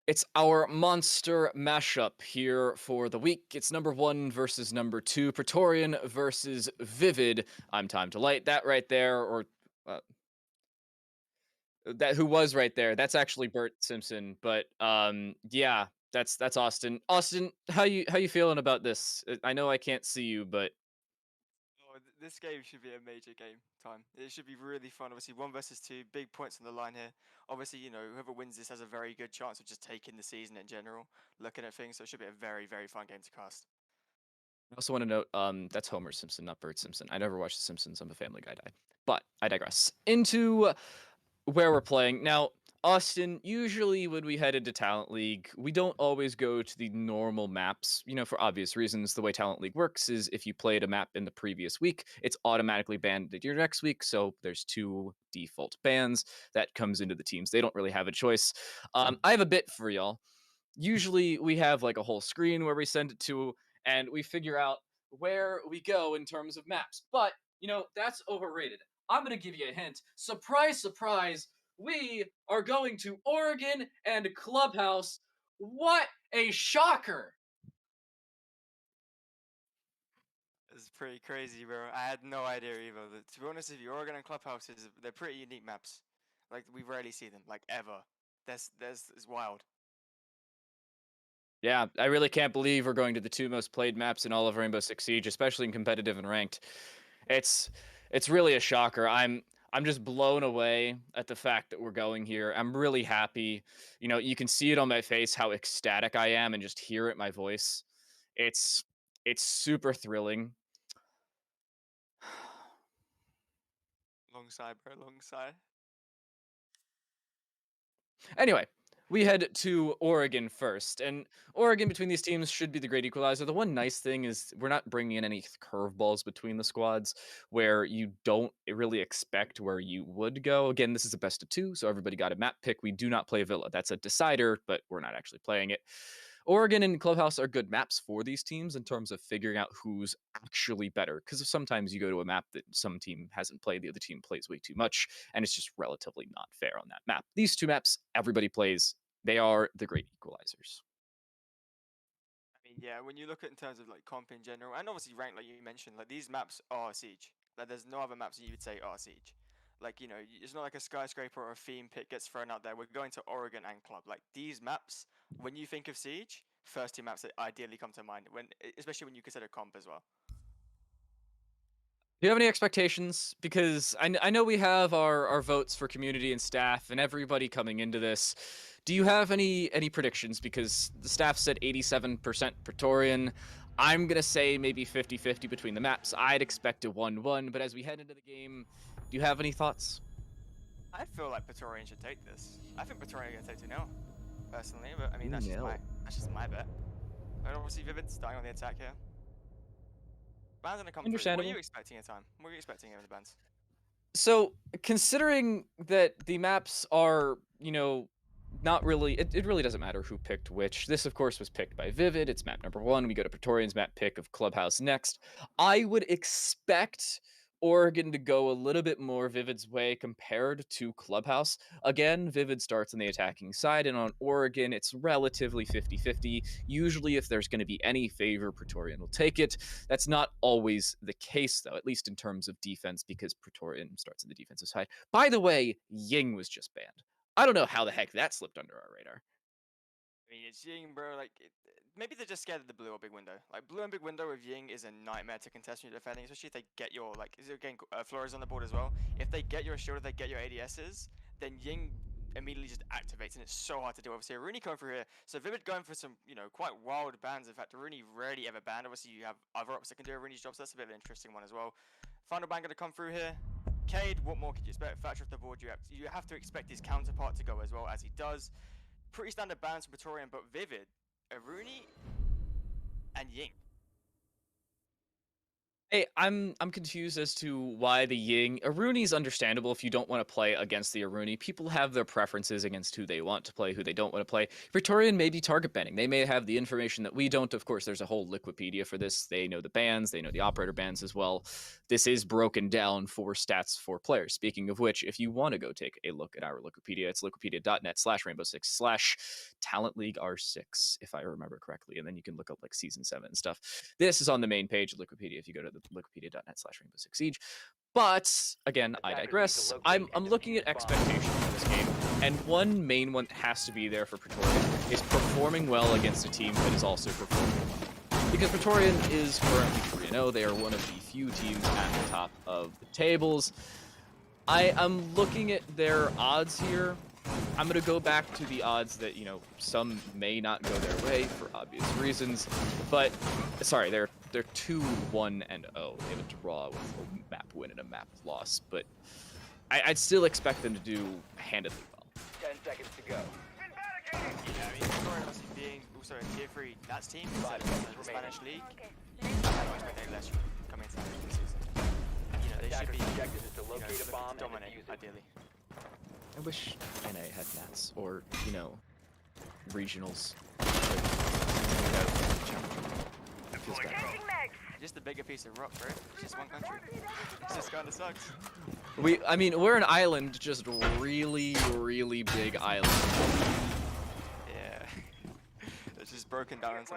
It's our monster mashup here for the week. It's number one versus number two, Praetorian versus Vivid. I'm Time to Light. That right there, or uh, that who was right there. That's actually Bert Simpson. But yeah, that's Austin. Austin, how you feeling about this? I know I can't see you, but Oh, this game should be a major game time. It should be really fun. Obviously, one versus two, big points on the line here. Obviously, whoever wins this has a very good chance of just taking the season in general, looking at things. So it should be a very, very fun game to cast. I also want to note that's Homer Simpson, not Bert Simpson. I never watched The Simpsons. I'm a Family Guy guy. But I digress. Into where we're playing. Now, Austin, usually when we head into Talent League, we don't always go to the normal maps, for obvious reasons. The way Talent League works is if you played a map in the previous week, it's automatically banned at your next week. So there's two default bans that comes into the teams. They don't really have a choice. I have a bit for y'all. Usually we have like a whole screen where we send it to, and we figure out where we go in terms of maps. But, that's overrated. I'm going to give you a hint. Surprise, surprise. We are going to Oregon and Clubhouse. What a shocker. It's pretty crazy, bro. I had no idea either. To be honest with you, Oregon and Clubhouse they're pretty unique maps. Like we rarely see them, like ever. That's it's wild. Yeah, I really can't believe we're going to the two most played maps in all of Rainbow Six Siege, especially in competitive and ranked. It's it's really a shocker. I'm just blown away at the fact that we're going here. I'm really happy. You can see it on my face how ecstatic I am and just hear it in my voice. It's it's super thrilling. Long side, bro. Long side. Anyway, we head to Oregon first, and Oregon between these teams should be the great equalizer. The one nice thing is we're not bringing in any curveballs between the squads where you don't really expect where you would go. Again, this is a best of two, so everybody got a map pick. We do not play Villa. That's a decider, but we're not actually playing it. Oregon and Clubhouse are good maps for these teams in terms of figuring out who's actually better. Because sometimes you go to a map that some team hasn't played, the other team plays way too much, and it's just relatively not fair on that map. These two maps, everybody plays. They are the great equalizers. I mean, yeah, when you look at in terms of like comp in general, and obviously rank, like you mentioned, like these maps are Siege. Like there's no other maps that you would say are Siege. Like it's not like a skyscraper or a theme pit gets thrown out there. We're going to Oregon and Club. Like these maps, when you think of Siege, first two maps that ideally come to mind. Especially when you consider comp as well. Do you have any expectations? Because I know we have our votes for community and staff and everybody coming into this. Do you have any predictions? Because the staff said 87% Praetorian. I'm going to say maybe 50-50 between the maps. I'd expect a 1-1, but as we head into the game, do you have any thoughts? I feel like Praetorian should take this. I think Praetorian are going to take 2-0, personally, but I mean 2-0. that's just my bet. And obviously Vivid's starting on the attack here. Band's gonna come through. What are you Understandable. expecting in time? What are you expecting in the bands? So, considering that the maps are, not really, it really doesn't matter who picked which. This, of course, was picked by Vivid. It's map number one. We go to Praetorian's map pick of Clubhouse next. I would expect Oregon to go a little bit more Vivid's way compared to Clubhouse. Again, Vivid starts on the attacking side, and on Oregon, it's relatively 50-50. Usually, if there's going to be any favor, Praetorian will take it. That's not always the case, though, at least in terms of defense, because Praetorian starts on the defensive side. By the way, Ying was just banned. I don't know how the heck that slipped under our radar. I mean, it's Ying, bro. Like, maybe they're just scared of the blue or big window. Like, blue and big window with Ying is a nightmare to contest when you're defending, especially if they get your, like, is it again, Flores on the board as well. If they get your shield, if they get your ADSs, then Ying immediately just activates, and it's so hard to do. Obviously, Rooney going for here. So Vivid going for some, quite wild bans. In fact, Rooney rarely ever banned. Obviously, you have other ops that can do Rooney's job, so that's a bit of an interesting one as well. Final ban going to come through here. Cade, what more could you expect? Thatcher off the board, you have to expect his counterpart to go as well, as he does. Pretty standard bans from Praetorian, but Vivid, Aruni, and Ying. Hey, I'm confused as to why the Ying Aruni's understandable if you don't want to play against the Aruni. People have their preferences against who they want to play, who they don't want to play. Praetorian may be target banning. They may have the information that we don't. Of course, there's a whole Liquipedia for this. They know the bans, they know the operator bans as well. This is broken down for stats for players. Speaking of which, if you want to go take a look at our Liquipedia, it's liquipedia.net/rainbow6/talent league R6, if I remember correctly. And then you can look up like season 7 and stuff. This is on the main page of Liquipedia if you go to the liquipedia.net/rainbow6siege. But again, I digress. I'm looking at expectations for this game, and one main one that has to be there for Praetorian is performing well against a team that is also performing well. Because Praetorian is currently 3-0. They are one of the few teams at the top of the tables. I'm looking at their odds here. I'm going to go back to the odds that, some may not go their way for obvious reasons. But, sorry, they're 2-1-0. They have a draw with a map win and a map loss. But I'd still expect them to do handedly well. 10 seconds to go. Yeah, I mean, Victoria obviously being also a tier 3 Nats team in the Spanish league. I don't expect any less coming into this season. They should be Objective is to locate a bomb and dominate, defuse it. ideally. I wish NA had Nats or, regionals. Feels bad. Just a bigger piece of rock, bro. It's just one country. It just kind of sucks. We're an island, just really, really big island. Yeah. It's just broken down into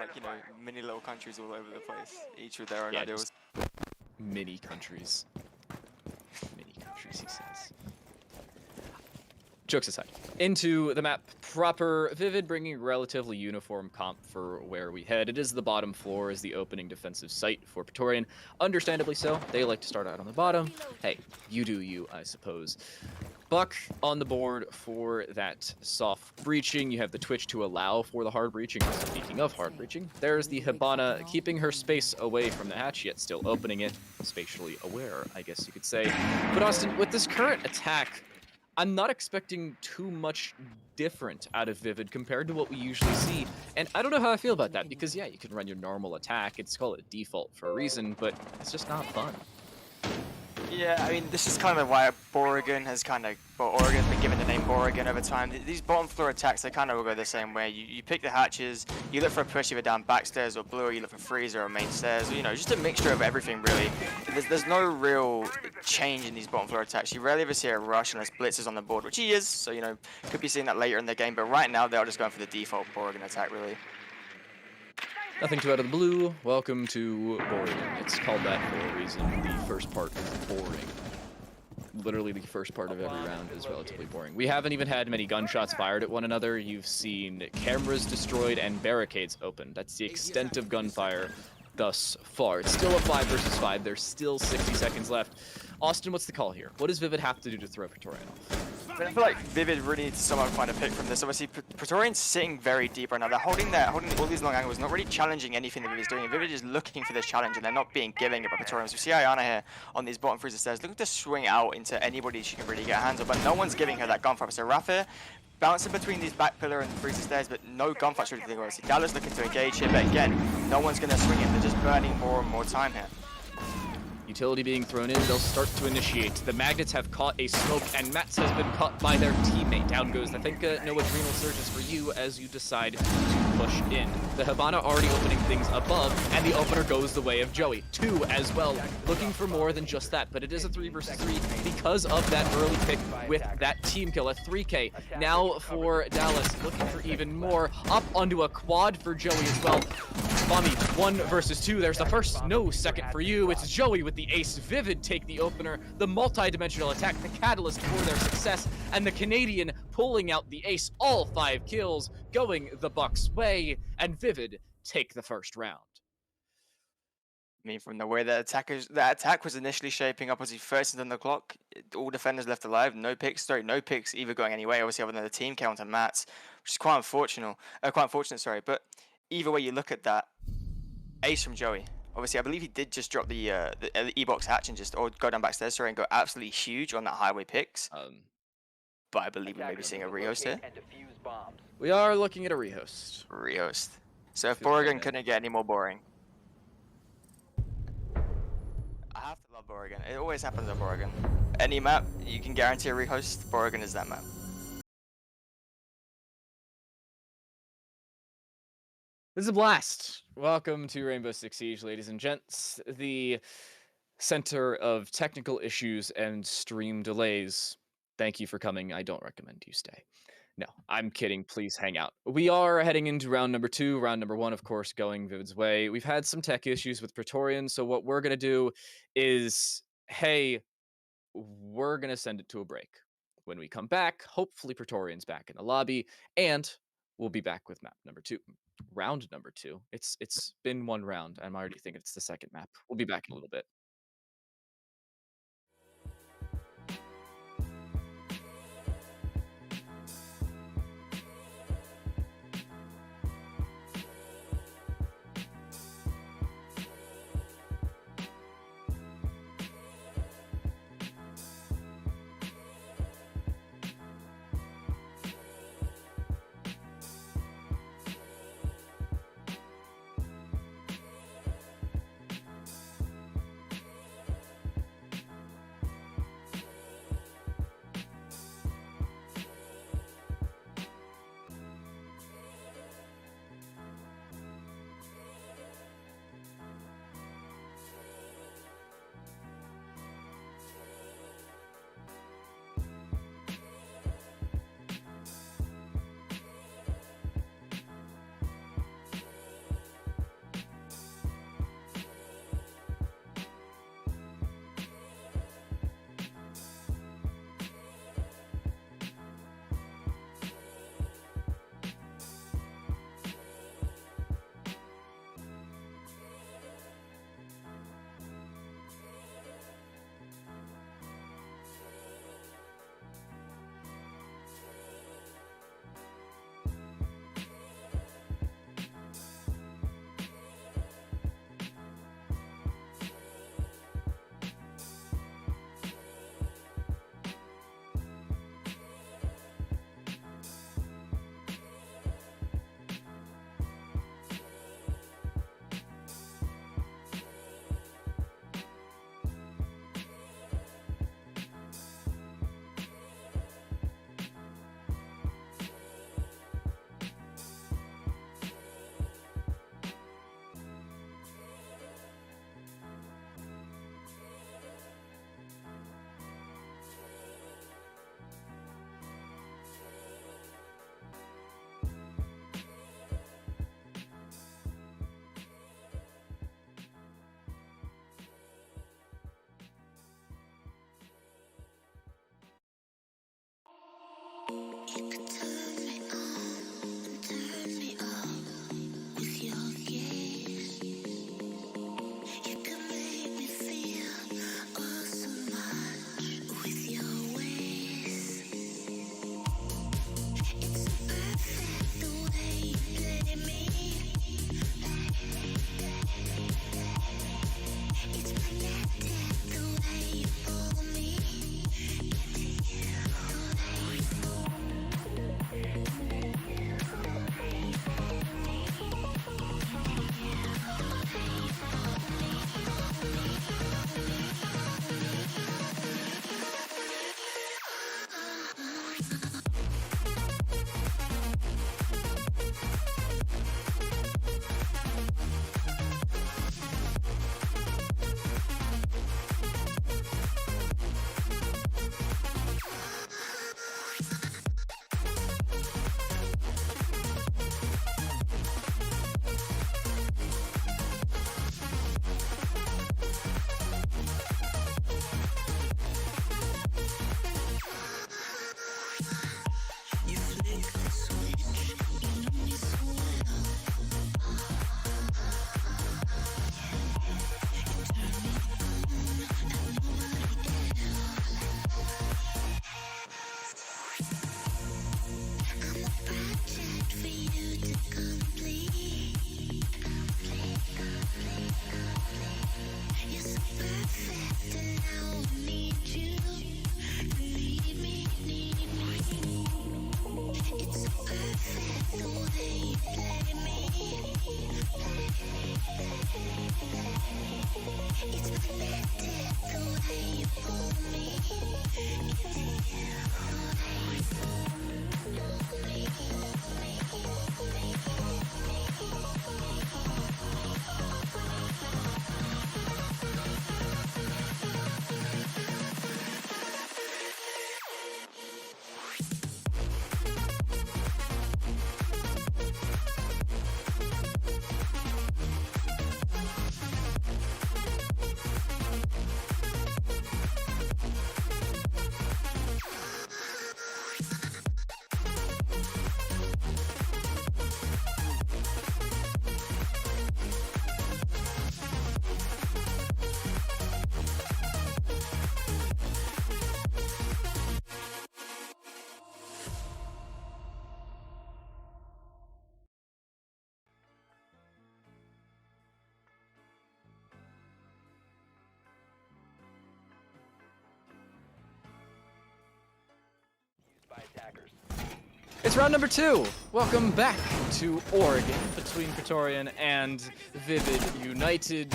mini little countries all over the place, each with their own ideals. Mini countries. Mini countries, he says. Jokes aside, into the map proper. Vivid bringing a relatively uniform comp for where we head. It is the bottom floor as the opening defensive site for Praetorian. Understandably so. They like to start out on the bottom. Hey, you do you, I suppose. Buck on the board for that soft breaching. You have the Twitch to allow for the hard breaching. Speaking of hard breaching, there's the Hibana keeping her space away from the hatch, yet still opening it. Spatially aware, I guess you could say. But Austin, with this current attack, I'm not expecting too much different out of Vivid compared to what we usually see. And I don't know how I feel about that, because yeah, you can run your normal attack. It's called a default for a reason, but it's just not fun. Yeah, I mean, this is kind of why Oregon's been given the name Oregon over time. These bottom floor attacks, they kind of all go the same way. You pick the hatches, you look for a push either down backstairs or blue, or you look for freezer or main stairs, or, just a mixture of everything, really. There's no real change in these bottom floor attacks. You rarely ever see a rush unless Blitz is on the board, which he is, so, could be seeing that later in the game, but right now they're just going for the default Oregon attack, really. Nothing too out of the blue. Welcome to boring. It's called that for a reason. The first part is boring. Literally the first part of every round is relatively boring. We haven't even had many gunshots fired at one another. You've seen cameras destroyed and barricades opened. That's the extent of gunfire thus far. It's still a 5 versus 5. There's still 60 seconds left. Austin, what's the call here? What does Vivid have to do to throw Praetorian off? I feel like Vivid really needs someone to find a pick from this. Obviously, Praetorian's sitting very deep right now. They're holding all these long angles, not really challenging anything that Vivid's doing. Vivid is looking for this challenge, and they're not being giving it by Praetorian. So we see Ayana here on these bottom freezer stairs, looking to swing out into anybody she can really get hands on, but no one's giving her that gunfire. So Rafa bouncing between these back pillar and freezer stairs, but no gunfights really going on. See Dallas looking to engage here, but again, no one's going to swing it. They're just burning more and more time here. Utility being thrown in, they'll start to initiate. The Magnets have caught a smoke, and Mats has been caught by their teammate. Down goes, I think, no adrenal surges for you as you decide to push in. The Hibana already opening things above, and the opener goes the way of Joey. 2 as well, looking for more than just that, but it is a 3 versus 3 because of that early pick with that team kill, a 3K. Now for Dallas, looking for even more. Up onto a quad for Joey as well. Bombi, 1 versus 2. There's the first, no second for you. It's Joey with the ace. Vivid take the opener, the multi-dimensional attack, the catalyst for their success, and the Canadian pulling out the ace. All 5 kills going the Bucks' way, and Vivid take the first round. I mean, from the way that attack was initially shaping up as he first on the clock, all defenders left alive, no picks either going any way, obviously other than the team count on Mats, which is quite unfortunate, but either way you look at that, ace from Joey. Obviously, I believe he did just drop the E-box hatch and or go down backstairs, and go absolutely huge on that highway picks. But I believe we may be seeing a rehost here. We are looking at a rehost. So if Oregon couldn't get any more boring. love Oregon. It always happens at Oregon. Any map, you can guarantee a rehost. Oregon is that map. This is a blast. Welcome to Rainbow Six Siege, ladies and gents. The center of technical issues and stream delays. Thank you for coming. I don't recommend you stay. No, I'm kidding. Please hang out. We are heading into round number 2. Round number 1, of course, going Vivid's way. We've had some tech issues with Praetorian, so what we're going to do is, hey, we're going to send it to a break. When we come back, hopefully Praetorian's back in the lobby, and we'll be back with map number 2. Round number 2. It's been one round. I'm already thinking it's the second map. We'll be back in a little bit. It's round number 2. Welcome back to Oregon between Praetorian and Vivid United.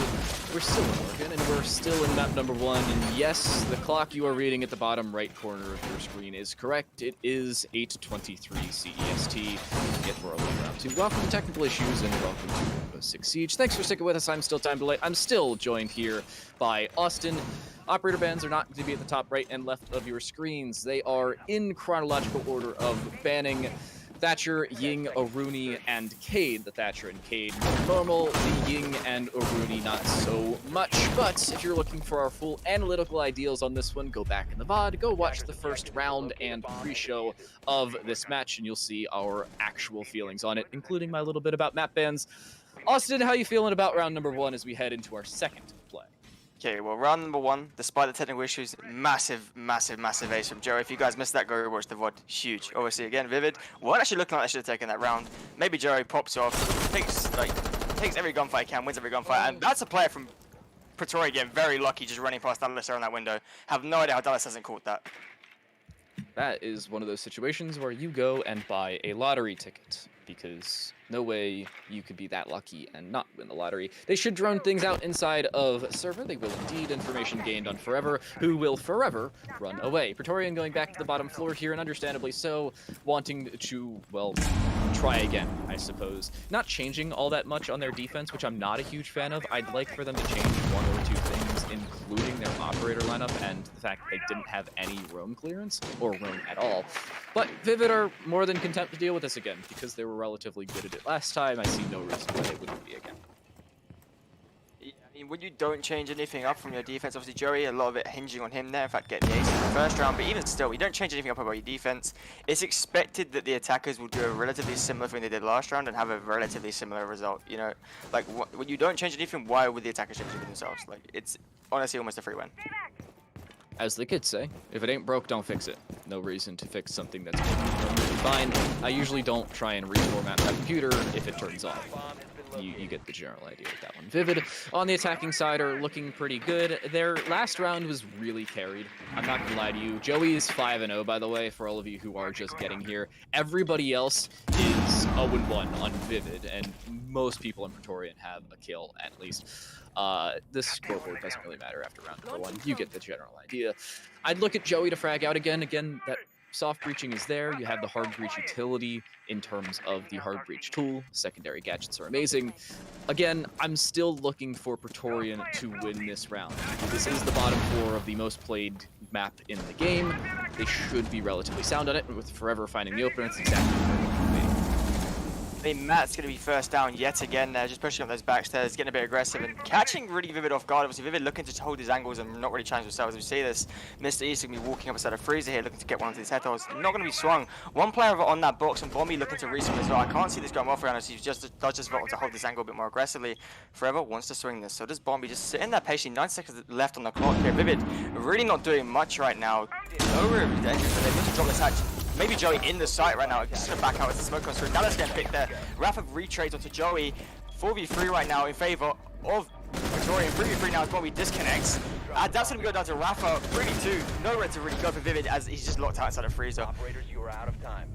We're still in Oregon and we're still in map number 1. And yes, the clock you are reading at the bottom right corner of your screen is correct. It is 8:23 CEST. Yet we're only round 2. Welcome to Technical Issues and welcome to Rainbow Six Siege. Thanks for sticking with us. I'm still time delayed. I'm still joined here by Austin. Operator bans are not going to be at the top right and left of your screens. They are in chronological order of banning Thatcher, Ying, Aruni, and Cade. The Thatcher and Cade normal, the Ying and Aruni not so much. But if you're looking for our full analytical ideals on this one, go back in the VOD, go watch the first round and pre-show of this match, and you'll see our actual feelings on it, including my little bit about map bans. Austin, how you feeling about round number 1 as we head into our second play? Okay, well, round number 1, despite the technical issues, massive ace from Joe. If you guys missed that, go watch the VOD. Huge. Obviously, again, Vivid. What actually looking like they should have taken that round. Maybe Joey pops off, takes every gunfight he can, wins every gunfight, and that's a player from Pretoria again, very lucky, just running past Dallas there on that window. Have no idea how Dallas hasn't caught that. That is one of those situations where you go and buy a lottery ticket, because no way you could be that lucky and not win the lottery. They should drone things out inside of server. They will indeed. Information gained on Forever, who will forever run away. Praetorian going back to the bottom floor here, and understandably so, wanting to, well, try again, I suppose. Not changing all that much on their defense, which I'm not a huge fan of. I'd like for them to change one or two things, including their operator lineup and the fact that they didn't have any roam clearance, or roam at all. But Vivid are more than content to deal with this again, because they were relatively good at it last time. I see no reason why they wouldn't be again. Yeah, I mean, when you don't change anything up from your defense, obviously Joey, a lot of it hinging on him there, in fact getting the ace in the first round, but even still, you don't change anything up about your defense. It's expected that the attackers will do a relatively similar thing they did last round and have a relatively similar result, you know? Like, when you don't change anything, why would the attackers change anything themselves? Like, it's honestly almost a free win. As the kids say, if it ain't broke, don't fix it. No reason to fix something that's perfectly fine. I usually don't try and reformat my computer if it turns off. You get the general idea with that one. Vivid, on the attacking side, are looking pretty good. Their last round was really carried. I'm not gonna lie to you. Joey is 5-0, by the way, for all of you who are just getting here. Everybody else is 0-1 on Vivid, and most people in Praetorian have a kill, at least. This scoreboard doesn't really matter after round number 1. You get the general idea. I'd look at Joey to frag out again. Again, that soft breaching is there. You have the hard breach utility in terms of the hard breach tool. Secondary gadgets are amazing. Again, I'm still looking for Praetorian to win this round. This is the bottom floor of the most played map in the game. They should be relatively sound on it, with Forever finding the opener. It's exactly where they want to be. I mean, Matt's going to be first down yet again there, just pushing up those backstairs, getting a bit aggressive and catching really Vivid off guard. Obviously, Vivid looking to hold his angles and not really challenge themselves. As we see this, Mr. East going to be walking up beside a freezer here, looking to get one of these head holes. Not going to be swung. One player over on that box, and Bombi looking to reswing as well. I can't see this going off around us. He's just voting to hold this angle a bit more aggressively. Forever wants to swing this. So does Bombi just sitting there patiently. 9 seconds left on the clock here. Vivid really not doing much right now. Over the engine, so they need to drop this hatch. Maybe Joey in the site right now. Just gonna back out as the smoke comes through. Now let's get picked there. Rafa retrades onto Joey. 4v3 right now in favor of Praetorian. 3v3 now as Bobby disconnects. That's gonna go down to Rafa. 3v2. Nowhere to really go for Vivid as he's just locked out inside a freezer. Operators, you are out of time.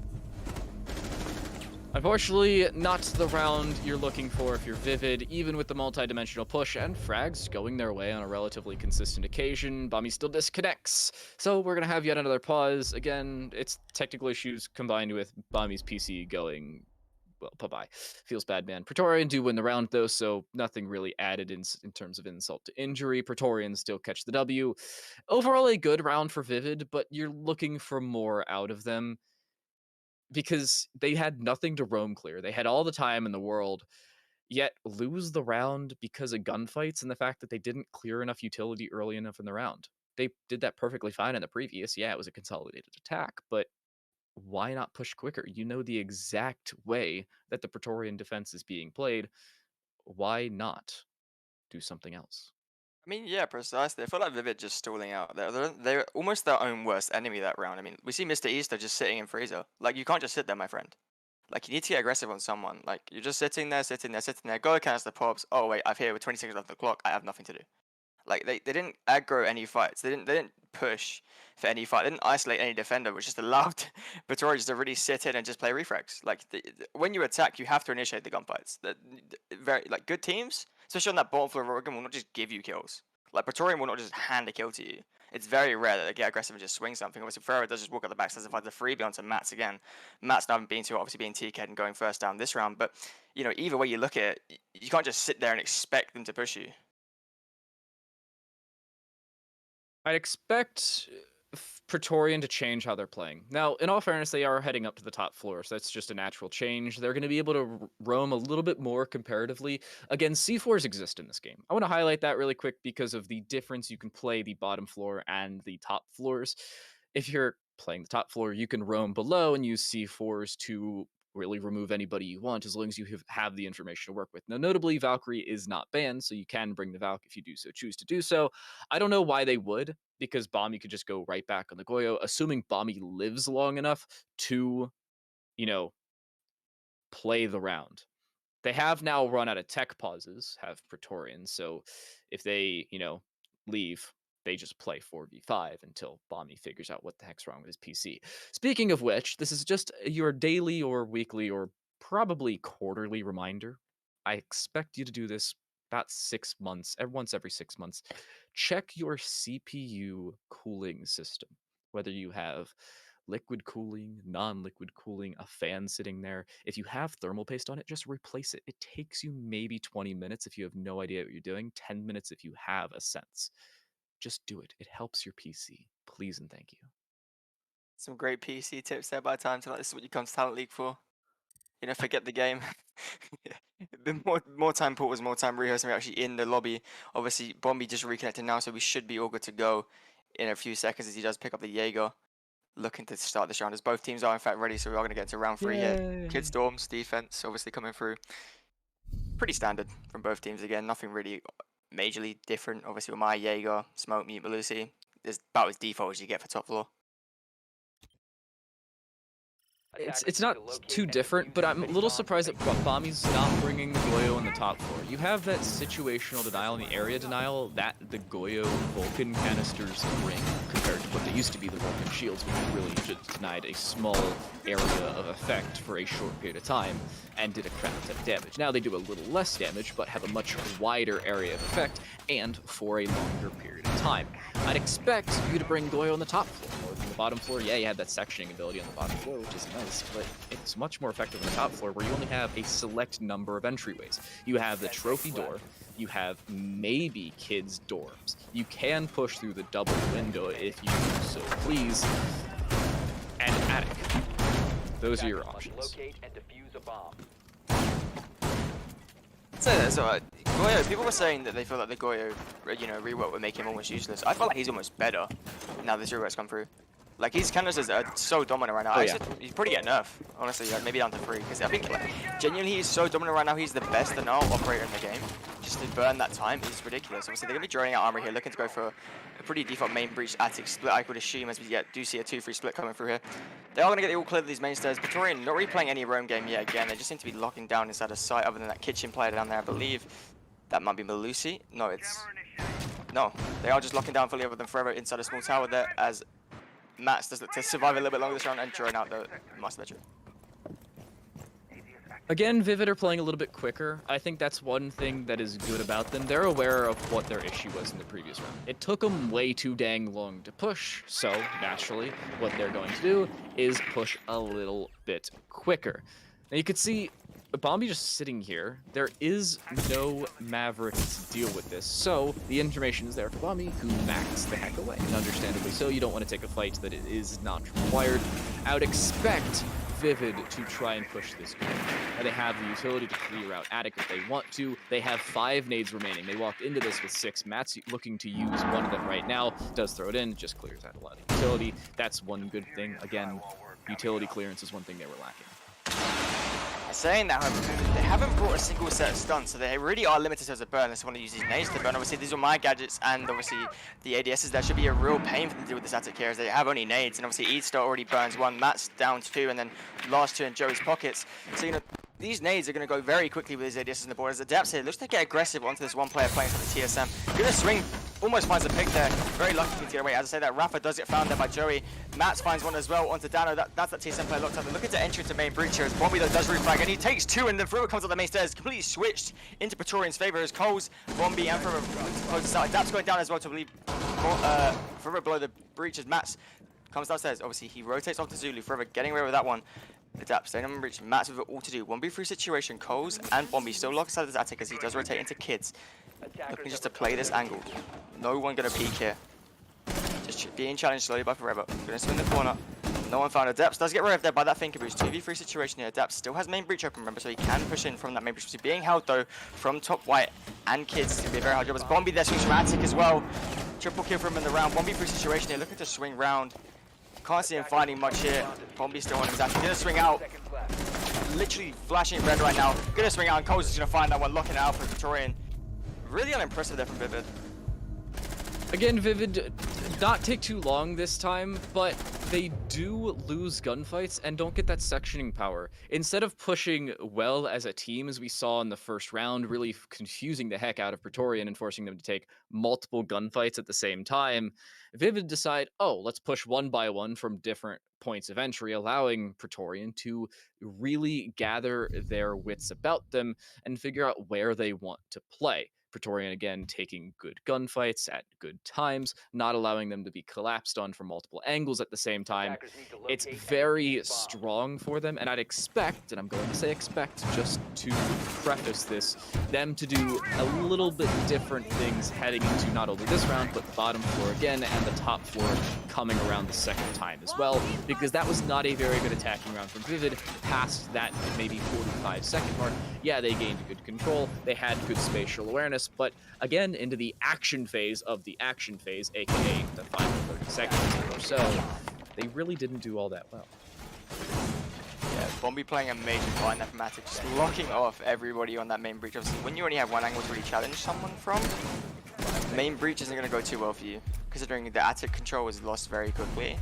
Unfortunately, not the round you're looking for if you're Vivid, even with the multi-dimensional push and frags going their way on a relatively consistent occasion. Bombi still disconnects, so we're going to have yet another pause. Again, it's technical issues combined with Bombi's PC going, well, bye-bye. Feels bad, man. Praetorian do win the round, though, so nothing really added in terms of insult to injury. Praetorians still catch the W. Overall, a good round for Vivid, but you're looking for more out of them, because they had nothing to roam clear. They had all the time in the world, yet lose the round because of gunfights and the fact that they didn't clear enough utility early enough in the round. They did that perfectly fine in the previous. Yeah, it was a consolidated attack, but why not push quicker? You know the exact way that the Praetorian defense is being played. Why not do something else? I mean, yeah, precisely. I feel like Vivid just stalling out. They're almost their own worst enemy that round. I mean, we see Mr. Easter just sitting in freezer. Like, you can't just sit there, my friend. Like, you need to get aggressive on someone. Like, you're just sitting there. Go cancel the pops. Oh, wait, I've here with 20 seconds left on the clock. I have nothing to do. Like they didn't aggro any fights. They didn't push for any fight. They didn't isolate any defender, which just allowed Pretoria just to really sit in and just play refrags. Like when you attack, you have to initiate the gunfights. Very like good teams, especially on that bottom floor of Oregon, will not just give you kills. Like Praetorian will not just hand a kill to you. It's very rare that they get aggressive and just swing something. Obviously, Ferreira does just walk out the back, says if I the freebie onto Mats again. Mats not being too obviously being TK'd and going first down this round, but you know either way you look at it, you can't just sit there and expect them to push you. I'd expect Praetorian to change how they're playing. Now, in all fairness, they are heading up to the top floor, so that's just a natural change. They're going to be able to roam a little bit more comparatively. Again, C4s exist in this game. I want to highlight that really quick because of the difference you can play the bottom floor and the top floors. If you're playing the top floor, you can roam below and use C4s to really remove anybody you want as long as you have the information to work with. Now, notably, Valkyrie is not banned, so you can bring the Valk if you do so choose to do so. I don't know why they would, because Bomby could just go right back on the Goyo, assuming Bomby lives long enough to, you know, play the round. They have now run out of tech pauses, have Praetorians, so if they, leave, they just play 4v5 until Bomby figures out what the heck's wrong with his PC. Speaking of which, this is just your daily or weekly or probably quarterly reminder. I expect you to do this about 6 months, once every 6 months. Check your CPU cooling system, whether you have liquid cooling, non-liquid cooling, a fan sitting there. If you have thermal paste on it, just replace it. It takes you maybe 20 minutes if you have no idea what you're doing, 10 minutes if you have a sense. Just do it. It helps your PC. Please and thank you. Some great PC tips there by time to like this is what you come to Talent League for. You know, forget the game. The more time Port was more time rehearsing. We're actually in the lobby. Obviously, Bombi just reconnected now, so we should be all good to go in a few seconds as he does pick up the Jaeger. Looking to start this round as both teams are in fact ready, so we are going to get into round 3 here. Kid Storms defense obviously coming through. Pretty standard from both teams again. Nothing really majorly different. Obviously with my Jaeger, Smoke, Mute, Malusi. It's about as default as you get for top floor. It's not too different, but I'm a little surprised that Bami's not bringing Goyo on the top floor. You have that situational denial and the area denial that the Goyo Vulcan canisters bring compared to what they used to be the Vulcan shields, which really just denied a small area of effect for a short period of time and did a crap ton of damage. Now they do a little less damage, but have a much wider area of effect and for a longer period of time. I'd expect you to bring Goyo on the top floor more than the bottom floor. Yeah, you have that sectioning ability on the bottom floor, which is nice, but it's much more effective on the top floor where you only have a select number of entryways. You have the trophy door, you have maybe kids' dorms. You can push through the double window if you so please, and attic. Those are your options. Locate and defuse a bomb. So Goyo, people were saying that they feel like the Goyo, rework would make him almost useless. I feel like he's almost better now this rework's come through. Like his canisters are so dominant right now. He's probably getting nerfed, honestly. Like, maybe down to 3 because I think like, genuinely he's so dominant right now. He's the best denial operator in the game. Just to burn that time is ridiculous. Obviously they're gonna be droning out armor here, looking to go for a pretty default main breach attic split. I would assume as we do see a 2-3 split coming through here. They are gonna get the all clear of these main stairs. Praetorian not really playing any roam game yet. Again, they just seem to be locking down inside a site. Other than that kitchen player down there, I believe that might be Malusi. No, they are just locking down fully other than forever inside a small tower there as Mats does look to survive a little bit longer this round and drawing out the master bedroom. Again, Vivid are playing a little bit quicker. I think that's one thing that is good about them. They're aware of what their issue was in the previous round. It took them way too dang long to push, so naturally, what they're going to do is push a little bit quicker. Now you can see Bombi just sitting here. There is no Maverick to deal with this, so the information is there for Bombi, who backs the heck away. And understandably so, you don't want to take a fight that it is not required. I would expect Vivid to try and push this game. Now they have the utility to clear out attic if they want to. They have 5 nades remaining. They walked into this with 6. Matt's looking to use one of them right now. Does throw it in, just clears out a lot of utility. That's one good thing. Again, utility clearance is one thing they were lacking. Saying that, however, they haven't brought a single set of stuns, so they really are limited as a burn unless they want to use these nades to burn. Obviously, these are my gadgets, and obviously the ADSs. That should be a real pain for them to deal with this attic here, as they have only nades, and obviously Eadstar already burns 1, Matt's down 2, and then last 2 in Joey's pockets. So, these nades are going to go very quickly with these ADSs in the board. As Adapts here looks to get aggressive onto this one player playing for the TSM. Going to swing almost finds a pick there. Very lucky to get away. As I say that, Rafa does get found there by Joey. Mats finds one as well onto Dano. That's that TSM player locked up. They're looking to enter into main breach here as Bombi though does refrag, and he takes two, and then Fruit comes up the main stairs, completely switched into Praetorian's favor as Coles, Bombi, and Fruit closes out. Adapt's going down as well to believe Fruit below the breach as Mats comes downstairs. Obviously, he rotates off to Zulu. Forever getting away with that one. Adapt, staying on breach. Mats with it all to do. 1v3 situation. Coles and Bombi still locked inside the attic as he does rotate into Kids. Looking just to play this angle. No one gonna peek here. Just being challenged slowly by Forever. Gonna swing the corner. No one found Adapts. Does get revved there by that Thinker Boost. 2v3 situation here. Adapts still has main breach open, remember, so he can push in from that main breach. Being held though from top white and Kids. It's gonna be a very hard job. As Bombi there swings from attic as well. Triple kill from him in the round. 1v3 situation here. Looking to swing round. Can't see him finding much here. Bombi still on his attic. Gonna swing out. Literally flashing red right now. Gonna swing out, and Coles is gonna find that one, locking it out for Praetorian. Really unimpressive there from Vivid. Again, Vivid not take too long this time, but they do lose gunfights and don't get that sectioning power. Instead of pushing well as a team, as we saw in the first round, really confusing the heck out of Praetorian and forcing them to take multiple gunfights at the same time, Vivid decide, oh, let's push one by one from different points of entry, allowing Praetorian to really gather their wits about them and figure out where they want to play. Praetorian, again, taking good gunfights at good times, not allowing them to be collapsed on from multiple angles at the same time. It's very strong for them, and I'd expect, and I'm going to say expect, just to preface this, them to do a little bit different things heading into not only this round, but the bottom floor again, and the top floor coming around the second time as well, because that was not a very good attacking round from Vivid. Past that maybe 45-second mark, yeah, they gained good control, they had good spatial awareness, but again, into the action phase of the action phase, aka the final 30 seconds or so, they really didn't do all that well. Yeah, Bombi playing a major part in that from attic, just locking off everybody on that main breach. Obviously, when you only have one angle to really challenge someone from, main breach isn't going to go too well for you, considering the attic control was lost very quickly,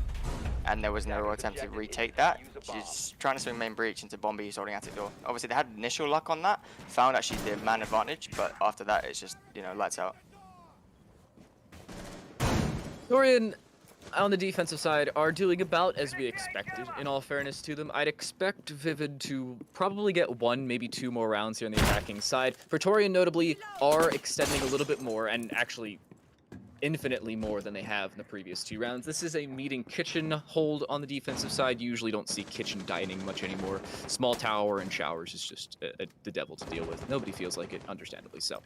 and there was no attempt to retake that. She's trying to swing main breach into Bombi who's holding attic door. Obviously, they had initial luck on that, found actually the man advantage, but after that, it's just, you know, lights out. Dorian, on the defensive side, are doing about as we expected, in all fairness to them. I'd expect Vivid to probably get one, maybe two more rounds here on the attacking side. Praetorian, notably, are extending a little bit more, and actually infinitely more than they have in the previous two rounds. This is a meeting kitchen hold on the defensive side. You usually don't see kitchen dining much anymore. Small tower and showers is just the devil to deal with. Nobody feels like it, understandably so.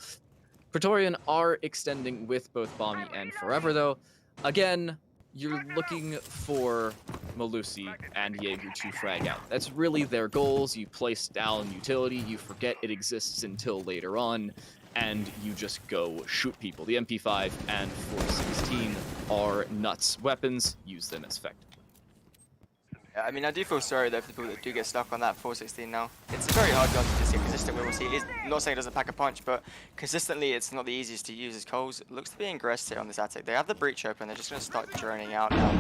Praetorian are extending with both Bombi and Forever, though. Again, you're looking for Malusi and Jaeger to frag out. That's really their goals. You place down utility, you forget it exists until later on, and you just go shoot people. The MP5 and 416 are nuts weapons. Use them as effective. I mean, I do feel sorry though for the people that do get stuck on that 416 now. It's a very hard gun to just get consistent with. Obviously, it's not saying it doesn't pack a punch, but consistently it's not the easiest to use as Coles looks to be ingressed here on this attic. They have the breach open, they're just going to start droning out now.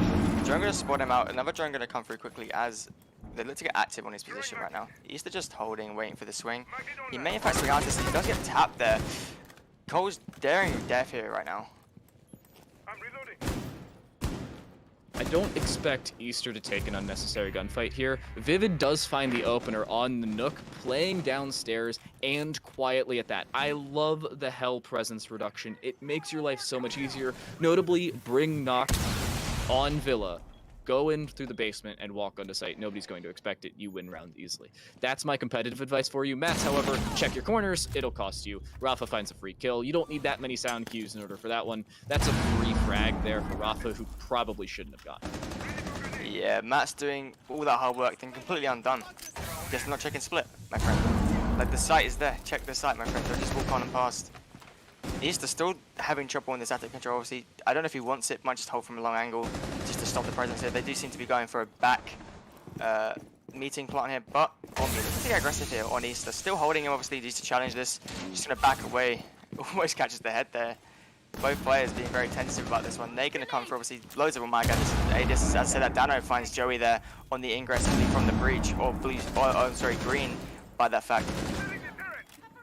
Drone going to spot him out, another drone going to come through quickly as they look to get active on his position right now. He's just holding, waiting for the swing. He may in fact swing out this, he does get tapped there. Coles daring death here right now. I don't expect Easter to take an unnecessary gunfight here. Vivid does find the opener on the Nook, playing downstairs and quietly at that. I love the Hell presence reduction. It makes your life so much easier. Notably, bring Nock on Villa. Go in through the basement and walk onto site. Nobody's going to expect it. You win rounds easily. That's my competitive advice for you. Mats, however, check your corners. It'll cost you. Rafa finds a free kill. You don't need that many sound cues in order for that one. That's a free frag there for Rafa, who probably shouldn't have gotten it. Yeah, Matt's doing all that hard work, then completely undone. Just not checking split, my friend. Like, the site is there. Check the site, my friend. Don't just walk on and past. Easter still having trouble in this attic control. Obviously, I don't know if he wants it, might just hold from a long angle just to stop the presence here. They do seem to be going for a back meeting plot here, but Bombi looks to get aggressive here on Easter. Still holding him, obviously, needs to challenge this. Just going to back away. Almost catches the head there. Both players being very tentative about this one. They're going to come for, obviously, loads of them. My God, this is, as I said, that Dano finds Joey there on the ingress from the breach, or blue, sorry, green, by that fact.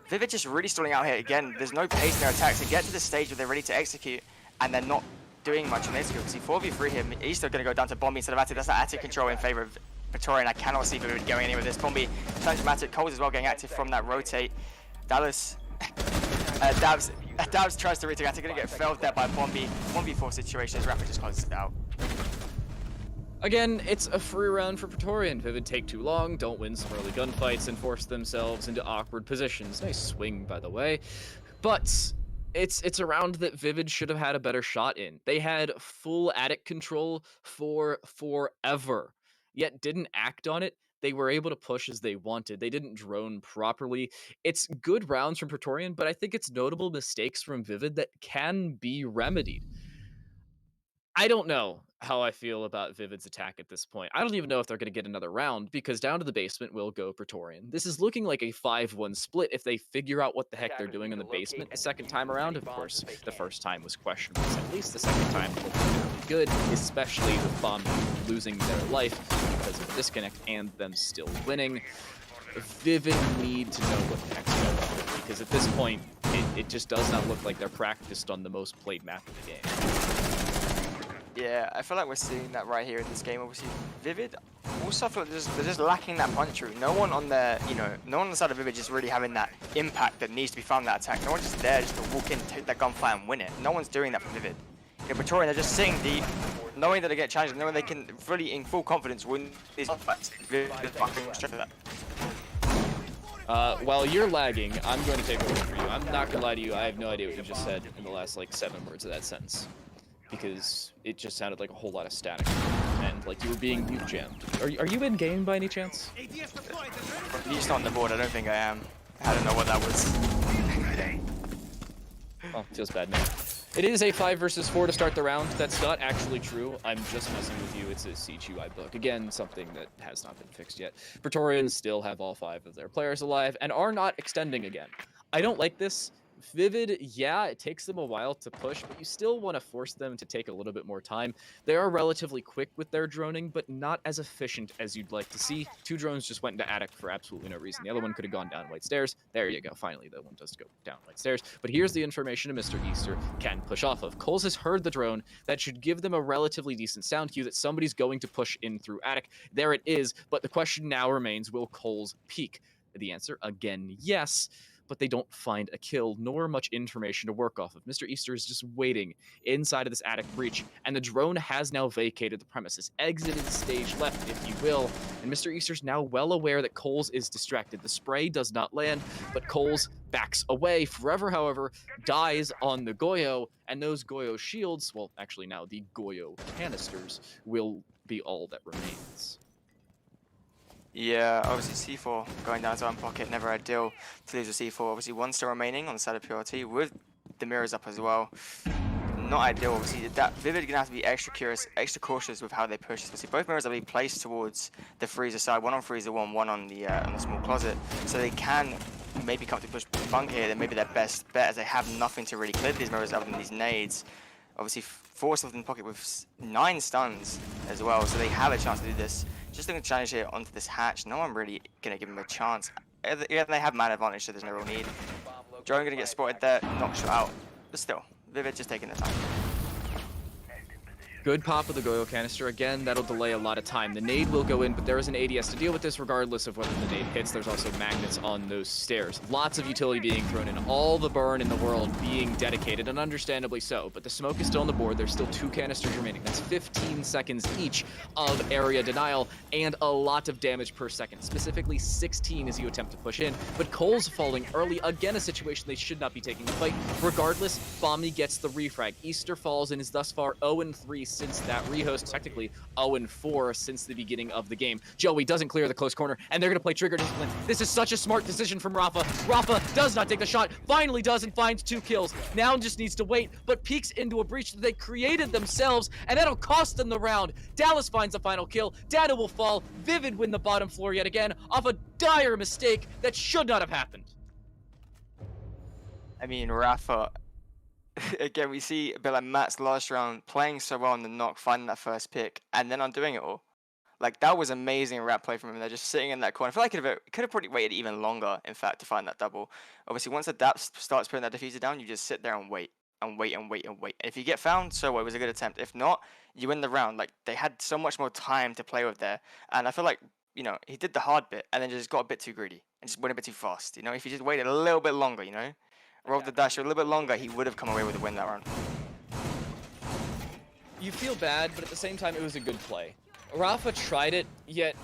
Vivid just really stalling out here. Again, there's no pace in their attacks. They get to the stage where they're ready to execute, and they're not doing much on this. See 4v3 here. He's still going to go down to Bombi instead of Attic. That's that Attic control in favor of Praetorian. I cannot see Vivid going anywhere with this. Bombi turns from Attic. Coles as well getting active from that rotate. Dallas. Dabs tries to retake. Attic going to get felled there by Bombi. 1v4 situation as Rapid just closes it out. Again, it's a free round for Praetorian. Vivid take too long, don't win some early gunfights, and force themselves into awkward positions. Nice swing, by the way. But it's a round that Vivid should have had a better shot in. They had full attic control for forever, yet didn't act on it. They were able to push as they wanted. They didn't drone properly. It's good rounds from Praetorian, but I think it's notable mistakes from Vivid that can be remedied. I don't know how I feel about Vivid's attack at this point. I don't even know if they're going to get another round because down to the basement will go Praetorian. This is looking like a 5-1 split if they figure out what the heck they're doing in the basement the second time around. Of course, the first time was questionable, at least the second time will be really good, especially with Bomb losing their life because of the disconnect and them still winning. Vivid need to know what the heck's going on because at this point, it just does not look like they're practiced on the most played map of the game. Yeah, I feel like we're seeing that right here in this game. Obviously, Vivid also I feel like they're just lacking that punch through. No one on the no one on the side of Vivid just really having that impact that needs to be found in that attack. No one's just there just to walk in, take that gunfight and win it. No one's doing that for Vivid. Praetorian, they're just sitting deep, knowing that they get challenged, knowing they can really, in full confidence, win these gunfights. Vivid is fucking straight for that. While you're lagging, I'm going to take over for you. I'm not gonna lie to you, I have no idea what you just said in the last like 7 words of that sentence. Because it just sounded like a whole lot of static. And like you were being mute jammed. Are you in game by any chance? He's not on the board, I don't think I am. I don't know what that was. Oh, feels bad, man. It is a 5 versus 4 to start the round. That's not actually true. I'm just messing with you. It's a CGI bug. Again, something that has not been fixed yet. Praetorians still have all 5 of their players alive and are not extending again. I don't like this. Vivid, yeah, it takes them a while to push, but you still want to force them to take a little bit more time. They are relatively quick with their droning, but not as efficient as you'd like to see. 2 drones just went into attic for absolutely no reason. The other one could have gone down white stairs. There you go. Finally, the one does go down white stairs. But here's the information Mr. Easter can push off of. Coles has heard the drone. That should give them a relatively decent sound cue that somebody's going to push in through attic. There it is, but the question now remains, will Coles peek? The answer, again, yes. But they don't find a kill, nor much information to work off of. Mr. Easter is just waiting inside of this attic breach, and the drone has now vacated the premises, exited stage left, if you will, and Mr. Easter's now well aware that Coles is distracted. The spray does not land, but Coles backs away. Forever, however, dies on the Goyo, and those Goyo shields, well, actually now the Goyo canisters, will be all that remains. Yeah, obviously C4 going down to own pocket, never ideal to lose a C4. Obviously 1 still remaining on the side of PRT with the mirrors up as well. Not ideal, obviously. That Vivid gonna have to be extra curious, extra cautious with how they push. Obviously both mirrors are being placed towards the freezer side, one on freezer one, one on the small closet, so they can maybe come to push bunker here. Then maybe their best bet, as they have nothing to really clear these mirrors other than these nades. Obviously 4 still in the pocket with 9 stuns as well, so they have a chance to do this. Just looking to challenge here onto this hatch. No one really going to give him a chance. Yeah, they have man advantage, so there's no real need. Drone going to get spotted there, not shot out. But still, Vivid just taking the time. Good pop of the Goyo canister. Again, that'll delay a lot of time. The nade will go in, but there is an ADS to deal with this regardless of whether the nade hits. There's also magnets on those stairs. Lots of utility being thrown in. All the burn in the world being dedicated, and understandably so. But the smoke is still on the board. There's still 2 canisters remaining. That's 15 seconds each of area denial and a lot of damage per second. Specifically 16 as you attempt to push in. But Cole's falling early. Again, a situation they should not be taking the fight. Regardless, Bombi gets the refrag. Easter falls and is thus far 0-3 since that rehost, technically 0-4 since the beginning of the game. Joey doesn't clear the close corner, and they're going to play trigger discipline. This is such a smart decision from Rafa. Rafa does not take the shot, finally does, and finds 2 kills. Now just needs to wait, but peeks into a breach that they created themselves, and that'll cost them the round. Dallas finds the final kill. Data will fall. Vivid win the bottom floor yet again off a dire mistake that should not have happened. I mean, Rafa, again, we see a bit like Matt's last round playing so well on the knock, finding that first pick, and then undoing it all. Like, that was amazing rap play from him. They're just sitting in that corner. I feel like it could have probably waited even longer, in fact, to find that double. Obviously, once the DAP starts putting that diffuser down, you just sit there and wait. and wait and wait and wait. And if you get found, so what? It was a good attempt. If not, you win the round. Like, they had so much more time to play with there. And I feel like, you know, he did the hard bit and then just got a bit too greedy and just went a bit too fast. You know, if he just waited a little bit longer, you know, rolled the dash a little bit longer, he would have come away with a win that round. You feel bad, but at the same time, it was a good play. Rafa tried it, yet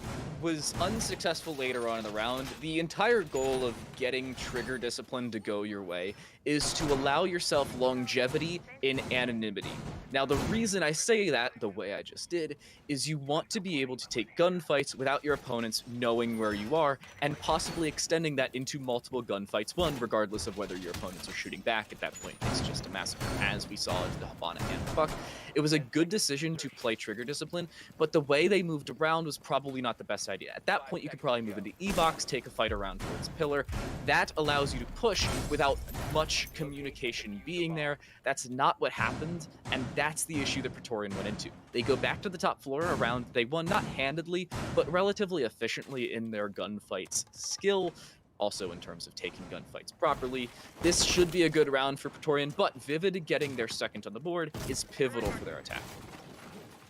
was unsuccessful later on in the round. The entire goal of getting trigger discipline to go your way is to allow yourself longevity in anonymity. Now, the reason I say that, the way I just did, is you want to be able to take gunfights without your opponents knowing where you are, and possibly extending that into multiple gunfights, one, regardless of whether your opponents are shooting back. At that point, it's just a massacre, as we saw in the Habana and Buck. It was a good decision to play trigger discipline, but the way they moved around was probably not the best idea. At that point, you could probably move into E-Box, take a fight around towards Pillar. That allows you to push without much communication being there. That's not what happened, and that's the issue that Praetorian went into. They go back to the top floor around, they won not handedly, but relatively efficiently in their gunfights skill, also in terms of taking gunfights properly. This should be a good round for Praetorian, but Vivid getting their second on the board is pivotal for their attack.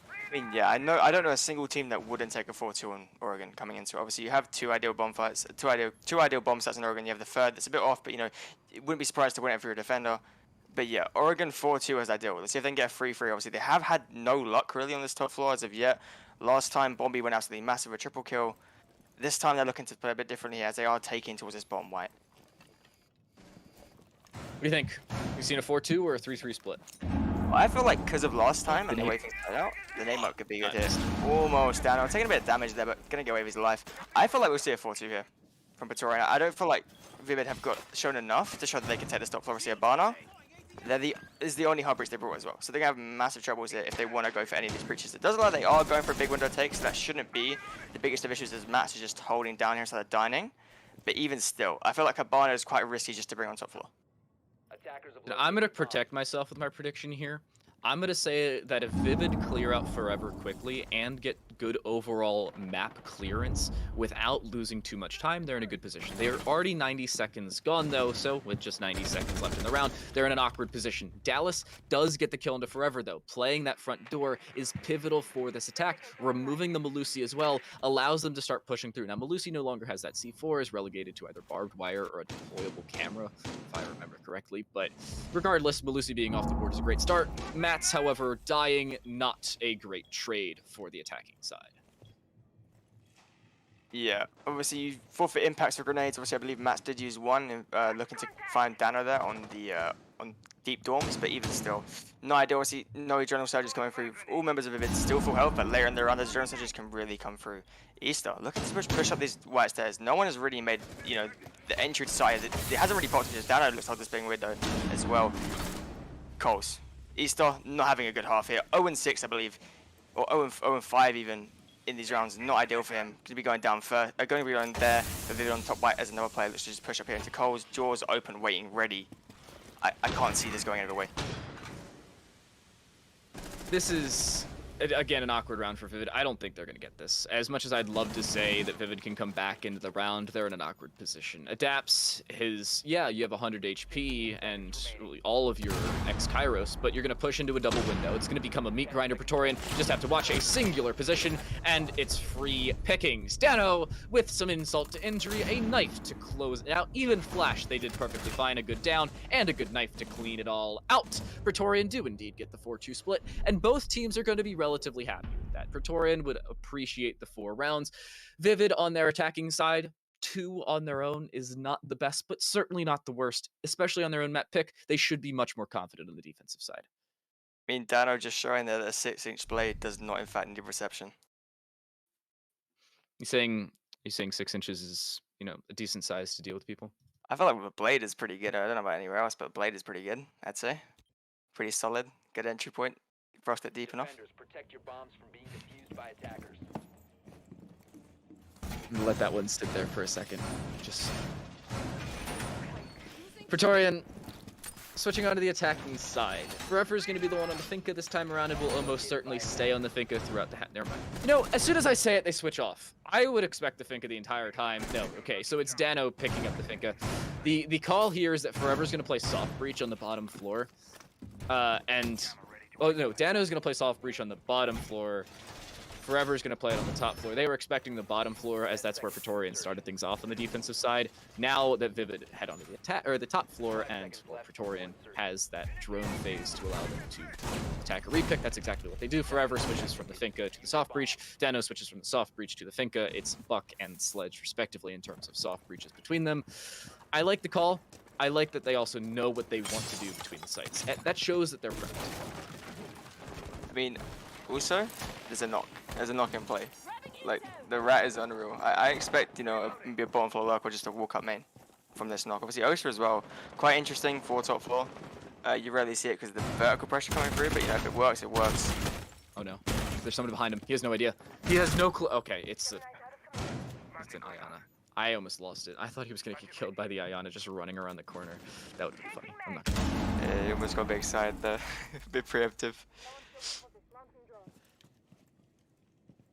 I mean, yeah, I don't know a single team that wouldn't take a 4-2 on Oregon coming into it. Obviously, you have two ideal bomb fights, two ideal bomb sets in Oregon. You have the third that's a bit off, but you know, you wouldn't be surprised to win it if you're a defender. But yeah, Oregon 4-2 is ideal. Let's see if they can get a 3-3. Obviously, they have had no luck really on this top floor as of yet. Last time, Bombi went absolutely massive, a triple kill. This time, they're looking to play a bit differently as they are taking towards this bottom white. What do you think? We've seen a 4-2 or a 3-3 split? I feel like because of last time and the way things played out, the name up could be good here. Almost down. I'm taking a bit of damage there, but gonna get away with his life. I feel like we'll see a 4-2 here from Praetorian. I don't feel like Vivid have shown enough to show that they can take this top floor. Obviously, Habana is the only hard breach they brought as well. So they're gonna have massive troubles here if they want to go for any of these breaches. It does look like they are going for a big window take, so that shouldn't be the biggest of issues as Matt's is just holding down here instead of dining. But even still, I feel like Habana is quite risky just to bring on top floor. I'm going to protect myself with my prediction here. I'm going to say that if Vivid clear out Forever quickly and get good overall map clearance without losing too much time, they're in a good position. They are already 90 seconds gone, though, so with just 90 seconds left in the round, they're in an awkward position. Dallas does get the kill into Forever, though. Playing that front door is pivotal for this attack. Removing the Malusi as well allows them to start pushing through. Now, Malusi no longer has that C4, is relegated to either barbed wire or a deployable camera, if I remember correctly, but regardless, Malusi being off the board is a great start. Matt's, however, dying, not a great trade for the attacking side. Yeah, obviously you forfeit impacts for grenades. Obviously, I believe Matt's did use one, looking to find Dano there on the on deep dorms, but even still, no idea. Obviously, no adrenal surges coming through. All members of Vivid still full health, but later in the round, those adrenal surges can really come through. Easter, looking to push up these white stairs. No one has really made, you know, the entry to side. It hasn't really popped. Just Dano looks like this being window as well. Coles, Easter not having a good half here. 0-6, I believe, or 0-5 even. In these rounds, not ideal for him. Going to be going down first. Going to be going there. But Vivid on top white as another player. Let's just push up here into Cole's. Jaws open, waiting, ready. I can't see this going any other way. This is, again, an awkward round for Vivid. I don't think they're going to get this. As much as I'd love to say that Vivid can come back into the round, they're in an awkward position. Adapts his, yeah, you have 100 HP and all of your ex-Kairos, but you're going to push into a double window. It's going to become a meat grinder Praetorian. You just have to watch a singular position, and it's free pickings. Dano, with some insult to injury, a knife to close it out. Even Flash, they did perfectly fine. A good down and a good knife to clean it all out. Praetorian do indeed get the 4-2 split, and both teams are going to be relatively happy with that. Praetorian would appreciate the 4 rounds. Vivid on their attacking side, 2 on their own is not the best, but certainly not the worst, especially on their own map pick. They should be much more confident on the defensive side. I mean, Dano just showing there that a 6-inch blade does not, in fact, need reception. You're saying 6 inches is, you know, a decent size to deal with people? I feel like with a blade is pretty good. I don't know about anywhere else, but blade is pretty good, I'd say. Pretty solid. Good entry point. Frost it deep enough. Protect your bombs from being defused by attackers. I'm gonna let that one sit there for a second. Just Praetorian switching onto the attacking side. Forever is going to be the one on the Finca this time around, and will almost certainly stay on the Finca throughout the never mind. You know, as soon as I say it, they switch off. I would expect the Finca the entire time. No, okay, so it's Dano picking up the Finca. The call here is that Forever's going to play soft breach on the bottom floor. And oh no, Dano's gonna play soft breach on the bottom floor. Forever's going to play it on the top floor. They were expecting the bottom floor, as that's where Praetorian started things off on the defensive side. Now that Vivid head onto the attack or the top floor, and well, Praetorian has that drone phase to allow them to attack a repick. That's exactly what they do. Forever switches from the Finka to the soft breach. Dano switches from the soft breach to the Finka. It's Buck and Sledge, respectively, in terms of soft breaches between them. I like the call. I like that they also know what they want to do between the sites. That shows that they're prepped. I mean, also, there's a knock. There's a knock in play. Like, the rat is unreal. I expect, you know, maybe a bottom floor lurk or just a walk up main from this knock. Obviously, Oster as well. Quite interesting for top floor. You rarely see it because of the vertical pressure coming through, but, you know, if it works, it works. Oh no. There's someone behind him. He has no idea. He has no clue. Okay, it's an Iana. I almost lost it. I thought he was going to get killed by the Iana just running around the corner. That would be funny. I'm not gonna. Yeah, he almost got a big side there. A bit preemptive.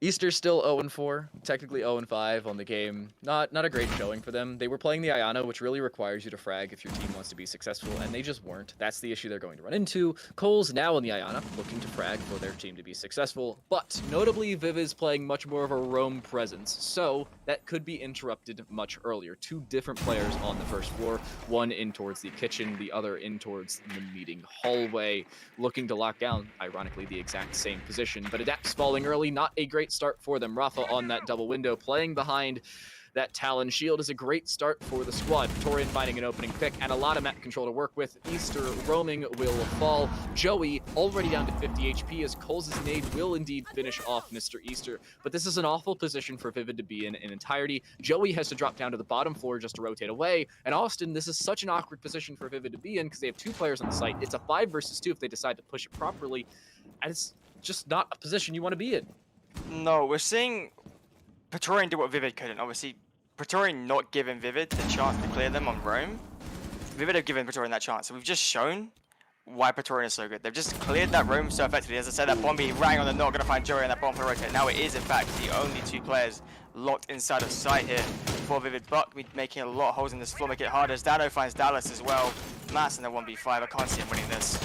Easter's still 0-4, technically 0-5 on the game. Not a great showing for them. They were playing the Iana, which really requires you to frag if your team wants to be successful, and they just weren't. That's the issue they're going to run into. Cole's now in the Iana, looking to frag for their team to be successful, but notably Viv is playing much more of a roam presence, so that could be interrupted much earlier. Two different players on the first floor, one in towards the kitchen, the other in towards the meeting hallway, looking to lock down, ironically, the exact same position, but Adapt's falling early, not a great start for them. Rafa on that double window, playing behind that Talon shield is a great start for the squad. Praetorian finding an opening pick and a lot of map control to work with. Easter roaming will fall. Joey already down to 50 HP as Cole's nade will indeed finish off Mr. Easter. But this is an awful position for Vivid to be in entirety. Joey has to drop down to the bottom floor just to rotate away. And Austin, this is such an awkward position for Vivid to be in because they have two players on the site. It's a 5 versus 2 if they decide to push it properly. And it's just not a position you want to be in. No, we're seeing Praetorian do what Vivid couldn't. Obviously, Praetorian not giving Vivid the chance to clear them on roam. Vivid have given Praetorian that chance. So we've just shown why Praetorian is so good. They've just cleared that roam so effectively. As I said, that Bombi rang on the knock, gonna find Joey on that bomb for rotate. Now it is, in fact, the only two players locked inside of sight here for Vivid. Buck making a lot of holes in this floor, make it harder. As Dano finds Dallas as well. Mass in the 1v5. I can't see him winning this.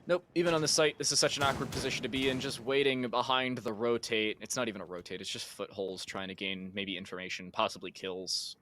Nope, even on the site, this is such an awkward position to be in, just waiting behind the rotate. It's not even a rotate, it's just footholds trying to gain maybe information, possibly kills.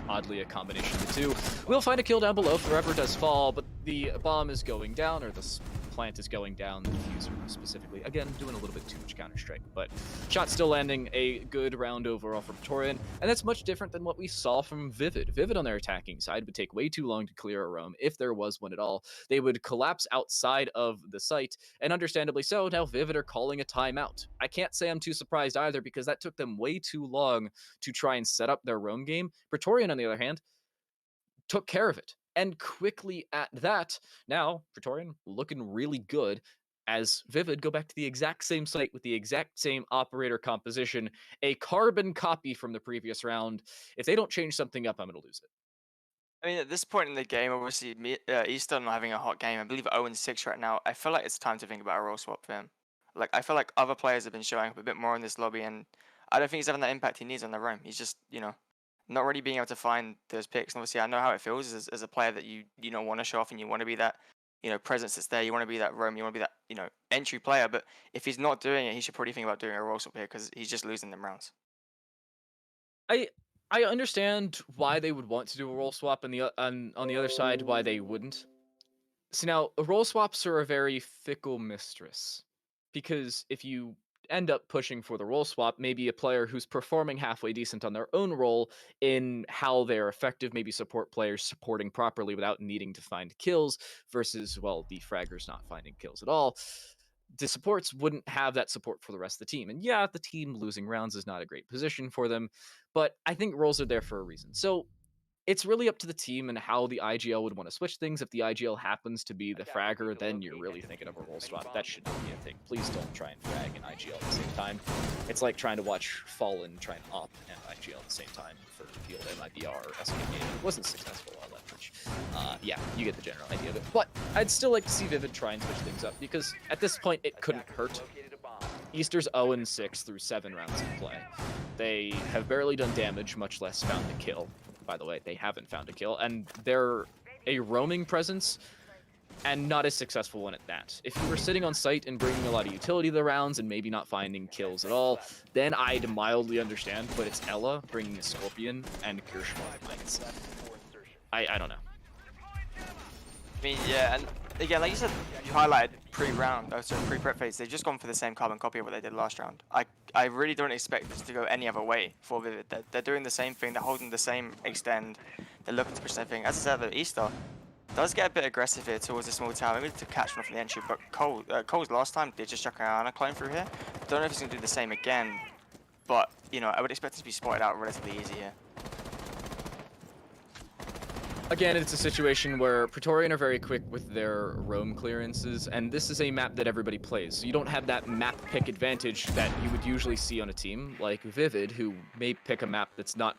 Oddly, a combination of the two. We'll find a kill down below. Forever does fall, but the bomb is going down, or the plant is going down, the diffuser specifically. Again, doing a little bit too much Counter-Strike, but shot still landing. A good round overall for Praetorian, and that's much different than what we saw from Vivid. Vivid on their attacking side would take way too long to clear a roam, if there was one at all. They would collapse outside of the site, and understandably so, now Vivid are calling a timeout. I can't say I'm too surprised either, because that took them way too long to try and set up their roam game. Praetorian, on the other hand, took care of it. And quickly at that, now Praetorian looking really good as Vivid go back to the exact same site with the exact same operator composition, a carbon copy from the previous round. If they don't change something up, I'm going to lose it. I mean, at this point in the game, obviously, Eastern not having a hot game. I believe 0-6 right now. I feel like it's time to think about a role swap for him. Like, I feel like other players have been showing up a bit more in this lobby, and I don't think he's having that impact he needs on the roam. He's just, you know, not really being able to find those picks. And obviously, I know how it feels as a player that you don't want to show off and you want to be that, you know, presence that's there. You want to be that roam. You want to be that, you know, entry player. But if he's not doing it, he should probably think about doing a role swap here because he's just losing them rounds. I understand why they would want to do a role swap, and on the other side, why they wouldn't. So now, role swaps are a very fickle mistress, because if you end up pushing for the role swap, maybe a player who's performing halfway decent on their own role in how they're effective, maybe support players supporting properly without needing to find kills, versus, well, the fraggers not finding kills at all. The supports wouldn't have that support for the rest of the team. And yeah, the team losing rounds is not a great position for them, but I think roles are there for a reason. So it's really up to the team and how the IGL would want to switch things. If the IGL happens to be the fragger, then you're really thinking of a role swap. That should not be a thing. Please don't try and frag and IGL at the same time. It's like trying to watch Fallen try and op and IGL at the same time for field MIBR SK game. It wasn't successful on Leverage. Yeah, you get the general idea of it. But I'd still like to see Vivid try and switch things up, because at this point it couldn't hurt. Easter's 0-6 through 7 rounds of play. They have barely done damage, much less found a kill. By the way, they haven't found a kill, and they're a roaming presence and not as successful one at that. If you were sitting on site and bringing a lot of utility to the rounds and maybe not finding kills at all, then I'd mildly understand, but it's Ella bringing a Scorpion and Kirschwald. I don't know. I mean, yeah, and again, like you said, you highlighted pre-round, so pre-prep phase. They've just gone for the same carbon copy of what they did last round. I really don't expect this to go any other way for Vivid. They're doing the same thing. They're holding the same extend. They're looking to push everything. As I said, the Easter does get a bit aggressive here towards the small tower, maybe to catch one from the entry. But Cole's last time did just chuck an climb through here. Don't know if he's gonna do the same again, but you know, I would expect it to be spotted out relatively easy here. Again, it's a situation where Praetorian are very quick with their roam clearances, and this is a map that everybody plays. So you don't have that map pick advantage that you would usually see on a team like Vivid, who may pick a map that's not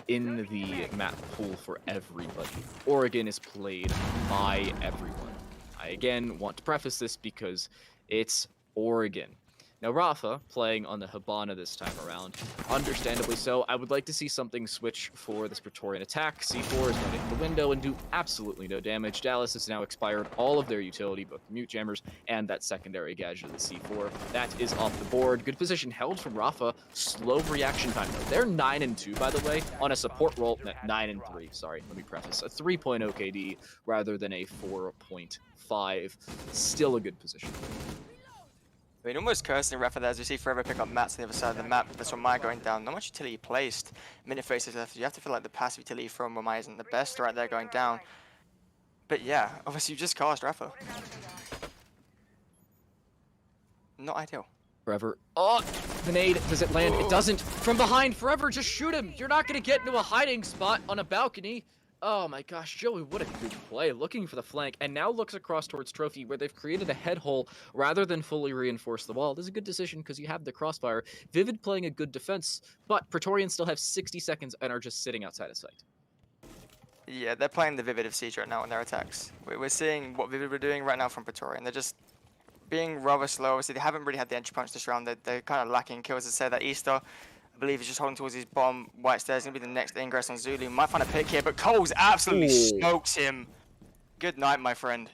in the map pool for everybody. Oregon is played by everyone. I again want to preface this because it's Oregon. Now, Rafa, playing on the Hibana this time around, understandably so, I would like to see something switch for this Praetorian attack. C4 is going to hit the window and do absolutely no damage. Dallas has now expired all of their utility, both the mute jammers and that secondary gadget of the C4. That is off the board. Good position held from Rafa. Slow reaction time, though. They're 9-2, by the way, on a support roll. 9-3, sorry, let me preface. A 3.0 KD rather than a 4.5. Still a good position. I mean, almost cursing Rafa there as we see Forever pick up mats on the other side of the map. That's Romaya going down. Not much utility placed. Minute faces left. You have to feel like the passive utility from Romaya isn't the best right there going down. But yeah, obviously you just cast Rafa. Not ideal. Forever. Oh, the nade. Does it land? It doesn't. From behind, Forever, just shoot him. You're not going to get into a hiding spot on a balcony. Oh my gosh, Joey, what a good play. Looking for the flank, and now looks across towards Trophy, where they've created a head hole rather than fully reinforce the wall. This is a good decision because you have the crossfire. Vivid playing a good defense, but Praetorians still have 60 seconds and are just sitting outside of sight. Yeah, they're playing the Vivid of Siege right now in their attacks. We're seeing what Vivid were doing right now from Praetorian. They're just being rather slow. Obviously, they haven't really had the entry punch this round. They're kind of lacking kills. As I said, that Easter, I believe he's just holding towards his bomb. White Stairs going to be the next ingress on Zulu. Might find a pick here, but Coles absolutely smokes him. Good night, my friend.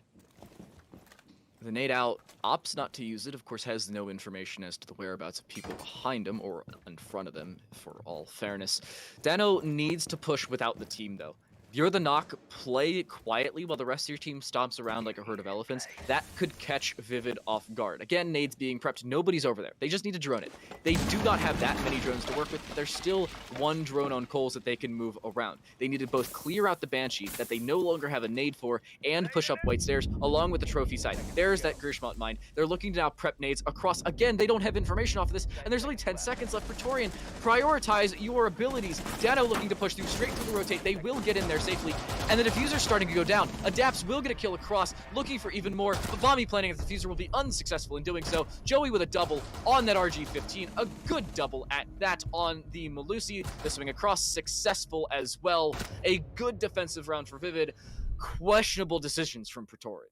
The nade out, opts not to use it, of course has no information as to the whereabouts of people behind him or in front of them, for all fairness. Dano needs to push without the team, though. You're the knock, play quietly while the rest of your team stomps around like a herd of elephants. That could catch Vivid off guard. Again, nades being prepped. Nobody's over there. They just need to drone it. They do not have that many drones to work with. There's still one drone on Coles that they can move around. They need to both clear out the Banshee that they no longer have a nade for and push up White Stairs along with the trophy side. There's that Gershmont mine. They're looking to now prep nades across. Again, they don't have information off of this, and there's only 10 seconds left. Praetorian, prioritize your abilities. Dano looking to push through straight through the rotate. They will get in there safely, and the diffuser's starting to go down. Adapts will get a kill across, looking for even more, but Bombi planning the diffuser will be unsuccessful in doing so. Joey with a double on that RG-15, a good double at that on the Malusi. The swing across successful as well. A good defensive round for Vivid. Questionable decisions from Praetorian.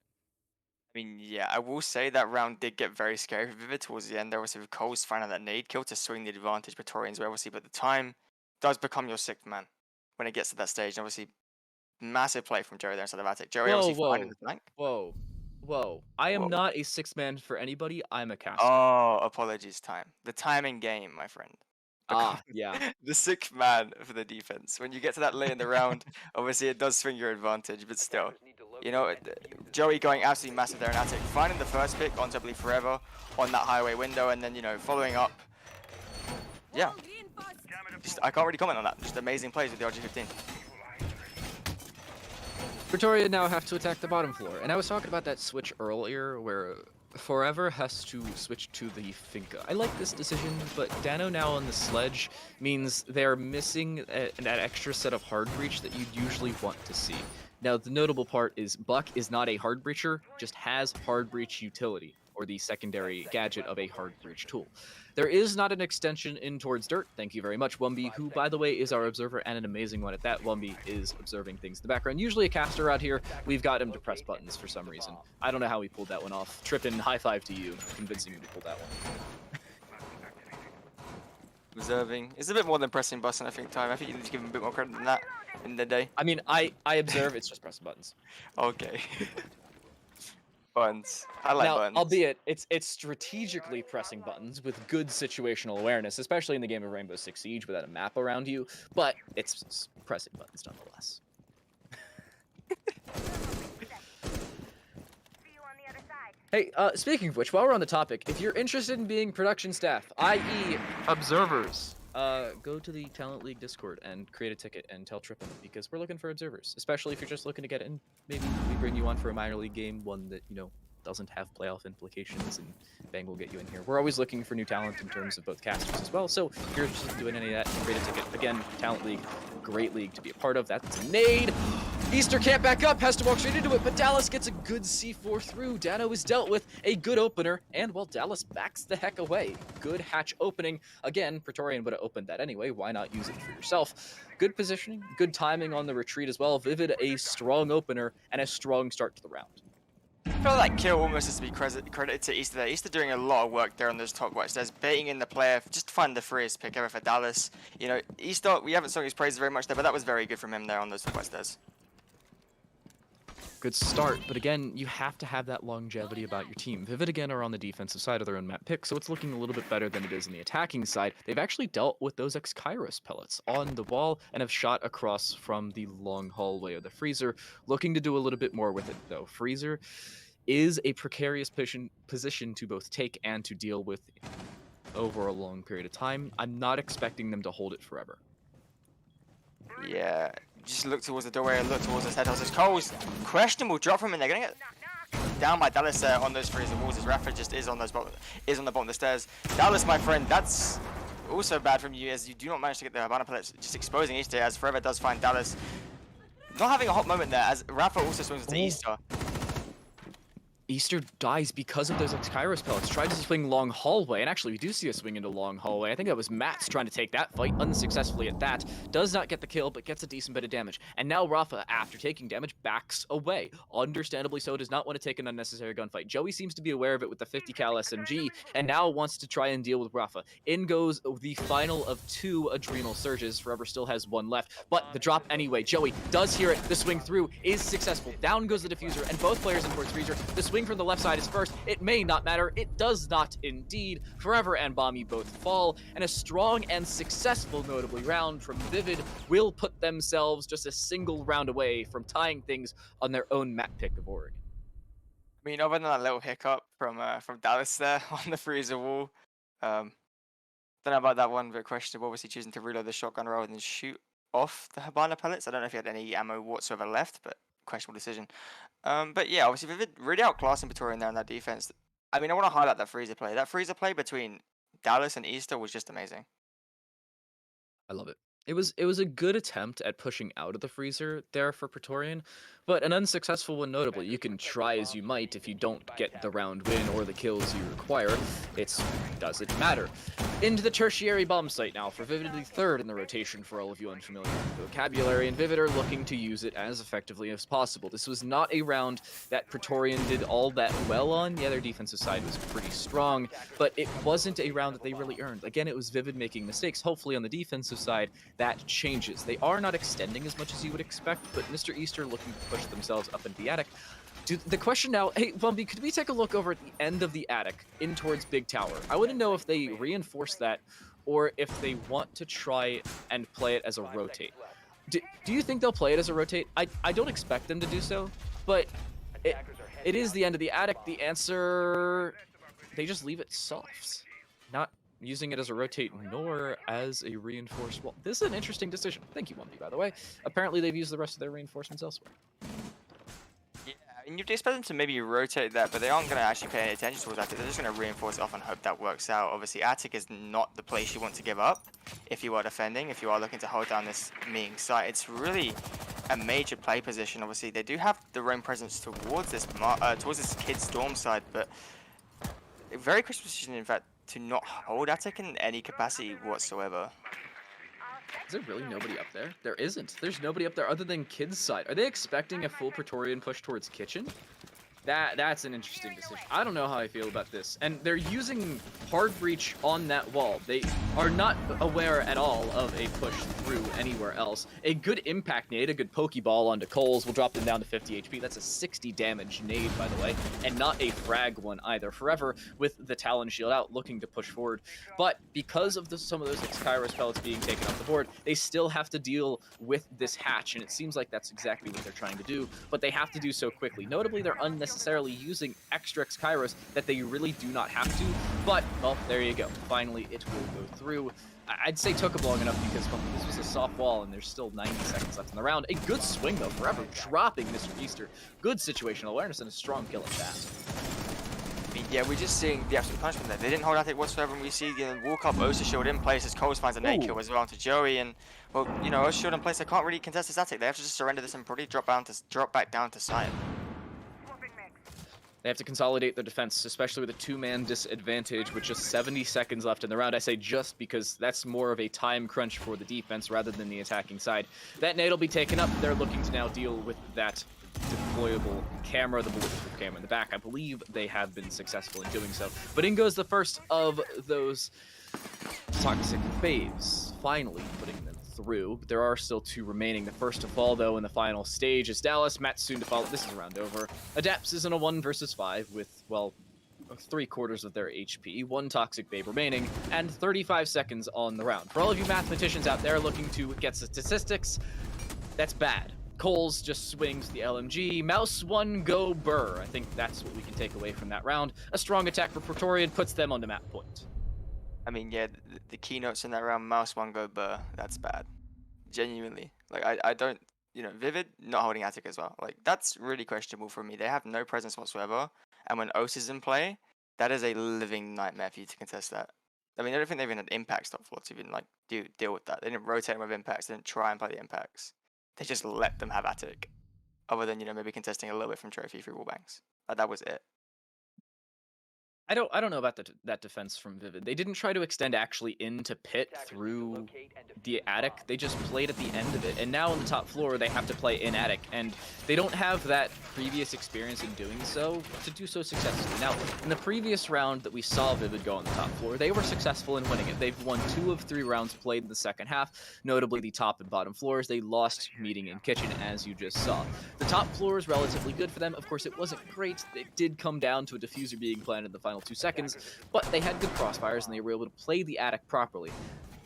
I mean, yeah, I will say that round did get very scary for Vivid towards the end. There was with Coles finding that nade kill to swing the advantage. Praetorians were obviously, but the time does become your sixth man when it gets to that stage. And obviously, massive play from Joey there inside of Attic. Joey obviously finding the flank. Whoa. I am Whoa. not a six man for anybody. I'm a caster. Oh, apologies, time. The timing game, my friend. Yeah. The sixth man for the defense. When you get to that late in the round, obviously it does swing your advantage, but still. You know, Joey going absolutely massive there in Attic, finding the first pick on, I believe, Forever on that highway window, and then, you know, following up. Yeah. I can't really comment on that. Just amazing plays with the RG-15. Pretoria now have to attack the bottom floor, and I was talking about that switch earlier where Forever has to switch to the Finca. I like this decision, but Dano now on the sledge means they're missing that extra set of hard breach that you'd usually want to see. Now, the notable part is Buck is not a hard breacher, just has hard breach utility, or the secondary gadget of a hard breach tool. There is not an extension in towards dirt. Thank you very much, Wumby, who, by the way, is our observer and an amazing one at that. Wumby is observing things in the background. Usually a caster out here. We've got him to press buttons for some reason. I don't know how he pulled that one off. Trippin', high five to you, convincing you to pull that one. Observing. It's a bit more than pressing button, I think, time. I think you need to give him a bit more credit than that in the day. I mean, I observe, it's just pressing buttons. Okay. Buttons. I like Now, buttons. albeit it's strategically pressing buttons with good situational awareness, especially in the game of Rainbow Six Siege without a map around you, but it's pressing buttons nonetheless. Hey, speaking of which, while we're on the topic, if you're interested in being production staff, i.e. observers, go to the Talent League Discord and create a ticket and tell Trippin, because we're looking for observers, especially if you're just looking to get in. Maybe we bring you on for a minor league game, one that, you know, doesn't have playoff implications, and bang, we'll get you in here. We're always looking for new talent in terms of both casters as well, so if you're interested in doing any of that, create a ticket. Again, Talent League, great league to be a part of. That's a nade. Easter can't back up, has to walk straight into it, but Dallas gets a good C4 through. Dano is dealt with, a good opener, and well, Dallas backs the heck away. Good hatch opening. Again, Praetorian would have opened that anyway. Why not use it for yourself? Good positioning, good timing on the retreat as well. Vivid, a strong opener, and a strong start to the round. I feel like kill almost has to be credited to Easter there. Easter doing a lot of work there on those top right stairs, baiting in the player, just to find the freest pick ever for Dallas. You know, Easter, we haven't sung his praises very much there, but that was very good from him there on those top right stairs. Good start, but again, you have to have that longevity about your team. Vivid, again, are on the defensive side of their own map pick, so it's looking a little bit better than it is on the attacking side. They've actually dealt with those X-Kairos pellets on the wall and have shot across from the long hallway of the freezer, looking to do a little bit more with it, though. Freezer is a precarious position to both take and to deal with over a long period of time. I'm not expecting them to hold it forever. Yeah, just look towards the doorway, look towards his head. Cole's questionable drop from him. They're gonna get down by Dallas on those freezer walls. As Rafa just is on the bottom of the stairs. Dallas, my friend, that's also bad from you as you do not manage to get the Habana pellets, just exposing Easter as Forever does find Dallas not having a hot moment there as Rafa also swings into Easter. Easter dies because of those Kairos pellets. Tried to swing long hallway, and actually we do see a swing into long hallway. I think that was Matt's trying to take that fight unsuccessfully at that. Does not get the kill, but gets a decent bit of damage. And now Rafa, after taking damage, backs away. Understandably so, does not want to take an unnecessary gunfight. Joey seems to be aware of it with the 50 cal SMG, and now wants to try and deal with Rafa. In goes the final of 2 adrenal surges. Forever still has 1 left, but the drop anyway. Joey does hear it. The swing through is successful. Down goes the diffuser, and both players in towards freezer. The swing from the left side is first. It may not matter. It does not indeed. Forever and Bomby both fall, and a strong and successful, notably, round from Vivid will put themselves just a single round away from tying things on their own map pick of Oregon. I mean, other than that little hiccup from Dallas there on the freezer wall, don't know about that one, but questionable. Obviously choosing to reload the shotgun rather than shoot off the Habana pellets. I don't know if he had any ammo whatsoever left, but questionable decision. But yeah, obviously Vivid really outclassing Praetorian there in that defense. I mean, I want to highlight that freezer play. That freezer play between Dallas and Easter was just amazing. I love it. It was a good attempt at pushing out of the freezer there for Praetorian, but an unsuccessful one notably. You can try as you might if you don't get the round win or the kills you require. It doesn't matter. Into the tertiary bomb site now for Vivid, the third in the rotation for all of you unfamiliar with the vocabulary, and Vivid are looking to use it as effectively as possible. This was not a round that Praetorian did all that well on. Yeah, their defensive side was pretty strong, but it wasn't a round that they really earned. Again, it was Vivid making mistakes. Hopefully on the defensive side, that changes. They are not extending as much as you would expect, but Mr. Easter looking to push themselves up into the attic. The question now, hey, Bumpy, could we take a look over at the end of the attic in towards Big Tower? I want to know if they reinforce that or if they want to try and play it as a rotate. Do you think they'll play it as a rotate? I don't expect them to do so, but it is the end of the attic. The answer, they just leave it soft. Not using it as a rotate nor as a reinforced wall. This is an interesting decision. Thank you, Bumpy, by the way. Apparently they've used the rest of their reinforcements elsewhere. And you'd expect them to maybe rotate that, but they aren't going to actually pay any attention towards Attic. They're just going to reinforce it off and hope that works out. Obviously, Attic is not the place you want to give up if you are defending, if you are looking to hold down this meeting site. It's really a major play position. Obviously, they do have the roam presence towards this kid storm side, but a very crisp position, in fact, to not hold Attic in any capacity whatsoever. Is there really nobody up there? There isn't. There's nobody up there other than Kid's side. Are they expecting a full Praetorian push towards Kitchen? That's an interesting decision. I don't know how I feel about this. And they're using hard breach on that wall. They are not aware at all of a push through anywhere else. A good impact nade, a good pokeball onto Coles will drop them down to 50 HP. That's a 60 damage nade, by the way, and not a frag one either. Forever with the Talon shield out, looking to push forward. But because of some of those Kairos pellets being taken off the board, they still have to deal with this hatch, and it seems like that's exactly what they're trying to do, but they have to do so quickly. Notably, they're unnecessarily using extra Kairos that they really do not have to, but, well, there you go. Finally, it will go through. I'd say took long enough because this was a soft wall and there's still 90 seconds left in the round. A good swing, though, Forever dropping Mr. Easter. Good situational awareness and a strong kill at that. I mean, yeah, we're just seeing the absolute punishment there. They didn't hold out it whatsoever, and we see the walk up Osa shield in place as Coles finds a nade kill as well onto Joey, and, well, you know, Osa shield in place, they can't really contest this attic. They have to just surrender this and probably drop back down to side. They have to consolidate their defense, especially with a two-man disadvantage with just 70 seconds left in the round. I say just because that's more of a time crunch for the defense rather than the attacking side. That nade will be taken up. They're looking to now deal with that deployable camera, the bulletproof camera in the back. I believe they have been successful in doing so. But in goes the first of those toxic waves, finally putting them through. There are still two remaining. The first to fall, though, in the final stage is Dallas. Matt soon to follow. This is a round over. Adapts is in a 1 versus 5 with, well, 3/4 of their HP, 1 toxic babe remaining, and 35 seconds on the round. For all of you mathematicians out there looking to get statistics, that's bad. Coles just swings the LMG. Mouse 1, go Burr. I think that's what we can take away from that round. A strong attack for Praetorian puts them on the map point. I mean, yeah, the keynotes in that round, Mouse 1, go Burr, that's bad. Genuinely. Like, I don't, you know, Vivid not holding attic as well. Like, that's really questionable for me. They have no presence whatsoever. And when Os is in play, that is a living nightmare for you to contest that. I mean, I don't think they even had impacts top floor to even, like, deal with that. They didn't rotate them with impacts. They didn't try and play the impacts. They just let them have attic. Other than, you know, maybe contesting a little bit from trophy through wallbangs. That was it. I don't know about that defense from Vivid. They didn't try to extend actually into pit through the attic. They just played at the end of it. And now on the top floor, they have to play in attic. And they don't have that previous experience in doing so to do so successfully. Now, in the previous round that we saw Vivid go on the top floor, they were successful in winning it. They've won 2 of 3 rounds played in the second half, notably the top and bottom floors. They lost meeting in kitchen, as you just saw. The top floor is relatively good for them. Of course, it wasn't great. It did come down to a diffuser being planted in the final 2 seconds, but they had good crossfires and they were able to play the attic properly.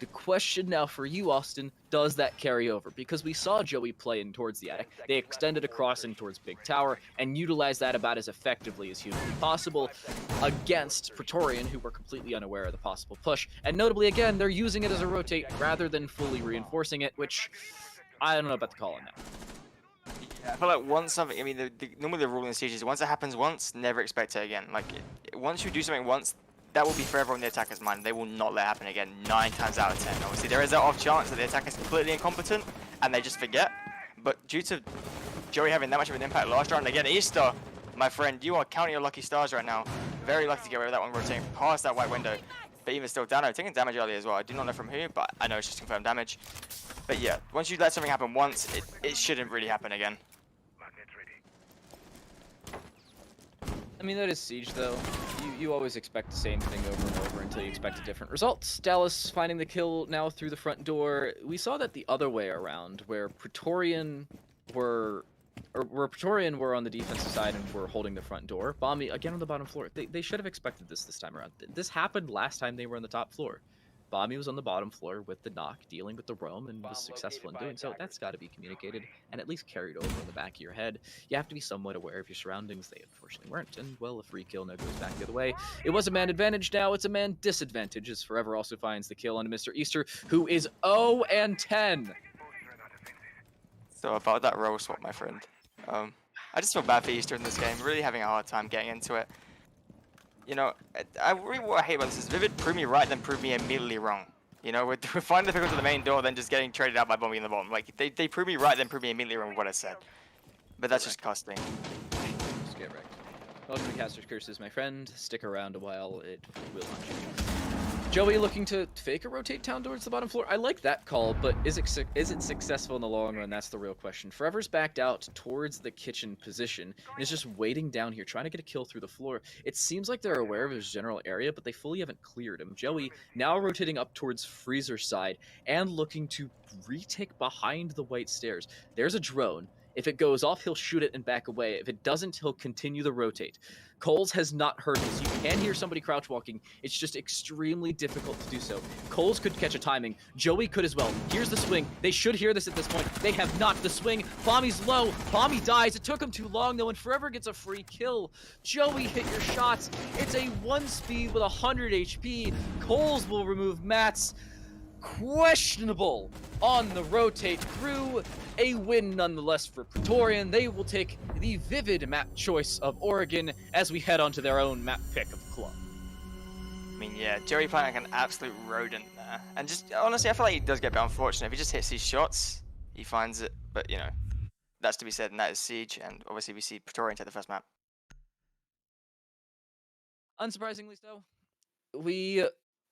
The question now for you, Austin, does that carry over? Because we saw Joey play in towards the attic. They extended across in towards Big Tower and utilized that about as effectively as humanly possible against Praetorian, who were completely unaware of the possible push. And notably, again, they're using it as a rotate rather than fully reinforcing it, which I don't know about the call on that. I feel like once something, I mean, normally the rule in Siege is once it happens once, never expect it again. Like, once you do something once, that will be forever on the attacker's mind. They will not let it happen again 9 times out of 10. Obviously, there is that off chance that the attacker is completely incompetent and they just forget. But due to Joey having that much of an impact last round, again, Easter, my friend, you are counting your lucky stars right now. Very lucky to get away with that one rotating past that white window. But even still, Dano taking damage early as well. I do not know from who, but I know it's just confirmed damage. But yeah, once you let something happen once, it shouldn't really happen again. I mean, that is Siege, though. You always expect the same thing over and over until you expect different results. Dallas finding the kill now through the front door. We saw that the other way around, where Praetorian were on the defensive side and were holding the front door. Bombi, again on the bottom floor. They should have expected this time around. This happened last time they were on the top floor. Bombi was on the bottom floor with the knock, dealing with the roam, and was successful in doing so. That's got to be communicated and at least carried over in the back of your head. You have to be somewhat aware of your surroundings. They unfortunately weren't, and, well, a free kill now goes back the other way. It was a man advantage, now it's a man disadvantage, as Forever also finds the kill on Mr. Easter, who is 0-10. So about that roll swap, my friend. I just feel bad for Easter in this game. Really having a hard time getting into it. You know, what I hate about this is Vivid prove me right, then prove me immediately wrong. You know, we're finding the pickle to the main door, then just getting traded out by Bombi in the bottom. Like, they prove me right, then prove me immediately wrong with what I said. But that's just costing. Just get wrecked. Welcome to Caster's Curses, my friend. Stick around a while, it will hunt you. Joey looking to fake a rotate down towards the bottom floor. I like that call, but is it successful in the long run? That's the real question. Forever's backed out towards the kitchen position and is just waiting down here, trying to get a kill through the floor. It seems like they're aware of his general area, but they fully haven't cleared him. Joey now rotating up towards Freezer's side and looking to retake behind the white stairs. There's a drone. If it goes off, he'll shoot it and back away. If it doesn't, he'll continue the rotate. Coles has not heard this. You can hear somebody crouch walking. It's just extremely difficult to do so. Coles could catch a timing. Joey could as well. Here's the swing. They should hear this at this point. They have not. The swing. Bommy's low. Bommy dies. It took him too long, though, and Forever gets a free kill. Joey, hit your shots. It's a 1 speed with 100 HP. Coles will remove mats. Questionable on the rotate through. A win nonetheless for Praetorian. They will take the vivid map choice of Oregon as we head onto their own map pick of club. I mean, yeah, Joey playing like an absolute rodent there. And just, honestly, I feel like he does get a bit unfortunate. If he just hits these shots, he finds it. But, you know, that's to be said, and that is Siege. And obviously we see Praetorian take the first map. Unsurprisingly so, we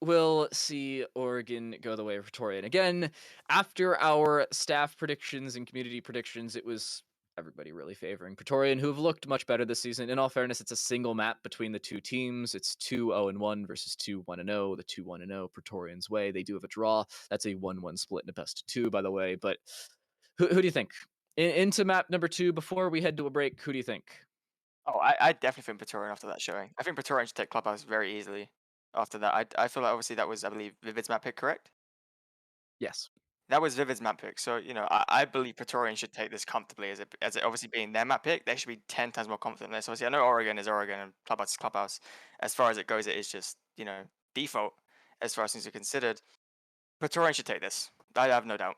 will see Oregon go the way of Praetorian. Again, after our staff predictions and community predictions, it was everybody really favoring Praetorian, who have looked much better this season. In all fairness, it's a single map between the two teams. It's 2-0-1 versus 2-1-0. The 2-1-0 Praetorian's way. They do have a draw. That's a 1-1 split in a best of 2, by the way. But who do you think? Into map number 2, before we head to a break, who do you think? Oh, I definitely think Praetorian after that showing. I think Praetorian should take Clubhouse very easily after that. I feel like obviously that was, I believe, Vivid's map pick, correct? Yes. That was Vivid's map pick. So, you know, I believe Praetorian should take this comfortably as it obviously being their map pick. They should be 10 times more confident in this. Obviously, I know Oregon is Oregon and Clubhouse is Clubhouse. As far as it goes, it is just, you know, default as far as things are considered. Praetorian should take this. I have no doubt.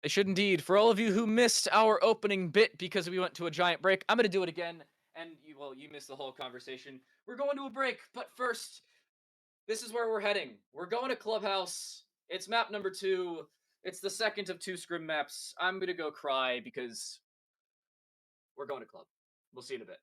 They should indeed. For all of you who missed our opening bit because we went to a giant break, I'm going to do it again. And you missed the whole conversation. We're going to a break, but first, this is where we're heading. We're going to Clubhouse. It's map number 2. It's the second of 2 scrim maps. I'm going to go cry because we're going to Club. We'll see you in a bit.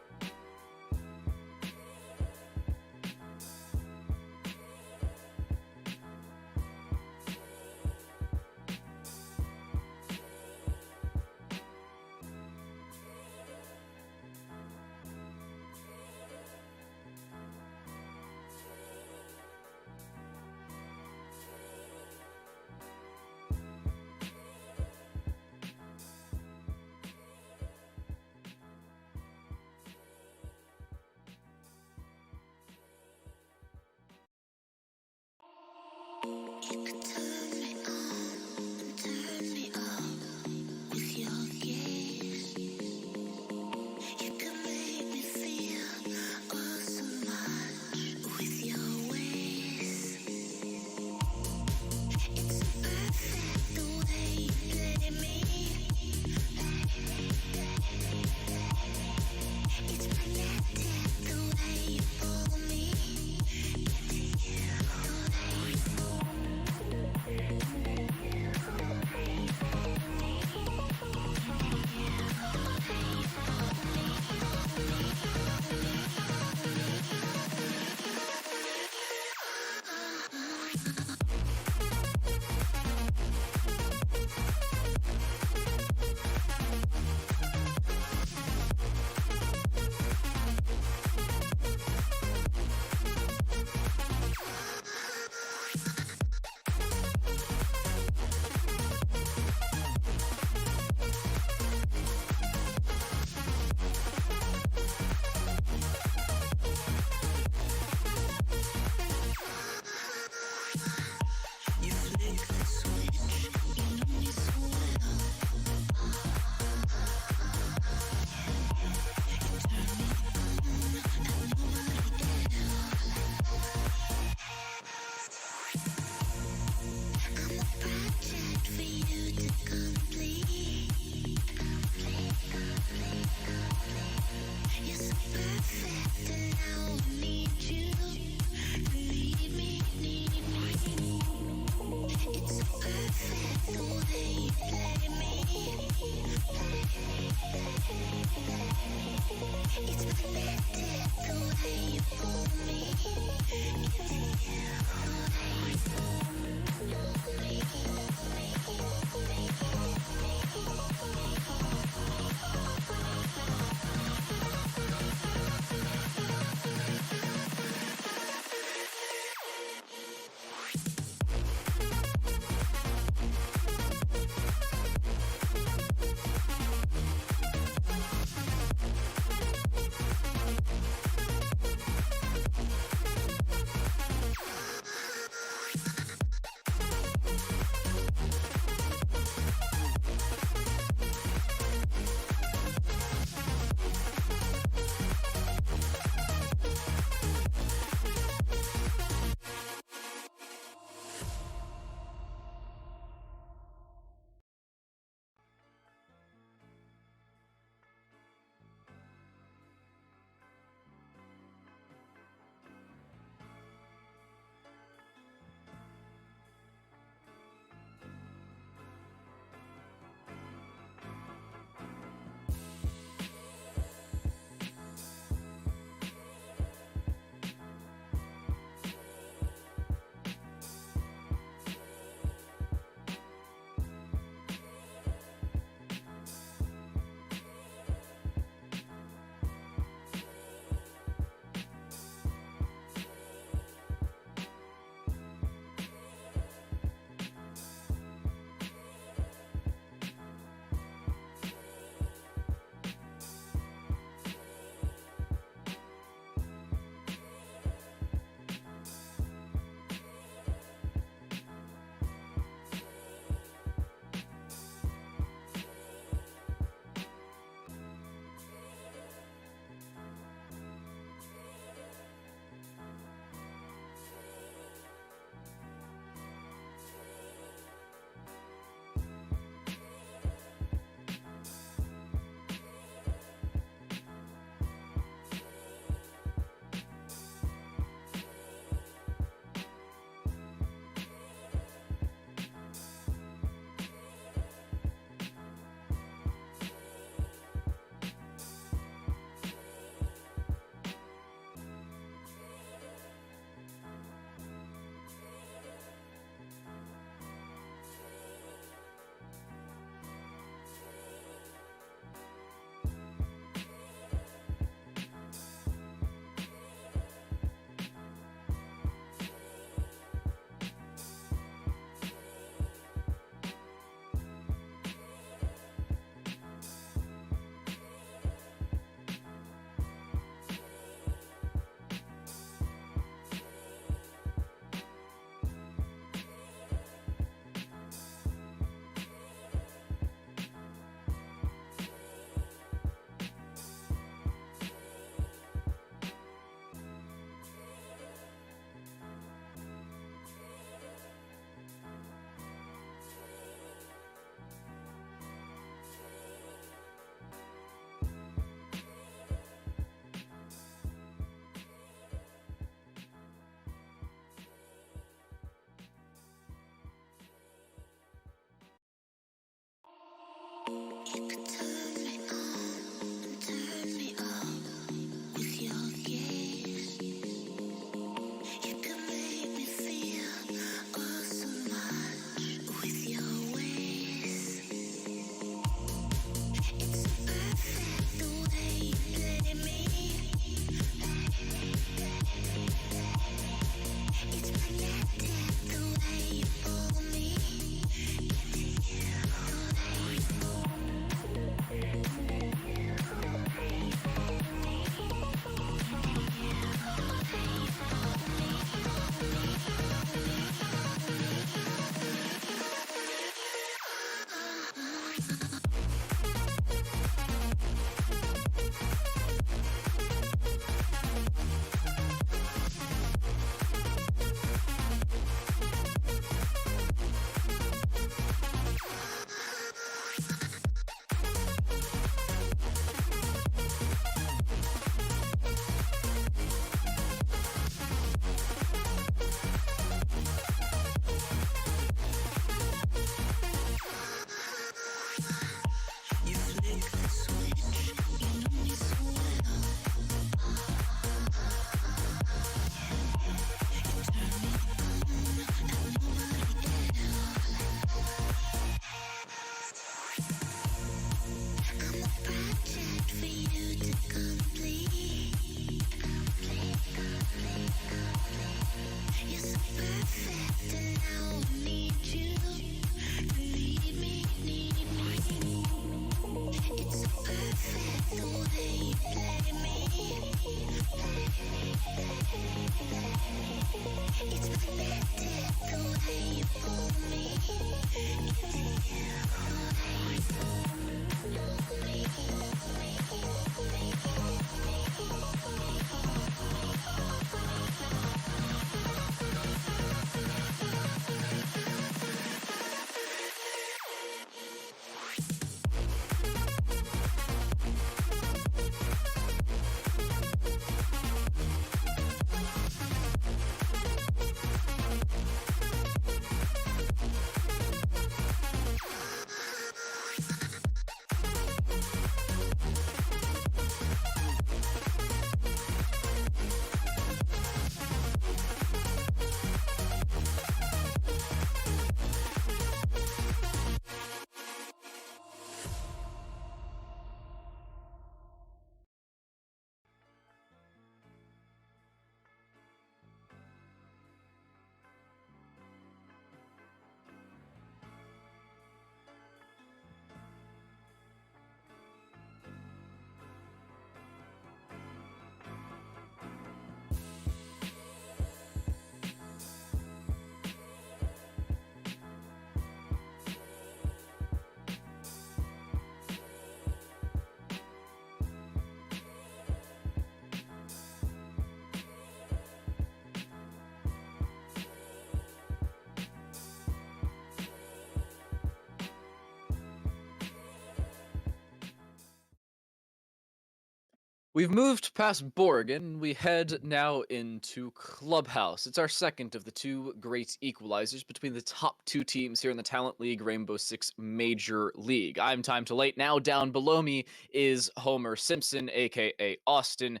We've moved past Borgen. We head now into Clubhouse. It's our second of the two great equalizers between the top two teams here in the Talent League Rainbow Six Major League. I'm Time to Late. Now down below me is Homer Simpson, aka Austin.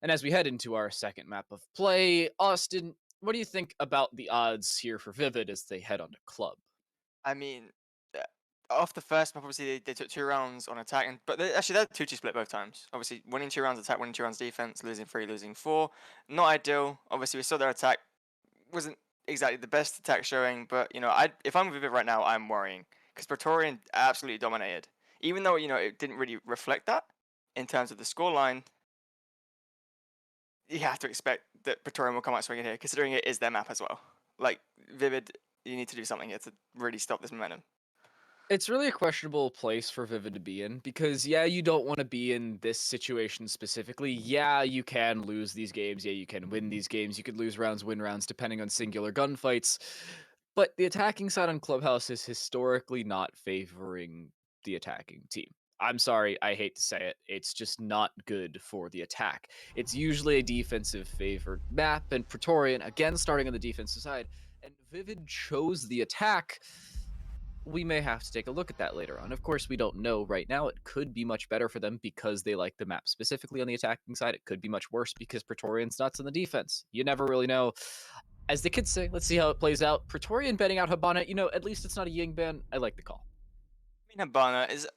And as we head into our second map of play, Austin, what do you think about the odds here for Vivid as they head on to Club? I mean, uh, off the first map, obviously they took 2 rounds on attack, but actually they're 2-2 split both times. Obviously, winning 2 rounds attack, winning 2 rounds defense, losing 3, losing 4. Not ideal. Obviously, we saw their attack wasn't exactly the best attack showing, but if I'm with it right now, I'm worrying because Praetorian absolutely dominated. Even though it didn't really reflect that in terms of the scoreline, you have to expect that Praetorian will come out swinging here, considering it is their map as well. Like Vivid, you need to do something here to really stop this momentum. It's really a questionable place for Vivid to be in because, yeah, you don't want to be in this situation specifically. Yeah, you can lose these games. Yeah, you can win these games. You could lose rounds, win rounds, depending on singular gunfights. But the attacking side on Clubhouse is historically not favoring the attacking team. I'm sorry, I hate to say it. It's just not good for the attack. It's usually a defensive favored map, and Praetorian, again, starting on the defensive side, and Vivid chose the attack. we may have to take a look at that later on. Of course, we don't know right now. It could be much better for them because they like the map specifically on the attacking side. It could be much worse because Praetorian's nuts on the defense. You never really know. As the kids say, let's see how it plays out. Praetorian betting out Hibana, at least it's not a Ying ban. I like the call. I mean, Hibana is,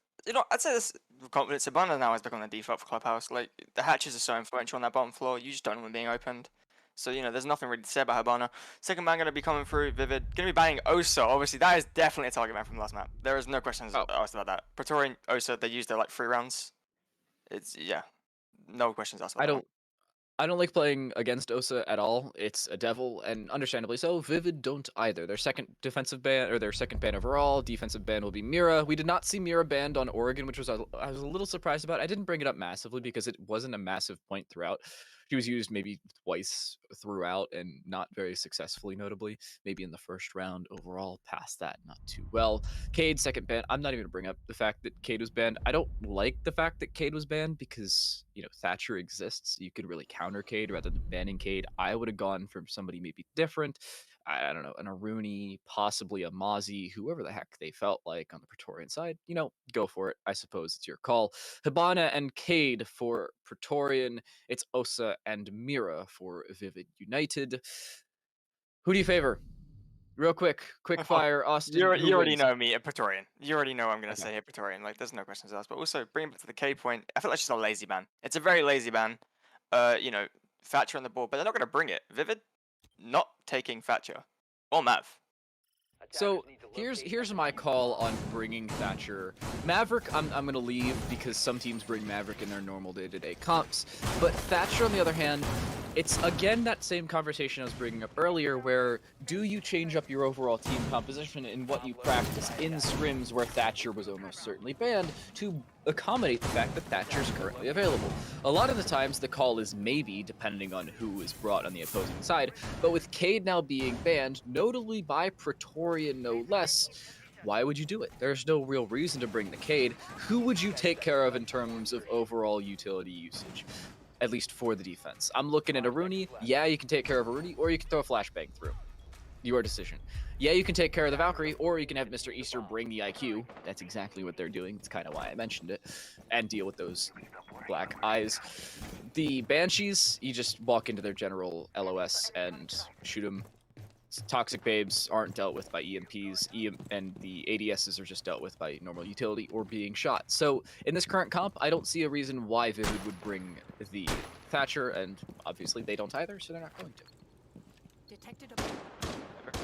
I'd say this with confidence. Hibana now has become the default for Clubhouse. Like, the hatches are so influential on that bottom floor, you just don't know when being opened. So, there's nothing really to say about Hibana. Second man going to be coming through, Vivid. Going to be banning Osa. Obviously, that is definitely a target man from last map. There is no questions Oh, asked about that. Praetorian, Osa, they used their, like, 3 rounds. It's, yeah, no questions asked I about that one. don't I don't like playing against Osa at all. It's a devil, and understandably so. Vivid don't either. Their second defensive ban, or their second ban overall, defensive ban will be Mira. We did not see Mira banned on Oregon, which I was a little surprised about. I didn't bring it up massively because it wasn't a massive point throughout. She was used maybe twice throughout and not very successfully, notably. Maybe in the first round overall. Past that, not too well. Cade, second ban. I'm not even going to bring up the fact that Cade was banned. I don't like the fact that Cade was banned because, Thatcher exists. You could really counter Cade rather than banning Cade. I would have gone for somebody maybe different. I don't know, an Aruni, possibly a Mozzie, whoever the heck they felt like on the Praetorian side. Go for it. I suppose it's your call. Hibana and Cade for Praetorian. It's Osa and Mira for Vivid United. Who do you favor? Real quick fire, Austin. Who You already wins? know me, a Praetorian. You already know I'm going to say a Praetorian. Like, there's no questions asked. But also, bringing it to the K point, I feel like it's just a lazy ban. It's a very lazy ban. Thatcher on the board, but they're not going to bring it. Vivid, not taking Thatcher. Or Mav. So here's my call on bringing Thatcher. Maverick, I'm gonna leave because some teams bring Maverick in their normal day-to-day comps. But Thatcher, on the other hand, it's again that same conversation I was bringing up earlier, where do you change up your overall team composition in what you practice in scrims where Thatcher was almost certainly banned to accommodate the fact that Thatcher is currently available? A lot of the times the call is maybe, depending on who is brought on the opposing side, but with Cade now being banned, notably by Praetorian no less, why would you do it? There's no real reason to bring the Cade. Who would you take care of in terms of overall utility usage? At least for the defense. I'm looking at Aruni. Yeah, you can take care of Aruni, or you can throw a flashbang through. Your decision. Yeah, you can take care of the Valkyrie, or you can have Mr. Easter bring the IQ. That's exactly what they're doing. It's kind of why I mentioned it. And deal with those black eyes. The Banshees, you just walk into their general LOS and shoot them. Toxic Babes aren't dealt with by EMPs, and the ADSs are just dealt with by normal utility or being shot. So in this current comp, I don't see a reason why Vivid would bring the Thatcher, and obviously they don't either, so they're not going to. Detected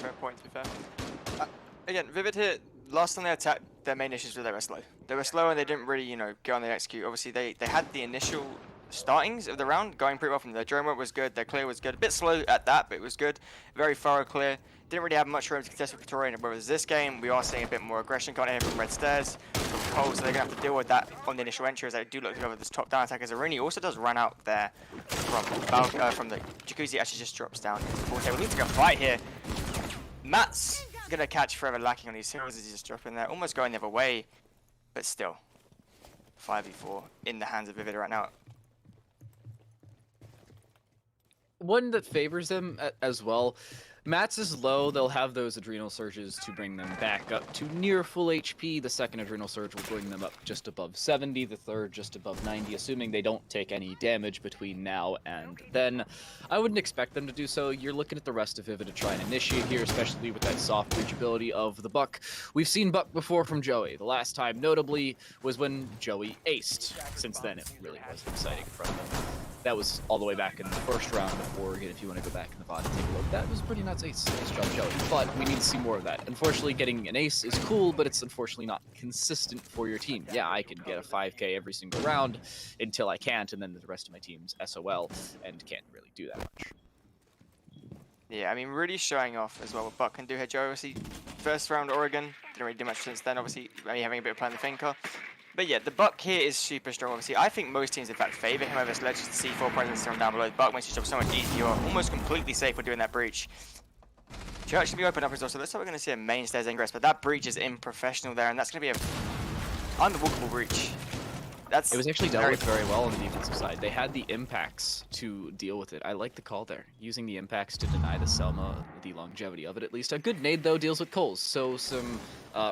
Fair point, to be fair. Again, Vivid here, last time they attacked, their main issues were they were slow. They were slow and they didn't really, go on the execute. Obviously, they had the initial startings of the round going pretty well from their drone work was good, their clear was good. A bit slow at that, but it was good. Very thorough clear. Didn't really have much room to contest with Praetorian. Whereas this game, we are seeing a bit more aggression coming in from Red Stairs, from Cole, so they're going to have to deal with that on the initial entry as they do look to go with this top-down attack as Aruni also does run out there from the Jacuzzi, actually just drops down. Okay, we need to go fight here. Matt's going to catch Forever lacking on these heroes as he's just dropping there, almost going the other way, but still. 5v4 in the hands of Vivid right now. One that favors them as well. Mats is low, they'll have those adrenal surges to bring them back up to near full HP. The second adrenal surge will bring them up just above 70, the third just above 90, assuming they don't take any damage between now and then. I wouldn't expect them to do so. You're looking at the rest of Vivid to try and initiate here, especially with that soft reachability of the Buck. We've seen Buck before from Joey. The last time, notably, was when Joey aced. Since then, it really wasn't exciting from him. That was all the way back in the first round of Oregon, if you want to go back in the VOD and take a look. That was pretty nuts ace. Nice job, Joey. But we need to see more of that. Unfortunately, getting an ace is cool, but it's unfortunately not consistent for your team. Yeah, I can get a 5k every single round until I can't, and then the rest of my team's SOL, and can't really do that much. Yeah, I mean, really showing off as well what Buck can do here, Joey. Obviously, first round Oregon, didn't really do much since then. Obviously, maybe having a bit of plan the thinker. But yeah, the Buck here is super strong, obviously. I think most teams, in fact, favor him over Sledge's C4 presence from down below. The Buck makes his job so much easier. Almost completely safe when doing that breach. Church can be opened up as well, so looks like we're going to see a main stairs ingress. But that breach is in professional there, and that's going to be a unwalkable breach. That's It was actually dealt very with very well on the defensive side. They had the impacts to deal with it. I like the call there. Using the impacts to deny the Selma the longevity of it, at least. A good nade, though, deals with Coles. So some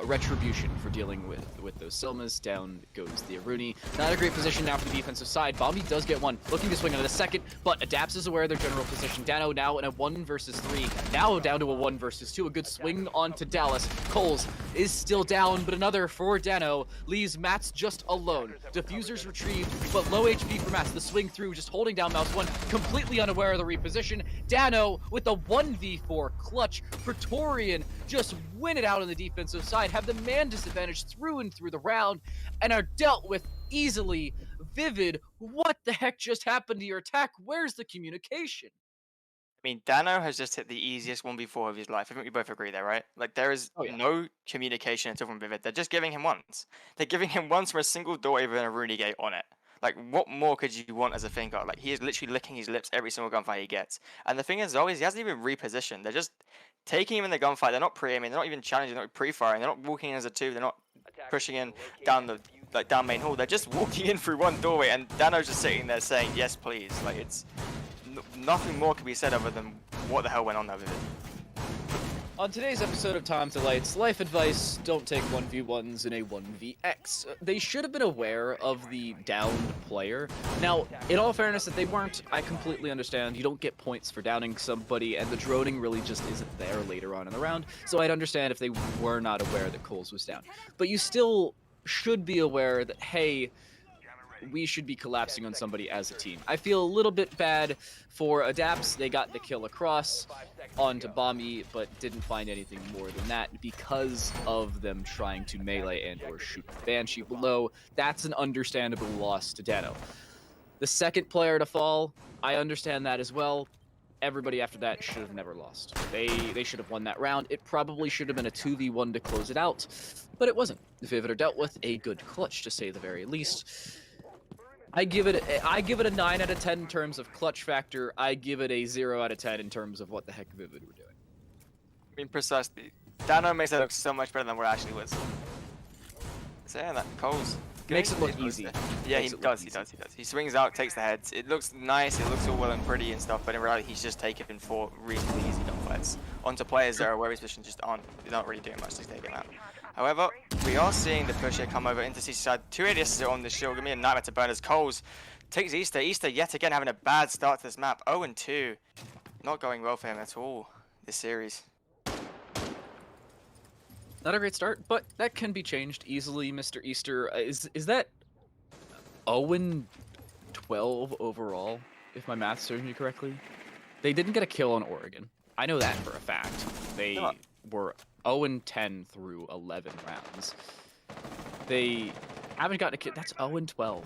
retribution for dealing with those Selmas. Down goes the Aruni. Not a great position now for the defensive side. Bombi does get one. Looking to swing on the second, but Adapts is aware of their general position. Dano now in a 1 versus 3. Now down to a 1 versus 2. A good swing onto Dallas. Coles is still down, but another for Dano leaves Mats just alone. Diffusers retrieved, but low HP for Mats. The swing through, just holding down Mouse 1, completely unaware of the reposition. Dano with the 1v4 clutch. Praetorian just win it out on the defensive side, have the man disadvantage through and through the round, and are dealt with easily. Vivid, what the heck just happened to your attack? Where's the communication? I mean, Dano has just hit the easiest 1v4 of his life. I think we both agree there, right? Like, there is Oh, yeah. no communication until from Vivid. They're just giving him once. They're giving him once from a single doorway with a Rooney gate on it. Like, what more could you want as a thinker? Like, he is literally licking his lips every single gunfight he gets. And the thing is, always, he hasn't even repositioned. They're just taking him in the gunfight. They're not pre-aiming. They're not even challenging. They're not pre-firing. They're not walking in as a 2. They're not pushing in down the down main hall. They're just walking in through one doorway, and Dano's just sitting there saying, yes, please. Like, it's... nothing more can be said other than what the hell went on over there. On today's episode of Time's Delights, life advice, don't take 1v1s in a 1vx. They should have been aware of the downed player. Now, in all fairness, if they weren't, I completely understand. You don't get points for downing somebody, and the droning really just isn't there later on in the round, so I'd understand if they were not aware that Coles was down. But you still should be aware that, hey, we should be collapsing on somebody as a team. I feel a little bit bad for Adapts. They got the kill across onto Bombi, but didn't find anything more than that because of them trying to melee and or shoot the Banshee below. That's an understandable loss to Dano. The second player to fall, I understand that as well. Everybody after that should have never lost. They should have won that round. It probably should have been a 2v1 to close it out, but it wasn't. Vivid are dealt with a good clutch, to say the very least. I give it a 9 out of 10 in terms of clutch factor. I give it a 0 out of 10 in terms of what the heck Vivid were doing. I mean, precisely. Dano makes it look so much better than what it actually was. So yeah, that Coles Makes it look easy. Yeah, Makes he it look does. He easy. does. He does. He swings out, takes the heads. It looks nice. It looks all well and pretty and stuff, but in reality, he's just taken 4 reasonably easy gunfights onto players that are where his position just aren't. They're not really doing much to take him out. However, we are seeing the push here come over into CC side. 2 ADSs are on the shield. Give me a nightmare to burn as Coles takes Easter. Easter yet again having a bad start to this map. 0-2. Not going well for him at all this series. Not a great start, but that can be changed easily, Mr. Easter. Is that 0-12 overall, if my math serves me correctly? They didn't get a kill on Oregon. I know that for a fact. They were 0-10 through 11 rounds. They haven't gotten a kill. That's 0-12.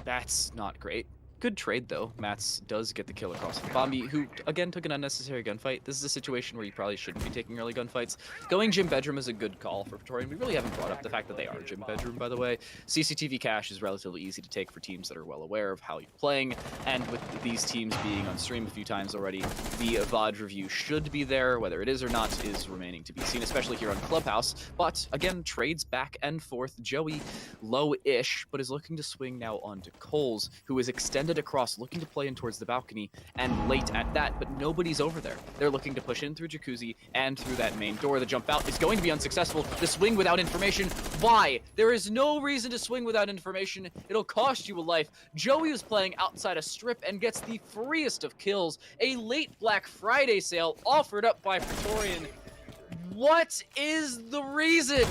That's not great. Good trade, though. Mats does get the kill across Bombi, who, again, took an unnecessary gunfight. This is a situation where you probably shouldn't be taking early gunfights. Going Gym Bedroom is a good call for Praetorian. We really haven't brought up the fact that they are Gym Bedroom, by the way. CCTV cache is relatively easy to take for teams that are well aware of how you're playing, and with these teams being on stream a few times already, the VOD review should be there. Whether it is or not is remaining to be seen, especially here on Clubhouse. But, again, trades back and forth. Joey, low-ish, but is looking to swing now onto Coles, who is extended across, looking to play in towards the balcony, and late at that, but nobody's over there. They're looking to push in through Jacuzzi and through that main door. The jump out is going to be unsuccessful. The swing without information. Why? There is no reason to swing without information. It'll cost you a life. Joey was playing outside a strip and gets the freest of kills. A late Black Friday sale offered up by Praetorian. What is the reason?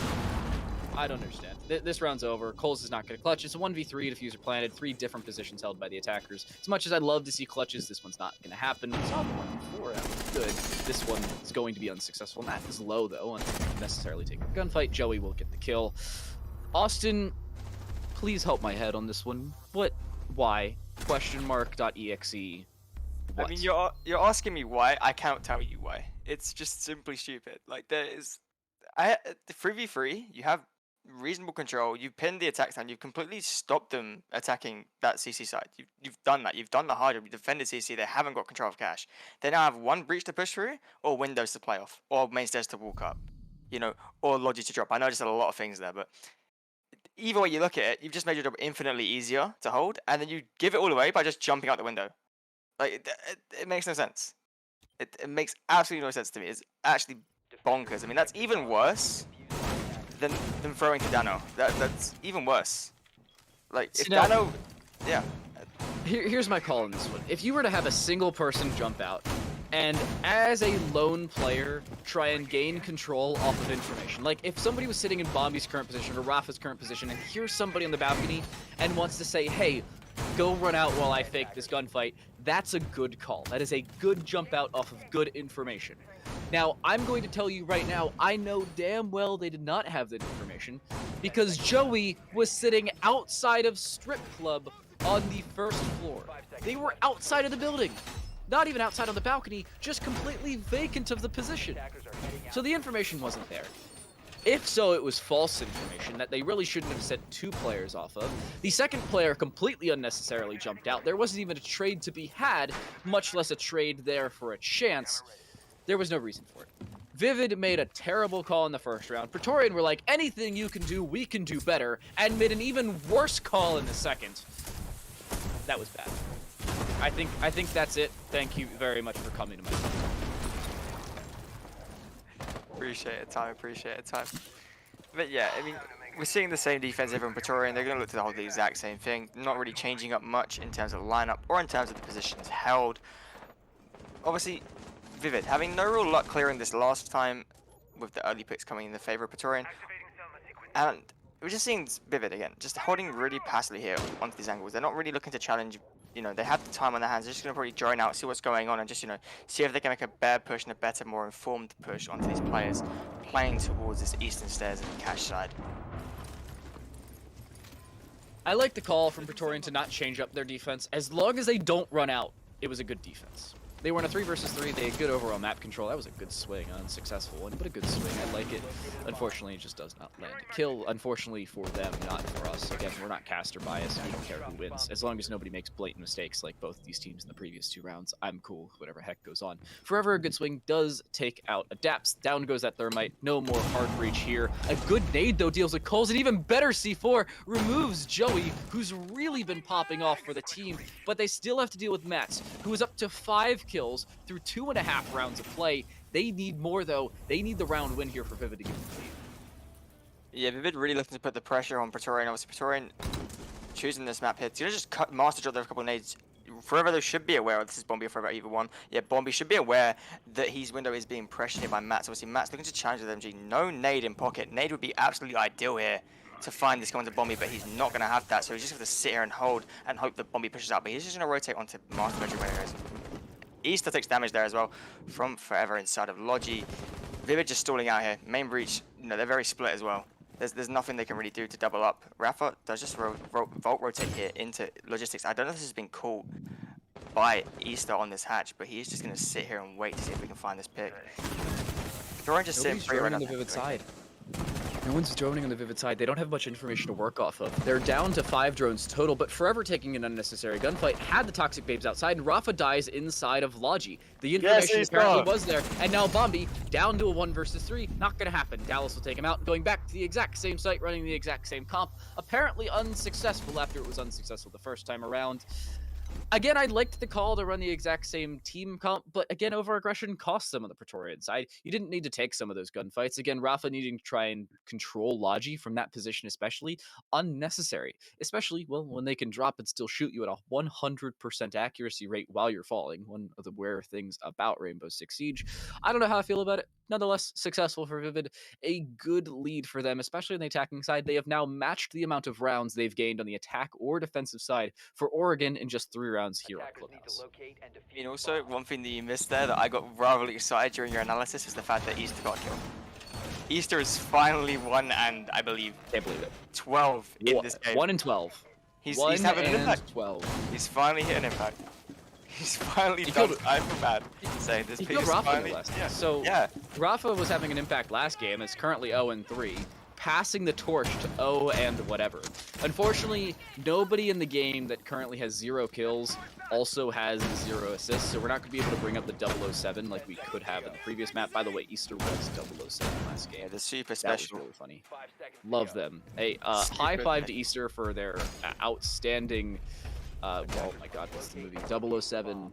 I don't understand. This round's over. Coles is not going to clutch. It's a 1v3, diffuser planted, 3 different positions held by the attackers. As much as I'd love to see clutches, this one's not going to happen. We saw the one before, that was good. This one is going to be unsuccessful. Matt is low, though, and necessarily taking a gunfight. Joey will get the kill. Austin, please help my head on this one. What? Why? Question mark.exe. What? I mean, you're asking me why. I can't tell you why. It's just simply stupid. Like, there is... the 3v3, you have reasonable control. You've pinned the attack stand. You've completely stopped them attacking that CC side. You've done that. You've done the hard job. You've defended CC. They haven't got control of cache. They now have one breach to push through, or windows to play off, or main stairs to walk up, you know, or logic to drop. I know I just said a lot of things there, but either way you look at it, you've just made your job infinitely easier to hold, and then you give it all away by just jumping out the window. Like, it makes no sense. It makes absolutely no sense to me. It's actually bonkers. I mean, that's even worse than throwing to Dano. That's even worse. Like, if See, now- Dano... Yeah. Here's my call on this one. If you were to have a single person jump out, and as a lone player, try and gain control off of information. Like, if somebody was sitting in Bombi's current position or Rafa's current position, and here's somebody on the balcony and wants to say, hey, go run out while I fake this gunfight, that's a good call. That is a good jump out off of good information. Now, I'm going to tell you right now, I know damn well they did not have that information, because Joey was sitting outside of Strip Club on the first floor. They were outside of the building. Not even outside on the balcony, just completely vacant of the position. So the information wasn't there. If so, it was false information that they really shouldn't have sent 2 players off of. The second player completely unnecessarily jumped out. There wasn't even a trade to be had, much less a trade there for a chance. There was no reason for it. Vivid made a terrible call in the first round. Praetorian were like, anything you can do, we can do better, and made an even worse call in the second. That was bad. I think that's it. Thank you very much for coming to my talk. Appreciate it, time. Appreciate it, time. But yeah, I mean, we're seeing the same defense everyone Praetorian. They're going to look to hold the exact same thing. Not really changing up much in terms of lineup or in terms of the positions held. Obviously, Vivid having no real luck clearing this last time with the early picks coming in the favor of Praetorian. And we're just seeing Vivid again, just holding really passively here onto these angles. They're not really looking to challenge. You know, they have the time on their hands. They're just going to probably drone out, see what's going on, and just, you know, see if they can make a better push and a better, more informed push onto these players playing towards this eastern stairs and the cash side. I like the call from Praetorian to not change up their defense. As long as they don't run out, it was a good defense. They were in a 3 versus 3. They had good overall map control. That was a good swing, an unsuccessful one, but a good swing. I like it. Unfortunately, it just does not land a kill. Unfortunately for them, not for us. Again, we're not caster biased. We don't care who wins. As long as nobody makes blatant mistakes like both of these teams in the previous 2 rounds, I'm cool with whatever heck goes on. Forever, a good swing does take out Adapts. Down goes that Thermite. No more hard breach here. A good nade, though, deals with Coles. An even better C4 removes Joey, who's really been popping off for the team, but they still have to deal with Mats, who is up to 5 kills through 2.5 rounds of play. They need more, though. They need the round win here for Vivid to give them the lead. Yeah, Vivid really looking to put the pressure on Praetorian. Obviously, Praetorian choosing this map here. It's going to just cut Master Drop there a couple of nades. Forever, they should be aware of this is Bombi or Forever, either one. Yeah, Bombi should be aware that his window is being pressured here by Mats. Obviously, Mats looking to challenge with MG. No nade in pocket. Nade would be absolutely ideal here to find this going to Bombi, but he's not going to have that. So he's just going to sit here and hold and hope that Bombi pushes out. But he's just going to rotate onto Master Bedroom where he is. Easter takes damage there as well from Forever inside of Logi. Vivid just stalling out here. Main breach, you know, they're very split as well. There's nothing they can really do to double up. Rafa does just vault rotate here into logistics. I don't know if this has been caught by Easter on this hatch, but he's just going to sit here and wait to see if we can find this pick. Thorin just sitting pretty right on the Vivid side. No one's droning on the Vivid side. They don't have much information to work off of. They're down to 5 drones total, but Forever taking an unnecessary gunfight had the Toxic Babes outside, and Rafa dies inside of Logi. The information apparently was there, and now Bombi down to a 1 versus 3. Not gonna happen. Dallas will take him out, going back to the exact same site, running the exact same comp. Apparently unsuccessful after it was unsuccessful the first time around. Again, I liked the call to run the exact same team comp, but again, over-aggression cost them on the Praetorian side. You didn't need to take some of those gunfights. Again, Rafa needing to try and control Logi from that position especially, unnecessary. Especially, well, when they can drop and still shoot you at a 100% accuracy rate while you're falling. One of the rare things about Rainbow Six Siege. I don't know how I feel about it. Nonetheless, successful for Vivid. A good lead for them, especially on the attacking side. They have now matched the amount of rounds they've gained on the attack or defensive side for Oregon in just 3 rounds here on Clubhouse. And also, one thing that you missed there that I got rather excited during your analysis was the fact that Easter got killed. Easter is finally 1 and, I believe, Can't believe it. 12 in this game. 1 and 12. He's 1 having an and impact. 12. He's finally hit an impact. He's finally He done. killed- I feel bad saying this. He but killed he's Rafa finally, last yeah. time. So yeah. Rafa was having an impact last game. It's currently 0 and 3. passing the torch to O and whatever. Unfortunately, nobody in the game that currently has 0 kills also has 0 assists, so we're not going to be able to bring up the 007 like we could have in the previous map. By the way, Easter was 007 last game. Yeah, the super That was special. really funny. 5 seconds to Love go. them. Hey, Super high five to special. Easter for their outstanding, oh my god, what's the movie? 007.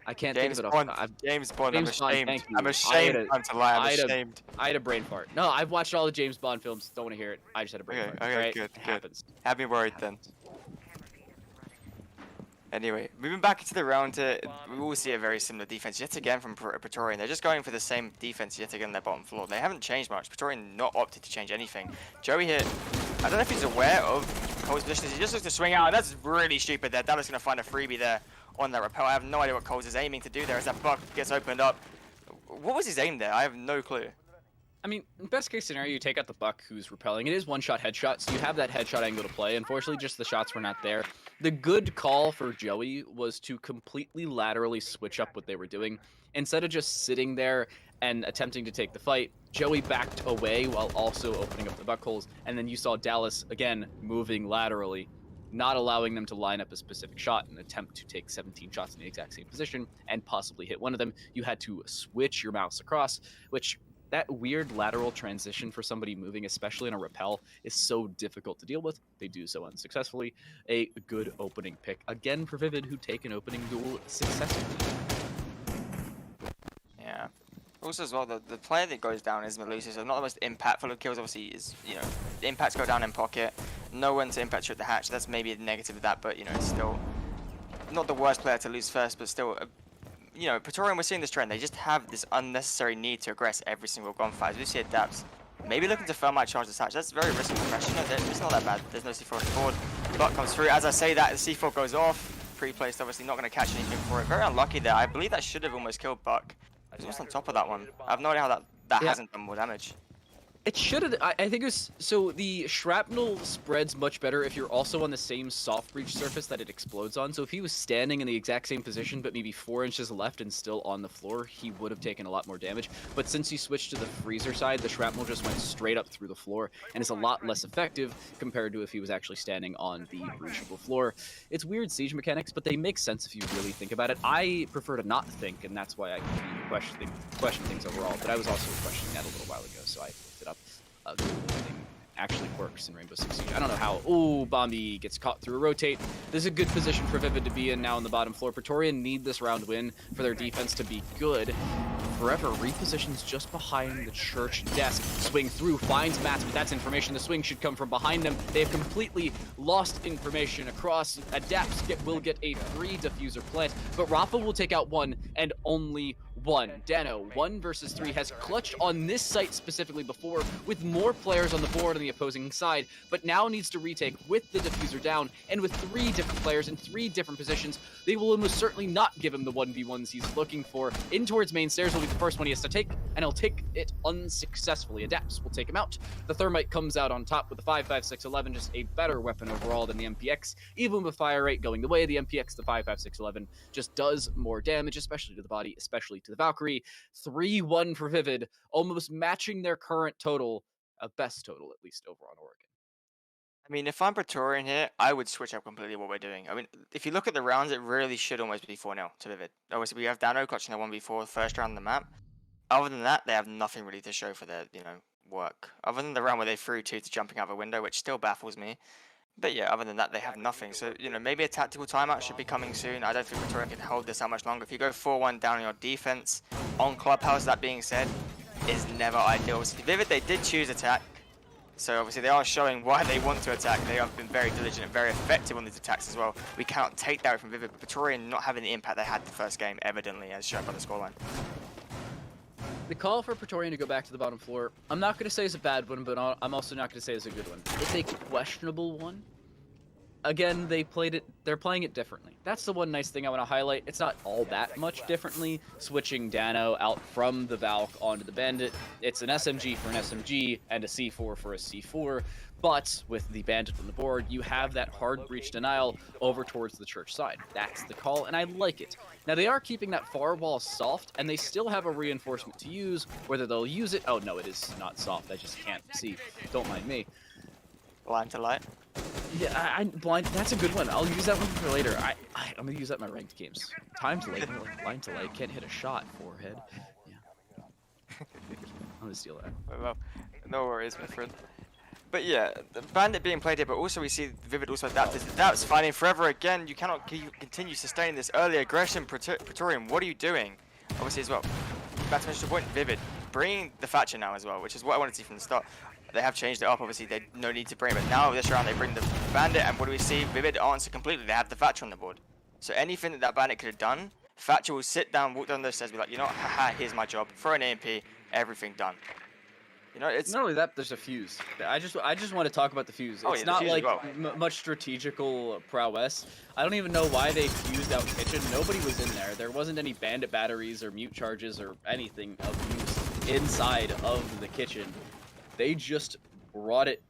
I can't James think of it Bond. off. James Bond. James Bond, I'm ashamed. thank you. I'm ashamed. I'm to lie. I'm I had a- ashamed. I had a brain fart. No, I've watched all the James Bond films. Don't want to hear it. I just had a brain Okay, fart. okay, Alright? good, It good. happens. Have me worried then. Anyway, moving back into the round, we will see a very similar defense yet again from Praetorian. They're just going for the same defense yet again on their bottom floor. They haven't changed much. Praetorian not opted to change anything. Joey here, I don't know if he's aware of Cole's position. He just looks to swing out. That's really stupid there. Dallas going to find a freebie there on that rappel. I have no idea what Coles is aiming to do there as that buck gets opened up. What was his aim there? I have no clue. I mean, best case scenario, you take out the buck who's repelling. It is one-shot headshot, so you have that headshot angle to play. Unfortunately, just the shots were not there. The good call for Joey was to completely laterally switch up what they were doing. Instead of just sitting there and attempting to take the fight, Joey backed away while also opening up the buck holes. And then you saw Dallas, again, moving laterally, not allowing them to line up a specific shot and attempt to take 17 shots in the exact same position and possibly hit one of them. You had to switch your mouse across, which that weird lateral transition for somebody moving, especially in a rappel, is so difficult to deal with. They do so unsuccessfully. A good opening pick, again for Vivid, who take an opening duel successfully. Yeah. Also as well, the player that goes down is Melusa, so not the most impactful of kills, obviously, is, you know, the impacts go down in pocket. No one to impact you at the hatch, that's maybe a negative of that, but, you know, it's still not the worst player to lose first, but still, you know, Praetorian, we're seeing this trend. They just have this unnecessary need to aggress every single gunfight. As we see adapts, maybe looking to thermite charge this hatch. That's very risky pressure. No, it's not that bad. There's no C4 on the board. Buck comes through. As I say that, the C4 goes off. Pre-placed, obviously not going to catch anything for it. Very unlucky there. I believe that should have almost killed Buck. He's almost on top of that one. I have no idea how that Yeah. hasn't done more damage. It should have. I think it was. So the shrapnel spreads much better if you're also on the same soft breach surface that it explodes on. So if he was standing in the exact same position, but maybe 4 inches left and still on the floor, he would have taken a lot more damage. But since he switched to the freezer side, the shrapnel just went straight up through the floor and is a lot less effective compared to if he was actually standing on the breachable floor. It's weird siege mechanics, but they make sense if you really think about it. I prefer to not think, and that's why I continue to question things overall. But I was also questioning that a little while ago, so I looked it up. The thing actually works in Rainbow Six Siege. I don't know how. Oh, Bombi gets caught through a rotate. This is a good position for Vivid to be in now on the bottom floor. Praetorian need this round win for their defense to be good. Forever repositions just behind the church desk. Swing through, finds Mats, but that's information. The swing should come from behind them. They have completely lost information across. Adapts will get a free diffuser plant, but Rafa will take out one and only one. Dano, 1 versus 3, has clutched on this site specifically before with more players on the board on the opposing side, but now needs to retake with the diffuser down and with 3 different players in 3 different positions. They will almost certainly not give him the 1v1s he's looking for. In towards main stairs will be the first one he has to take, and he'll take it unsuccessfully. Adapts will take him out. The Thermite comes out on top with the 5.5611, just a better weapon overall than the MPX. Even with fire rate going the way of the MPX, the 5.5611 just does more damage, especially to the body, especially to the Valkyrie. 3-1 for Vivid, almost matching their current total, a best total at least over on Oregon. I mean, if I'm Praetorian here, I would switch up completely what we're doing. I mean, if you look at the rounds, it really should almost be 4-0 to Vivid. Obviously, we have Dano clutching the 1v4 first round on the map. Other than that, they have nothing really to show for their, you know, work. Other than the round where they threw 2 to jumping out of a window, which still baffles me. But yeah, other than that, they have nothing. So, you know, maybe a tactical timeout should be coming soon. I don't think Praetorian can hold this that much longer. If you go 4-1 down on your defense, on Clubhouse, that being said, is never ideal. Obviously, Vivid, they did choose attack. So obviously they are showing why they want to attack. They have been very diligent and very effective on these attacks as well. We cannot take that away from Vivid, but Praetorian not having the impact they had the first game, evidently, as shown by the scoreline. The call for Praetorian to go back to the bottom floor, I'm not going to say is a bad one, but I'm also not going to say is a good one. It's a questionable one. again, they're playing it differently. That's the one nice thing I want to highlight. It's not all that much differently switching Dano out from the Valk onto the Bandit. It's an SMG for an SMG and a C4 for a C4, but with the Bandit on the board, you have that hard breach denial over towards the church side. That's the call, and I like it. Now, they are keeping that far wall soft, and they still have a reinforcement to use. Whether they'll use it... Oh, no, it is not soft. I just can't see. Don't mind me. Blind to light. Yeah, I blind. That's a good one. I'll use that one for later. I'm gonna use that in my ranked games. Time to light, blind to light. Can't hit a shot. Forehead. Yeah. I'm gonna steal that. Well, no worries, my friend. But yeah, the Bandit being played here, but also we see Vivid also adapted. That's fighting forever again. You cannot continue sustaining this early aggression, Praetorian. What are you doing? Obviously as well. Back to mention the point, Vivid bringing the Thatcher now as well, which is what I wanted to see from the start. They have changed it up, obviously, they no need to bring it, but now this round they bring the Bandit, and what do we see? Vivid answer completely, they have the Thatcher on the board. So anything that Bandit could have done, Thatcher will sit down, walk down those stairs, be like, you know what, haha, here's my job, throw an AMP, everything done. You know, it's... Not only that, there's a fuse. I just want to talk about the fuse. Oh, It's yeah, the not fuse like as well. much strategical prowess. I don't even know why they fused out Kitchen. Nobody was in there. There wasn't any Bandit batteries or mute charges or anything of use inside of the Kitchen. They just brought it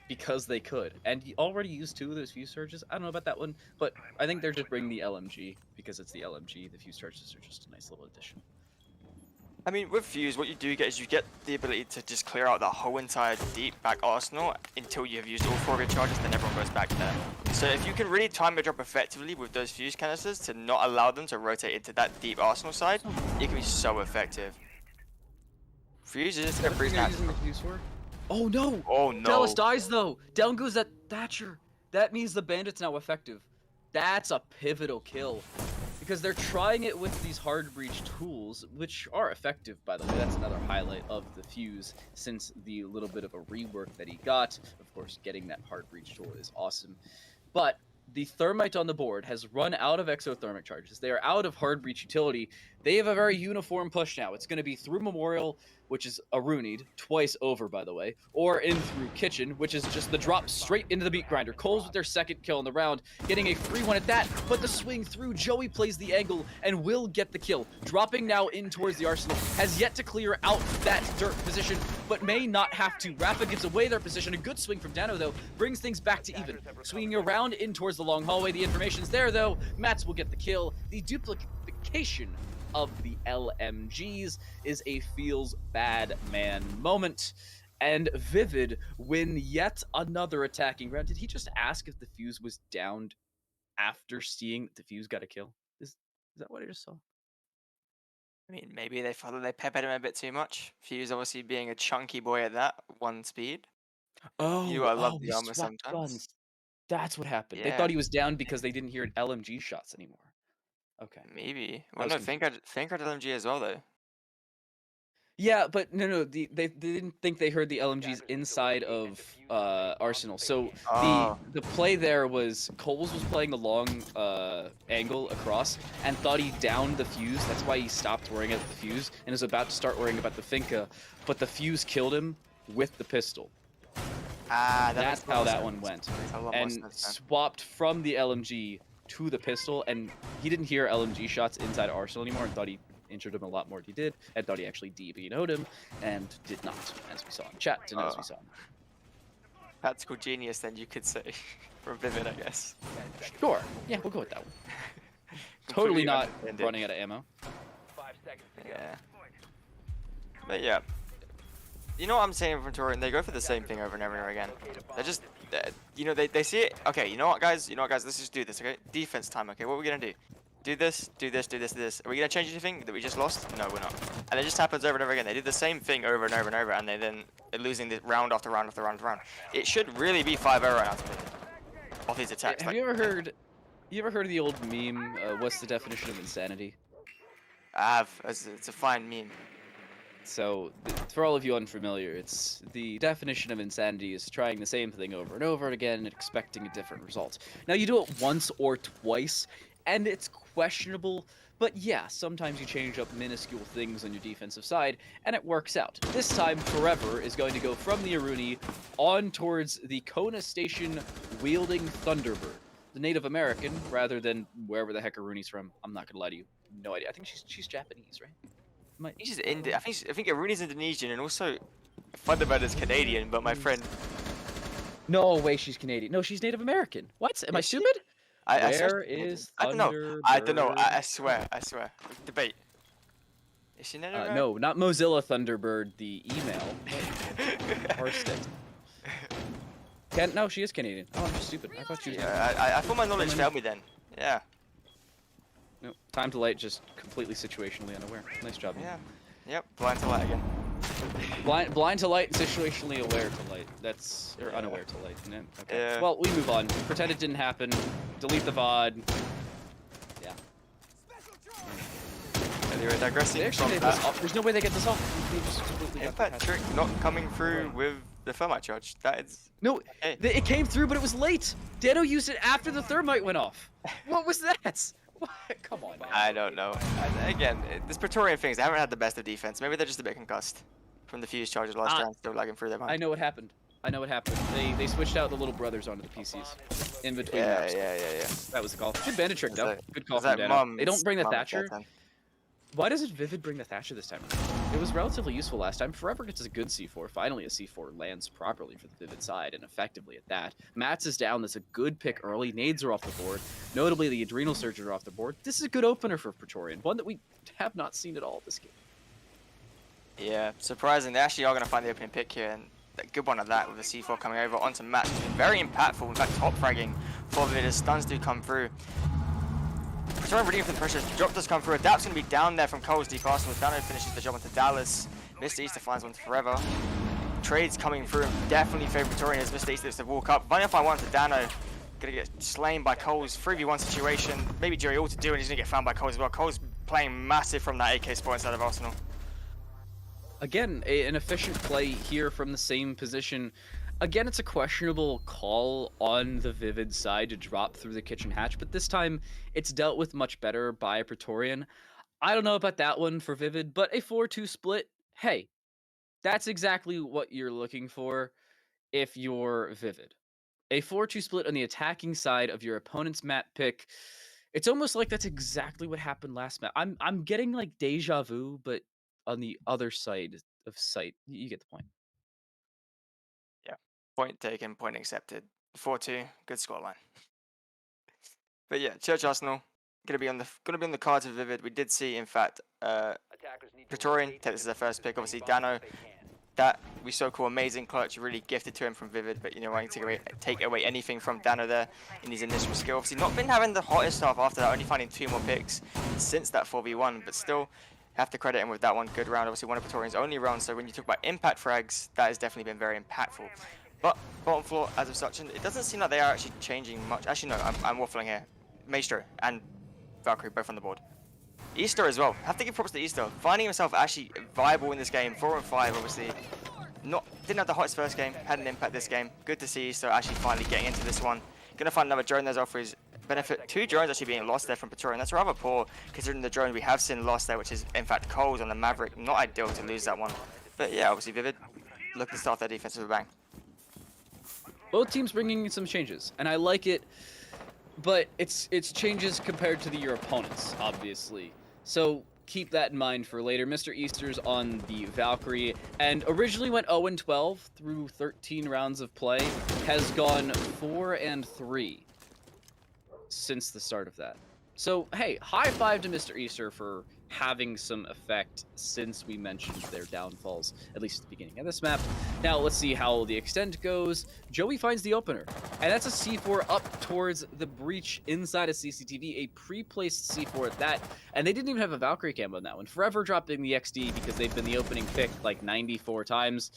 because they could, and he already used 2 of those fuse charges. I don't know about that one, but I think they're just bringing the LMG because it's the LMG. The fuse charges are just a nice little addition. I mean, with Fuse, what you do get is you get the ability to just clear out the whole entire deep back arsenal until you have used all 4 of your charges, then everyone goes back there. So if you can really time your drop effectively with those Fuse canisters to not allow them to rotate into that deep arsenal side, it can be so effective. Fuse is just a freeze What are you using the fuse for? Oh no! Oh no. Dallas dies though! Down goes that Thatcher! That means the Bandit's now effective. That's a pivotal kill. Because they're trying it with these hard breach tools, which are effective, by the way. That's another highlight of the Fuse, since the little bit of a rework that he got. Of course, getting that hard breach tool is awesome. But the Thermite on the board has run out of exothermic charges. They are out of hard breach utility. They have a very uniform push now. It's going to be through Memorial, which is a Runied, twice over, by the way, or in through Kitchen, which is just the drop straight into the Beat Grinder. Coles with their second kill in the round, getting a free one at that, but the swing through, Joey plays the angle and will get the kill. Dropping now in towards the Arsenal, has yet to clear out that dirt position, but may not have to. Rafa gives away their position. A good swing from Dano, though, brings things back to even. Swinging around in towards the long hallway. The information's there, though. Mats will get the kill. The duplication of the LMGs is a feels bad man moment, and Vivid win yet another attacking round. Did he just ask if the fuse was downed after seeing that the fuse got a kill? Is that what I just saw? I mean, maybe they thought that they peppered him a bit too much. Fuse obviously being a chunky boy at that, 1 speed. You know, I love the They armor swapped sometimes. guns. That's what happened. They Yeah, thought he was down because they didn't hear LMG shots anymore. Okay. maybe. I Well, was no, confused. think had LMG as well, though. Yeah, but no, they didn't think they heard the LMGs inside of Arsenal. So Oh, the play there was Coles was playing a long angle across and thought he downed the fuse. That's why he stopped worrying about the fuse and is about to start worrying about the Finca. But the fuse killed him with the pistol. that That's makes a lot how more that sense. one went. Makes a lot more And sense then. swapped from the LMG to the pistol, and he didn't hear LMG shots inside Arsenal anymore and thought he injured him a lot more than he did, and thought he actually DB'd him, and did not, as we saw in chat, and as we saw. Tactical genius, then you could say, from Vivid, I guess. Sure, yeah, we'll go with that one. Completely Totally not understand it. running out of ammo. 5 seconds to go. Yeah. But yeah. You know what I'm saying from Torian? They go for the same thing over and over and over again. They're just, you know, they see it. Okay, you know what, guys? Let's just do this, okay? Defense time, okay? What are we going to do? Do this, do this, do this, do this. Are we going to change anything that we just lost? No, we're not. And it just happens over and over again. They do the same thing over and over and over, and they're losing this round after round after round after round. It should really be 5-0 right now to me. Off these attacks. Have Like, you ever heard of the old meme, what's the definition of insanity? I have. It's a fine meme. So, for all of you unfamiliar, it's the definition of insanity is trying the same thing over and over again and expecting a different result. Now, you do it once or twice, and it's questionable, But yeah, sometimes you change up minuscule things on your defensive side, and it works out. This time, Forever is going to go from the Aruni on towards the Kona Station wielding Thunderbird, the Native American, rather than wherever the heck Aruni's from. I'm not gonna lie to you, no idea. I think she's Japanese, right? I think she's I think Aruni's Indonesian and also Thunderbird is Canadian, but my friend. No way, she's Canadian. No, she's Native American. What? Am I Is she? stupid? I swear Where she's Canadian. is I don't know. I don't know. Thunderbird? I swear. I swear. Debate. Is she Native American? No, not Mozilla Thunderbird, the email. Parsec. No, she is Canadian. Oh, I'm just stupid. I thought she was. Yeah, I thought my knowledge failed me then. Yeah. No, time to light, just completely situationally unaware. Nice job. Yeah. Yep. Blind to light again. Blind to light, situationally aware to light. That's or unaware to light. Yeah, okay. Yeah. Well, we move on. Pretend it didn't happen. Delete the VOD. Yeah. Anyway, digressing from This that. off. There's no way they get this off. They just completely got Impact the trick not coming through with the thermite charge. That is. No, Hey. it came through, but it was late. Dano used it after the thermite went off. What was that? What? Come on, man. I don't know. Again, this Praetorian things, they haven't had the best of defense. Maybe they're just a bit concussed from the fuse charges last round, still lagging through them. I know what happened. I know what happened. They switched out the little brothers onto the PCs in between Yeah, maps. yeah. That was the call. Good bandit trick, though. Good call Was from that Dano. Mum? They don't bring the Mum Thatcher. Sultan. Why doesn't Vivid bring the Thatcher this time? It was relatively useful last time. Forever gets a good C4. Finally, a C4 lands properly for the Vivid side, and effectively at that. Mats is down. That's a good pick early. Nades are off the board. Notably, the Adrenal Surges are off the board. This is a good opener for Praetorian. One that we have not seen at all this game. Yeah, surprising. They actually are going to find the opening pick here, and a good one at that with the C4 coming over onto Mats. It's been very impactful. In fact, top fragging for Vivid as stuns do come through. Praetorian reading from the pressure. Drop does come through. Adapt's going to be down there from Cole's deep arsenal. Dano finishes the job onto Dallas. Mr. Easter finds one Forever. Trades coming through. Definitely favor Praetorian as Mr. Easter looks to walk up. Running off by one to Dano. Gonna get slain by Cole's 3v1 situation. Maybe Jerry all to do, and he's gonna get found by Cole as well. Cole's playing massive from that AK spot inside of Arsenal. Again, an efficient play here from the same position. Again, it's a questionable call on the Vivid side to drop through the kitchen hatch, but this time it's dealt with much better by Praetorian. I don't know about that one for Vivid, but a 4-2 split, hey, that's exactly what you're looking for if you're Vivid. A 4-2 split on the attacking side of your opponent's map pick. It's almost like that's exactly what happened last map. I'm getting like deja vu, but on the other side of sight. You get the point. Yeah, point taken, point accepted. 4-2, good scoreline. But yeah, Church Arsenal gonna be on the cards of Vivid. We did see, in fact, Praetorian take this as their first pick. Obviously, Dano. That we so call amazing clutch, really gifted to him from Vivid, but you know, I can take away anything from Dano there in his initial skill. Obviously, not been having the hottest stuff after that, only finding 2 more picks since that 4v1, but still have to credit him with that one. Good round, obviously one of Praetorian's only rounds, so when you talk about impact frags, that has definitely been very impactful. But bottom floor, as of such, and it doesn't seem like they are actually changing much. Actually, no, I'm waffling here. Maestro and Valkyrie both on the board. Easter as well. Have to give props to Easter. Finding himself actually viable in this game. 4 and 5, obviously. Didn't have the hottest first game. Had an impact this game. Good to see Easter actually finally getting into this one. Gonna find another drone there as well for his benefit. 2 drones actually being lost there from Praetorian. That's rather poor considering the drone we have seen lost there, which is in fact Cole's on the Maverick. Not ideal to lose that one. But yeah, obviously Vivid looking to start their defense with a bang. Both teams bringing in some changes, and I like it, but it's changes compared to your opponents, obviously. So keep that in mind for later. Mr. Easter's on the Valkyrie, and originally went 0-12 through 13 rounds of play, has gone 4-3 since the start of that. So, hey, high five to Mr. Easter for having some effect since we mentioned their downfalls, at least at the beginning of this map. Now, let's see how the extent goes. Joey finds the opener, and that's a C4 up towards the breach inside of CCTV, a pre-placed C4 at that, and they didn't even have a Valkyrie cam on that one. Forever dropping the XD because they've been the opening pick like 94 times.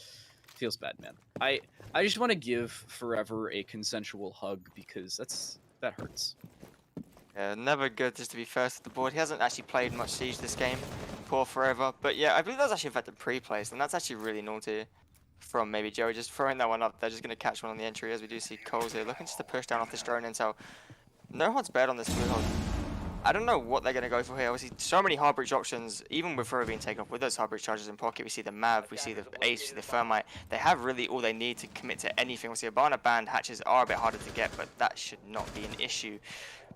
Feels bad, man. I just want to give Forever a consensual hug because that hurts. Yeah, never good just to be first at the board. He hasn't actually played much Siege this game, poor Forever. But yeah, I believe that was actually in fact a pre-place, and that's actually really naughty from maybe Joey just throwing that one up. They're just going to catch one on the entry as we do see Coles here looking just to push down off this drone intel. No odds bet on this blue hold. I don't know what they're going to go for here. Obviously, so many hard breach options, even with Thrower being taken off with those hard breach charges in pocket. We see the Mav, we see the Ace, we see the Thermite. They have really all they need to commit to anything. Obviously, Urbana Band hatches are a bit harder to get, but that should not be an issue.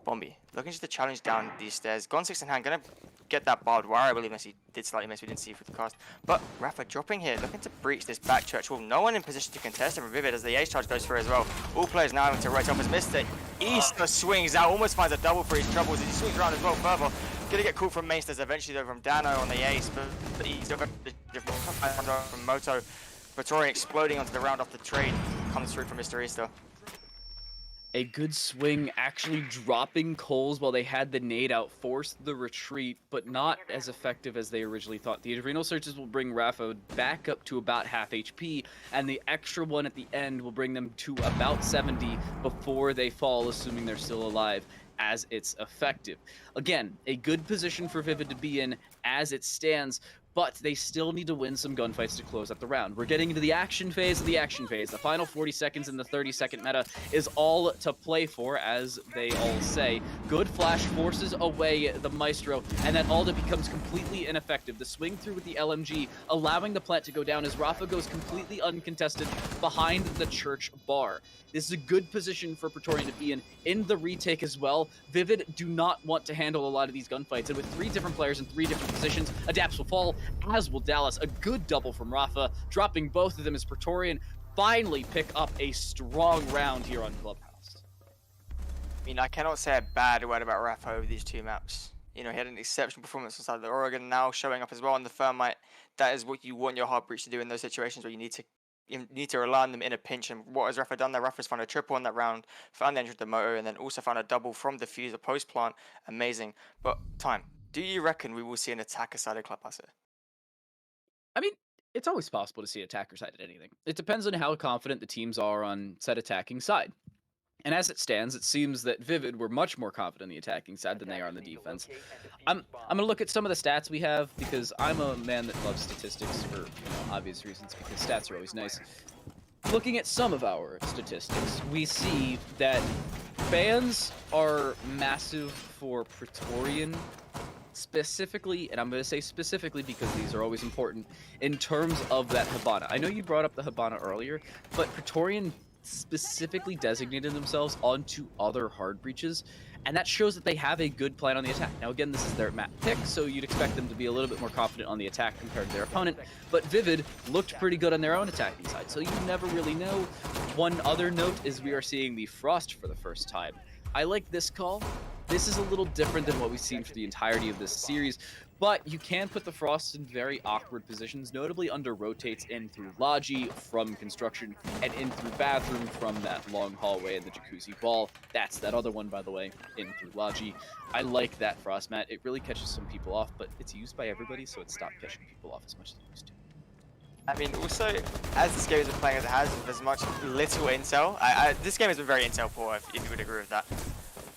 Bombi looking just to challenge down these stairs. Gone 6 in hand, going to get that barbed wire, I believe, unless he did slightly miss. We didn't see through the cast. But Rafa dropping here, looking to breach this back church wall. No one in position to contest him from Vivid as the Ace charge goes through as well. All players now having to right off as Mr. Easter swings out, almost finds a double for his troubles as he swings around as well further. Gonna get called from Mainsters eventually though from Dano on the Ace, but he's still got the different from Moto. Praetorian exploding onto the round off the trade comes through from Mr. Easter. A good swing, actually dropping Coles while they had the nade out, forced the retreat, but not as effective as they originally thought. The adrenal searches will bring Rafa back up to about half HP, and the extra one at the end will bring them to about 70 before they fall, assuming they're still alive, as it's effective. Again, a good position for Vivid to be in as it stands, but they still need to win some gunfights to close out the round. We're getting into the action phase of the action phase. The final 40 seconds in the 30-second meta is all to play for, as they all say. Good flash forces away the Maestro, and then Alda becomes completely ineffective. The swing through with the LMG, allowing the plant to go down as Rafa goes completely uncontested behind the church bar. This is a good position for Praetorian to be in the retake as well. Vivid do not want to handle a lot of these gunfights, and with 3 different players in 3 different positions, Adapts will fall, as will Dallas. A good double from Rafa, dropping both of them as Praetorian finally pick up a strong round here on Clubhouse. I mean, I cannot say a bad word about Rafa over these 2 maps. You know, he had an exceptional performance inside the Oregon, now showing up as well on the Thermite. That is what you want your hard breach to do in those situations where you need to rely on them in a pinch. And what has Rafa done there? Rafa's found a triple on that round, found the entry of the motor, and then also found a double from diffuser post plant. Amazing. But time, do you reckon we will see an attacker side of Clubhouse here? I mean, it's always possible to see attacker side at anything. It depends on how confident the teams are on said attacking side. And as it stands, it seems that Vivid were much more confident on the attacking side than they are on the defense. I'm gonna look at some of the stats we have, because I'm a man that loves statistics for obvious reasons, because stats are always nice. Looking at some of our statistics, we see that bans are massive for Praetorian specifically, and I'm going to say specifically because these are always important, in terms of that Hibana. I know you brought up the Hibana earlier, but Praetorian specifically designated themselves onto other hard breaches, and that shows that they have a good plan on the attack. Now again, this is their map pick, so you'd expect them to be a little bit more confident on the attack compared to their opponent, but Vivid looked pretty good on their own attacking side, so you never really know. One other note is we are seeing the Frost for the first time. I like this call. This is a little different than what we've seen for the entirety of this series, but you can put the Frost in very awkward positions, notably under rotates in through Logi from construction and in through bathroom from that long hallway and the jacuzzi ball. That's that other one, by the way, in through Logi. I like that Frost mat. It really catches some people off, but it's used by everybody, so it's stopped catching people off as much as it used to. I mean, also, as this game has been playing as it has, with as much little intel, this game has been very intel poor, if you would agree with that.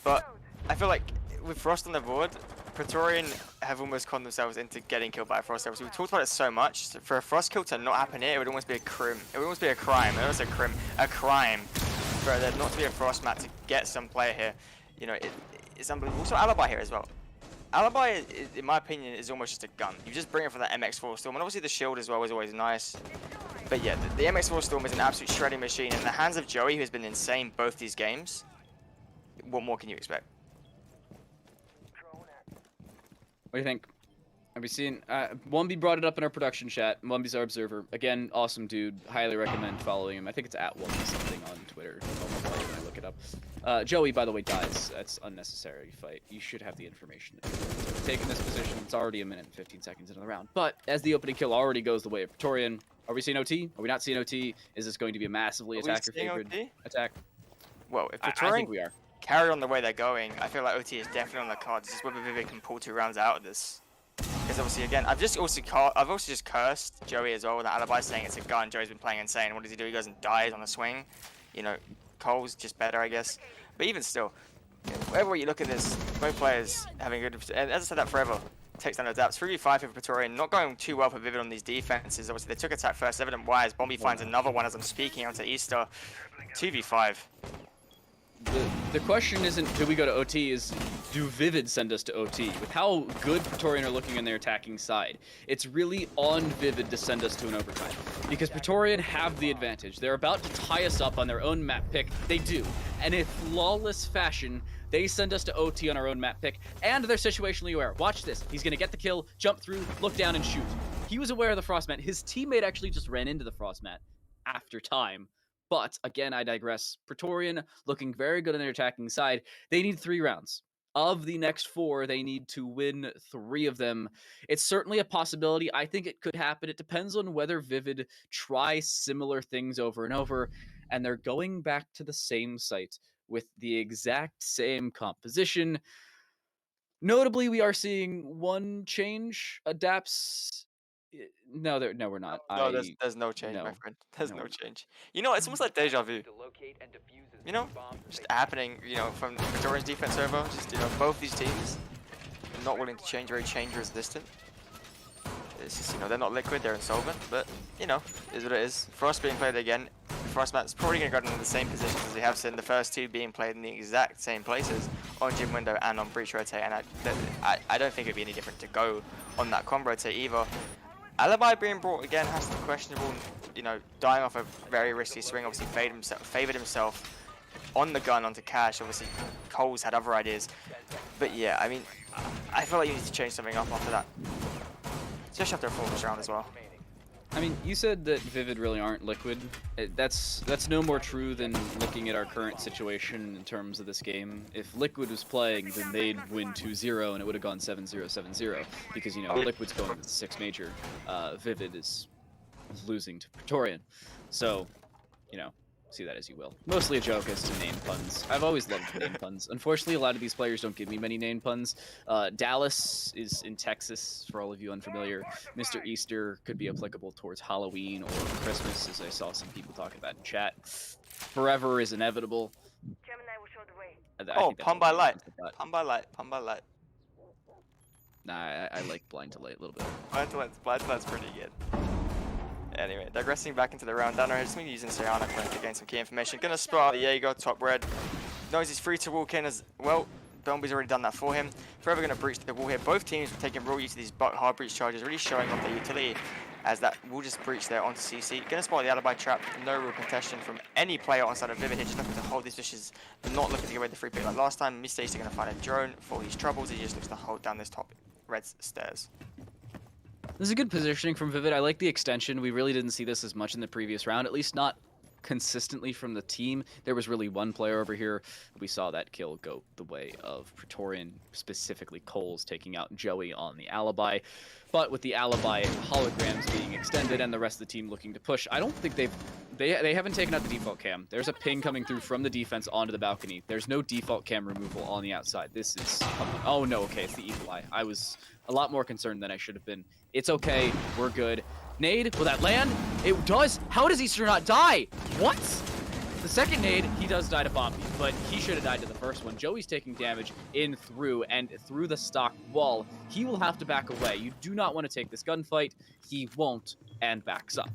But I feel like with Frost on the board, Praetorian have almost conned themselves into getting killed by a Frost. Obviously, we talked about it so much. So for a Frost kill to not happen here, it would almost be a crime. It would almost be a crime. It was a crime for there not to be a Frost map to get some player here. You know, it's unbelievable. Also, Alibi here as well. Alibi, in my opinion, is almost just a gun. You just bring it from that MX4 Storm, and obviously the shield as well is always nice. But yeah, the MX4 Storm is an absolute shredding machine. In the hands of Joey, who has been insane both these games, what more can you expect? What do you think? Have you seen? Wumby brought it up in our production chat. Wumby's our observer. Again, awesome dude. Highly recommend following him. I think it's at Wumby something on Twitter. When I look it up. Joey, by the way, dies. That's unnecessary fight. You should have the information. Taking this position, it's already a minute and 15 seconds into the round. But as the opening kill already goes the way of Praetorian, are we seeing OT? Are we not seeing OT? Is this going to be a massively attacker-favored attack? Well, if I Praetorian think we are. carry on the way they're going, I feel like OT is definitely on the cards. Just whether Vivid can pull 2 rounds out of this. Because obviously, again, I've also just cursed Joey as well with the Alibi, saying it's a gun. Joey's been playing insane. What does he do? He goes and dies on the swing. You know, Cole's just better, I guess. But even still, wherever you look at this, both players having good. And as I said that forever, takes down Adapts. 3v5 for Praetorian, not going too well for Vivid on these defenses. Obviously, they took attack first, evident wise. Bombi finds another one as I'm speaking onto Easter. 2v5. the question isn't do we go to OT, is do Vivid send us to OT? With how good Praetorian are looking on their attacking side, it's really on Vivid to send us to an overtime. Because Praetorian have the advantage. They're about to tie us up on their own map pick. They do. And in flawless fashion, they send us to OT on our own map pick, and they're situationally aware. Watch this. He's going to get the kill, jump through, look down, and shoot. He was aware of the frost mat. His teammate actually just ran into the frost mat after time. But again, I digress. Praetorian looking very good on their attacking side. They need 3 rounds. Of the next 4, they need to win 3 of them. It's certainly a possibility. I think it could happen. It depends on whether Vivid try similar things over and over, and they're going back to the same site with the exact same composition. Notably, we are seeing one change adapts. No, we're not. No, there's no change, my No, friend. There's no, no we're not. change. You know, it's almost like deja vu. To locate and defuse as You know, many bombs as just they happening. You know, from Praetorian's defense over. Just both these teams not willing to change, very change resistant. It's just they're not liquid, they're insolvent. But is what it is. Frost being played again. Frostmat's probably going to go in the same positions as we have seen. The first 2 being played in the exact same places on Gym Window and on Breach Rotate, and I don't think it'd be any different to go on that combo rotate either. Alibi being brought again has to be questionable, dying off a very risky swing, obviously favored himself on the gun onto Cash. Obviously, Cole's had other ideas. But yeah, I mean, I feel like you need to change something up after that. Especially after a 4th round as well. I mean, you said that Vivid really aren't liquid. That's no more true than looking at our current situation in terms of this game. If Liquid was playing, then they'd win 2-0 and it would have gone 7-0, 7-0. Because, Liquid's going to the 6 major. Vivid is losing to Praetorian. So, see that as you will. Mostly a joke as to name puns. I've always loved name puns. Unfortunately, a lot of these players don't give me many name puns. Dallas is in Texas, for all of you unfamiliar. Mr. Easter could be applicable towards Halloween or Christmas, as I saw some people talking about in chat. Forever is inevitable. Oh, pun by light. Pun by light. Pun by light. Nah, I like Blind to Light a little bit. Blind to Light's pretty good. Anyway, digressing back into the round down, just me using Sayana quick to gain some key information. Gonna spot the Jaeger, top red. Knows he's free to walk in as well. Belmby's already done that for him. Forever gonna breach the wall here. Both teams are taking real use of these hard breach charges, really showing off their utility as that will just breach there onto CC. Gonna spot the alibi trap. No real contestation from any player on side of Vivid here, just looking to hold these dishes, but not looking to get away with the free pick like last time. Mistakes are gonna find a drone for these troubles. He just looks to hold down this top red stairs. This is a good positioning from Vivid. I like the extension. We really didn't see this as much in the previous round, at least not consistently from the team. There was really one player over here. We saw that kill go the way of Praetorian, specifically Cole's taking out Joey on the alibi. But with the alibi holograms being extended and the rest of the team looking to push, I don't think they haven't taken out the default cam. There's a ping coming through from the defense onto the balcony. There's no default cam removal on the outside. This is... Oh no, okay, it's the evil eye. I was a lot more concerned than I should have been. It's okay, we're good. Nade, will that land? It does? How does Easter not die? What? The second nade, he does die to Bombi, but he should have died to the first one. Joey's taking damage in through, and through the stock wall. He will have to back away. You do not want to take this gunfight. He won't, and backs up.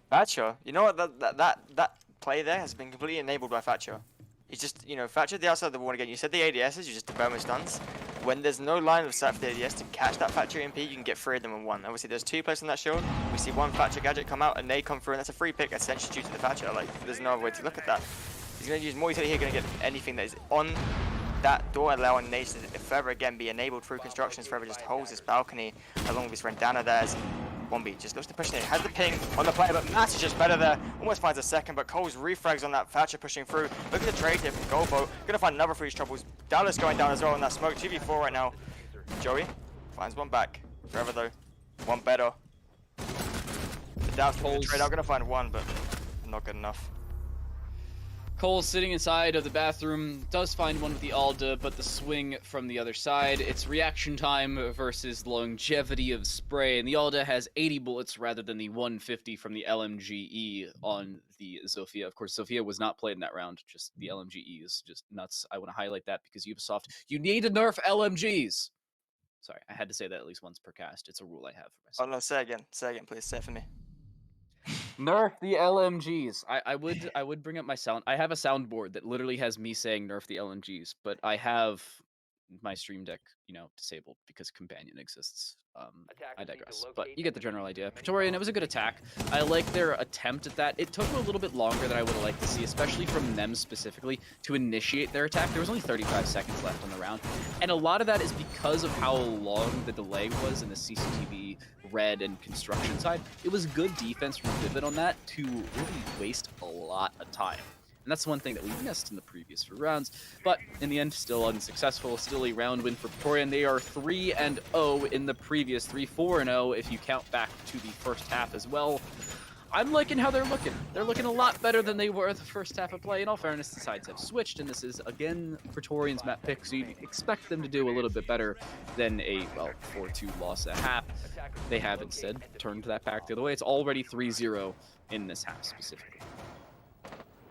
Thatcher, you know what? That play there has been completely enabled by Thatcher. He's just, Thatcher the outside of the wall again. You said the ADSs, you just debone with stuns. When there's no line of sight for the ADS to catch that Thatcher EMP, you can get 3 of them in one. Obviously, there's 2 placed on that shield. We see one Thatcher gadget come out, and they come through, and that's a free pick, essentially due to the Thatcher. Like, there's no other way to look at that. He's going to use more utility here, going to get anything that is on that door, allowing Nate to further again be enabled through constructions. Forever just holds this balcony along with his friend Dana there. Bombi just looks to push it. Has the ping on the player, but Matt is just better there. Almost finds a second, but Cole's refrags on that Thatcher pushing through. Look at the trade here from Goldboat. Gonna find another for these troubles. Dallas going down as well in that smoke. 2v4 right now. Joey finds one back. Forever though. One better. The Dallas the trade out. Gonna find one, but not good enough. Cole sitting inside of the bathroom, does find one with the Alda, but the swing from the other side. It's reaction time versus longevity of spray, and the Alda has 80 bullets rather than the 150 from the LMGE on the Zofia. Of course, Zofia was not played in that round, just the LMGE is just nuts. I want to highlight that because Ubisoft, you need to nerf LMGs! Sorry, I had to say that at least once per cast. It's a rule I have for myself. Oh no, say again, please, say it for me. Nerf the LMGs. I would bring up my sound. I have a soundboard that literally has me saying nerf the LMGs, but I have my stream deck, disabled because companion exists. I Attackers need to digress. But locate you and get the general defuse idea. as many Praetorian, it bombs was a as good they can. attack. I like their attempt at that. It took them a little bit longer than I would have liked to see, especially from them specifically, to initiate their attack. There was only 35 seconds left on the round. And a lot of that is because of how long the delay was in the CCTV, red, and construction side. It was good defense from Vivid on that to really waste a lot of time. And that's one thing that we missed in the previous few rounds. But in the end, still unsuccessful. Still a round win for Praetorian. They are 3-0 in the previous 3-4-0 if you count back to the first half as well. I'm liking how they're looking. They're looking a lot better than they were the first half of play. In all fairness, the sides have switched, and this is, again, Praetorian's map pick, so you'd expect them to do a little bit better than a, 4-2 loss at half. They have instead turned that back the other way. It's already 3-0 in this half specifically.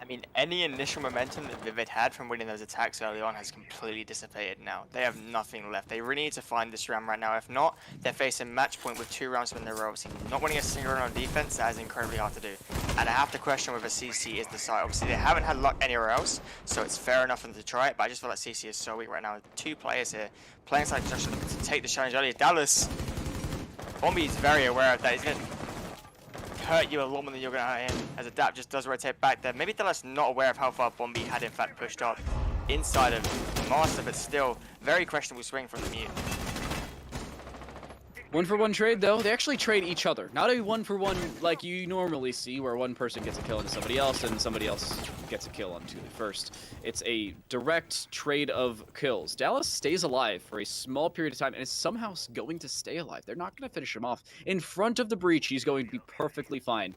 I mean, any initial momentum that Vivid had from winning those attacks early on has completely dissipated now. They have nothing left. They really need to find this round right now. If not, they're facing match point with 2 rounds in a row. Obviously, not winning a single round on defense, that is incredibly hard to do. And I have to question whether CC is the side. Obviously, they haven't had luck anywhere else, so it's fair enough for them to try it, but I just feel like CC is so weak right now. 2 players here playing side construction to take the challenge early. Dallas, Bombi is very aware of that. He's going to hurt you a lot more than you're going to hurt him, as Adapt just does rotate back there. Maybe Dallas not aware of how far Bombi had in fact pushed up inside of Master, but still very questionable swing from the mute. 1-for-1 trade, though. They actually trade each other. Not a 1-for-1 like you normally see, where one person gets a kill into somebody else and somebody else gets a kill onto the first. It's a direct trade of kills. Dallas stays alive for a small period of time and is somehow going to stay alive. They're not going to finish him off. In front of the breach, he's going to be perfectly fine.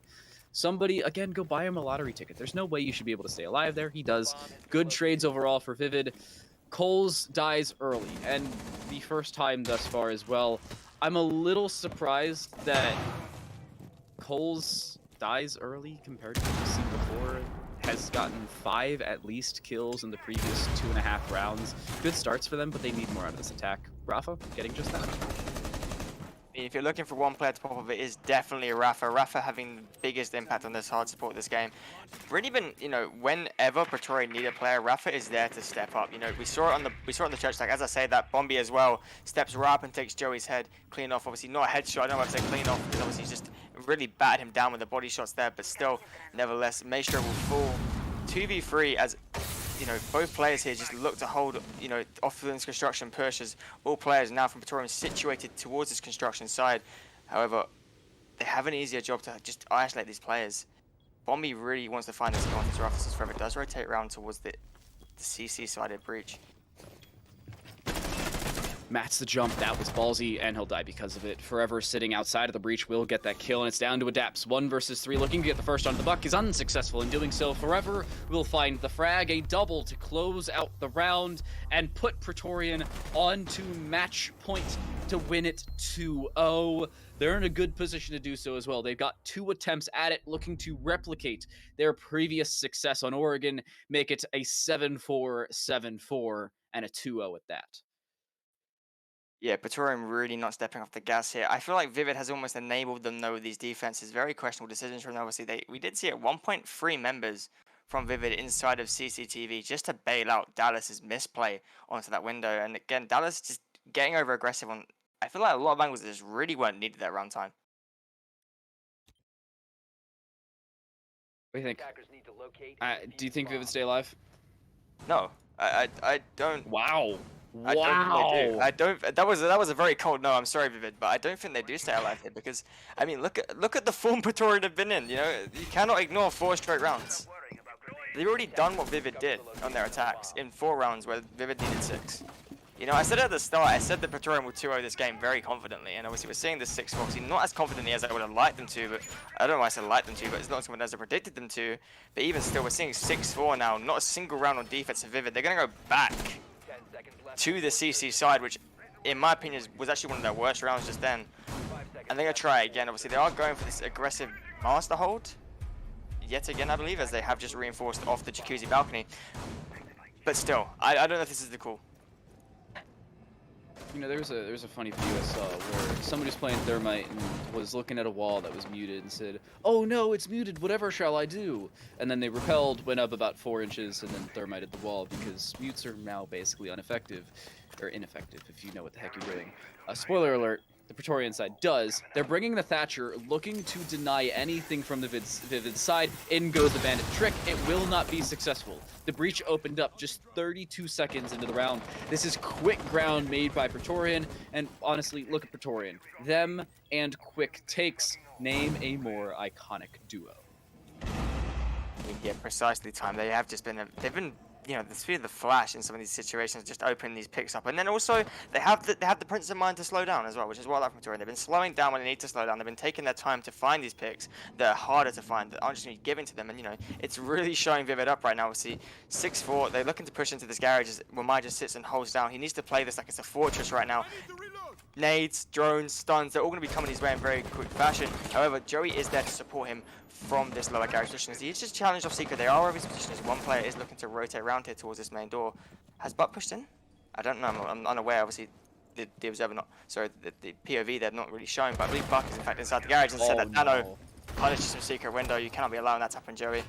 Somebody, again, go buy him a lottery ticket. There's no way you should be able to stay alive there. He does. Good trades overall for Vivid. Coles dies early, and the first time thus far as well. I'm a little surprised that Coles dies early compared to what we've seen before. Has gotten 5 at least kills in the previous 2.5 rounds. Good starts for them, but they need more out of this attack. Rafa getting just that. I mean, if you're looking for one player to pop of it, is definitely Rafa. Rafa having the biggest impact on this hard support this game. Really been, whenever Praetorian need a player, Rafa is there to step up. We saw it on the church tag. As I say, that Bombi as well steps right up and takes Joey's head clean off. Obviously not a headshot. I don't know if I say clean off because obviously just really batted him down with the body shots there. But still, nevertheless, Maestro will fall 2v3 as. Both players here just look to hold, off this construction pushes. All players now from Praetorian situated towards this construction side. However, they have an easier job to just isolate these players. Bombi really wants to find this kill on his Ruffles as Forever does rotate around towards the CC side of breach. Mats the jump, that was ballsy, and he'll die because of it. Forever sitting outside of the breach will get that kill, and it's down to Adapts. 1 versus 3, looking to get the first onto the buck. He's unsuccessful in doing so. Forever will find the frag, a double to close out the round, and put Praetorian onto match point to win it 2-0. They're in a good position to do so as well. They've got 2 attempts at it, looking to replicate their previous success on Oregon, make it a 7-4, 7-4, and a 2-0 at that. Yeah, Praetorian really not stepping off the gas here. I feel like Vivid has almost enabled them though with these defenses. Very questionable decisions from them. Obviously, we did see at one point 3 members from Vivid inside of CCTV just to bail out Dallas's misplay onto that window. And again, Dallas just getting over aggressive on. I feel like a lot of angles that just really weren't needed that round time. What do you think? Attackers need to locate and Do you defuse think Vivid bombs. stay alive? No, I don't. Wow. I don't think they do. Wow. I don't. That was a very cold no. I'm sorry, Vivid, but I don't think they do stay alive here because I mean, look at the form Praetorian have been in. You cannot ignore 4 straight rounds. They've already done what Vivid did on their attacks in 4 rounds where Vivid needed 6. I said at the start, I said that Praetorian would 2-0 this game very confidently, and obviously we're seeing this 6-4, obviously not as confidently as I would have liked them to, but I don't know why I said liked them to, but it's not as confident as I predicted them to. But even still, we're seeing 6-4 now, not a single round on defense of Vivid. They're going to go back 10 seconds left. to the CC side, which in my opinion was actually one of their worst rounds just then. 5 seconds And they're going to try again. Obviously, they are going for this aggressive master hold. Yet again, I believe, as they have just reinforced off the jacuzzi balcony. But still, I don't know if this is the call. There's a funny video I saw where somebody was playing Thermite and was looking at a wall that was muted and said, "Oh no, it's muted. Whatever shall I do?" And then they repelled, went up about 4 inches, and then Thermited the wall because mutes are now basically ineffective if you know what the heck you're doing. Spoiler alert: the Praetorian side does. They're bringing the Thatcher, looking to deny anything from the Vivid side. In goes the Bandit trick. It will not be successful. The breach opened up just 32 seconds into the round. This is quick ground made by Praetorian, and honestly, look at Praetorian. Them and quick takes. Name a more iconic duo. Yeah, precisely time. They have just been, they've been, the speed of the flash in some of these situations, just opening these picks up, and then also they have the presence of mind to slow down as well, which is what I like from Victoria. They've been slowing down when they need to slow down. They've been taking their time to find these picks that are harder to find, that aren't just going to be given to them, and it's really showing Vivid up right now. Obviously, 6-4, they're looking to push into this garage as Wamai just sits and holds down. He needs to play this like it's a fortress right now. Nades, drones, stuns, they're all going to be coming his way in very quick fashion. However, Joey is there to support him from this lower garage position. As he's just challenged off Secret. They are over his position as one player is looking to rotate around here towards this main door. Has Buck pushed in? I don't know. I'm unaware. Obviously, the observer not. Sorry, the POV they're not really showing. But I believe Buck is in fact inside the garage and said that Nano punishes from Secret window. You cannot be allowing that to happen, Joey.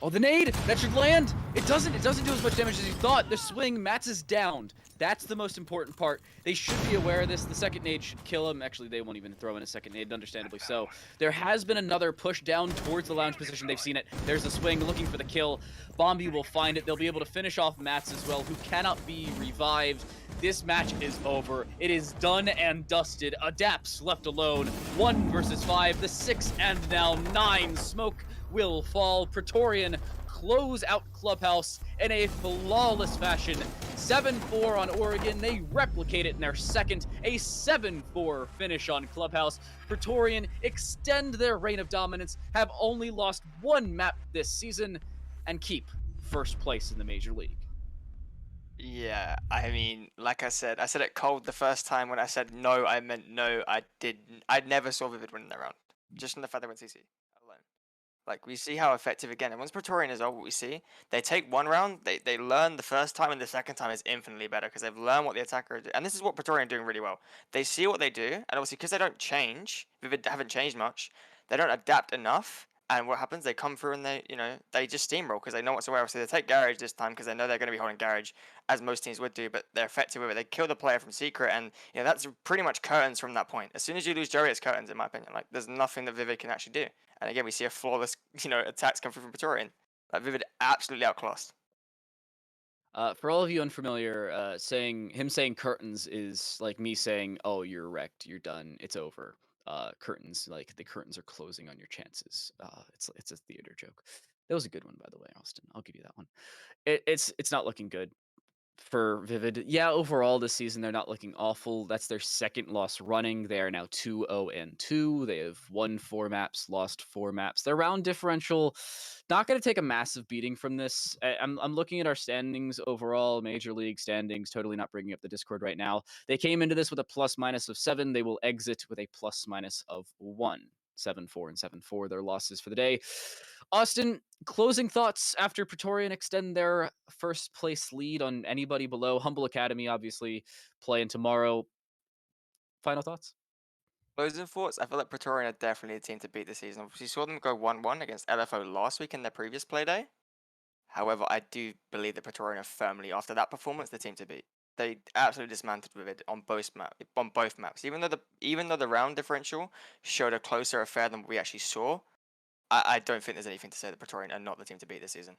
Oh, the nade! That should land! It doesn't do as much damage as you thought. The swing, Mats is downed. That's the most important part. They should be aware of this. The second nade should kill him. Actually, they won't even throw in a second nade, understandably so. There has been another push down towards the lounge position. They've seen it. There's the swing, looking for the kill. Bombi will find it. They'll be able to finish off Mats as well, who cannot be revived. This match is over. It is done and dusted. Adapts left alone. 1 versus 5. The 6 and now 9 smoke will fall. Praetorian close out Clubhouse in a flawless fashion. 7-4 on Oregon. They replicate it in their second. A 7-4 finish on Clubhouse. Praetorian extend their reign of dominance, have only lost 1 map this season, and keep first place in the Major League. Yeah, I mean, like I said it cold the first time when I said no, I meant no. I never saw Vivid winning that round. Just from the fact they went CC alone. Like, we see how effective, again, and once Praetorian is over, what we see, they take one round, they learn the first time, and the second time is infinitely better, because they've learned what the attacker do. And this is what Praetorian are doing really well. They see what they do, and obviously, because they don't change, Vivid haven't changed much, they don't adapt enough, and what happens, they come through and they just steamroll, because they know what's aware. So they take Garage this time, because they know they're going to be holding Garage, as most teams would do, but they're effective with it. They kill the player from Secret, and that's pretty much curtains from that point. As soon as you lose Joey, it's curtains, in my opinion. Like, there's nothing that Vivid can actually do. And again, we see a flawless, attacks come through from Praetorian. Like, Vivid absolutely outclassed. For all of you unfamiliar, saying curtains is like me saying, "Oh, you're wrecked. You're done. It's over." Curtains, like the curtains are closing on your chances. It's a theater joke. That was a good one, by the way, Austin. I'll give you that one. It's not looking good for Vivid. Yeah, overall this season they're not looking awful. That's their second loss running. They are now 2-0-2. They have won 4 maps, lost 4 maps. Their round differential not going to take a massive beating from this. I'm looking at our standings overall, Major League standings, totally not bringing up the Discord right now. They came into this with a plus minus of 7. They will exit with a plus minus of 1. 7-4 and 7-4, their losses for the day. Austin, closing thoughts after Praetorian extend their first place lead on anybody below. Humble Academy, obviously, playing tomorrow. Final thoughts? Closing thoughts, I feel like Praetorian are definitely a team to beat this season. We saw them go 1-1 against LFO last week in their previous Playday. However, I do believe that Praetorian are firmly, after that performance, the team to beat. They absolutely dismantled with it on both maps. Even though the round differential showed a closer affair than we actually saw, I don't think there's anything to say that Praetorian are not the team to beat this season.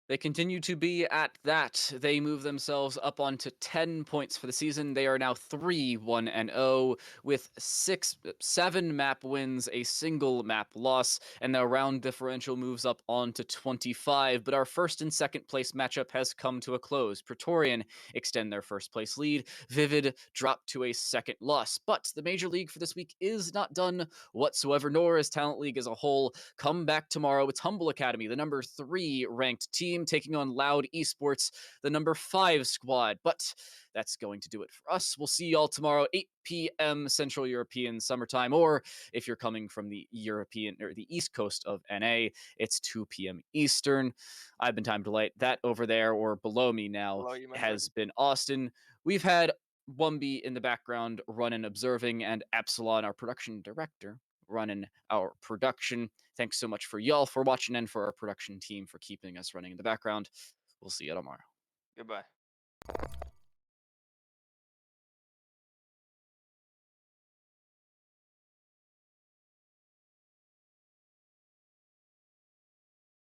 They continue to be at that. They move themselves up onto 10 points for the season. They are now 3-1-0 with 7 map wins, a single map loss, and the round differential moves up onto 25. But our first and second place matchup has come to a close. Praetorian extend their first place lead. Vivid drop to a second loss. But the Major League for this week is not done whatsoever, nor is Talent League as a whole. Come back tomorrow. It's Humble Academy, the number 3 ranked team, taking on Loud Esports, the number 5 squad. But that's going to do it for us. We'll see y'all tomorrow, 8 p.m. Central European summertime, or if you're coming from the European or the East Coast of NA, it's 2 p.m. Eastern. I've been Time Delight. That over there or below me now Below you, my friend. has been Austin. we've had Wumby in the background running, observing, and Epsilon, our production director, running our production. Thanks so much for y'all for watching and for our production team for keeping us running in the background. We'll see you tomorrow. Goodbye.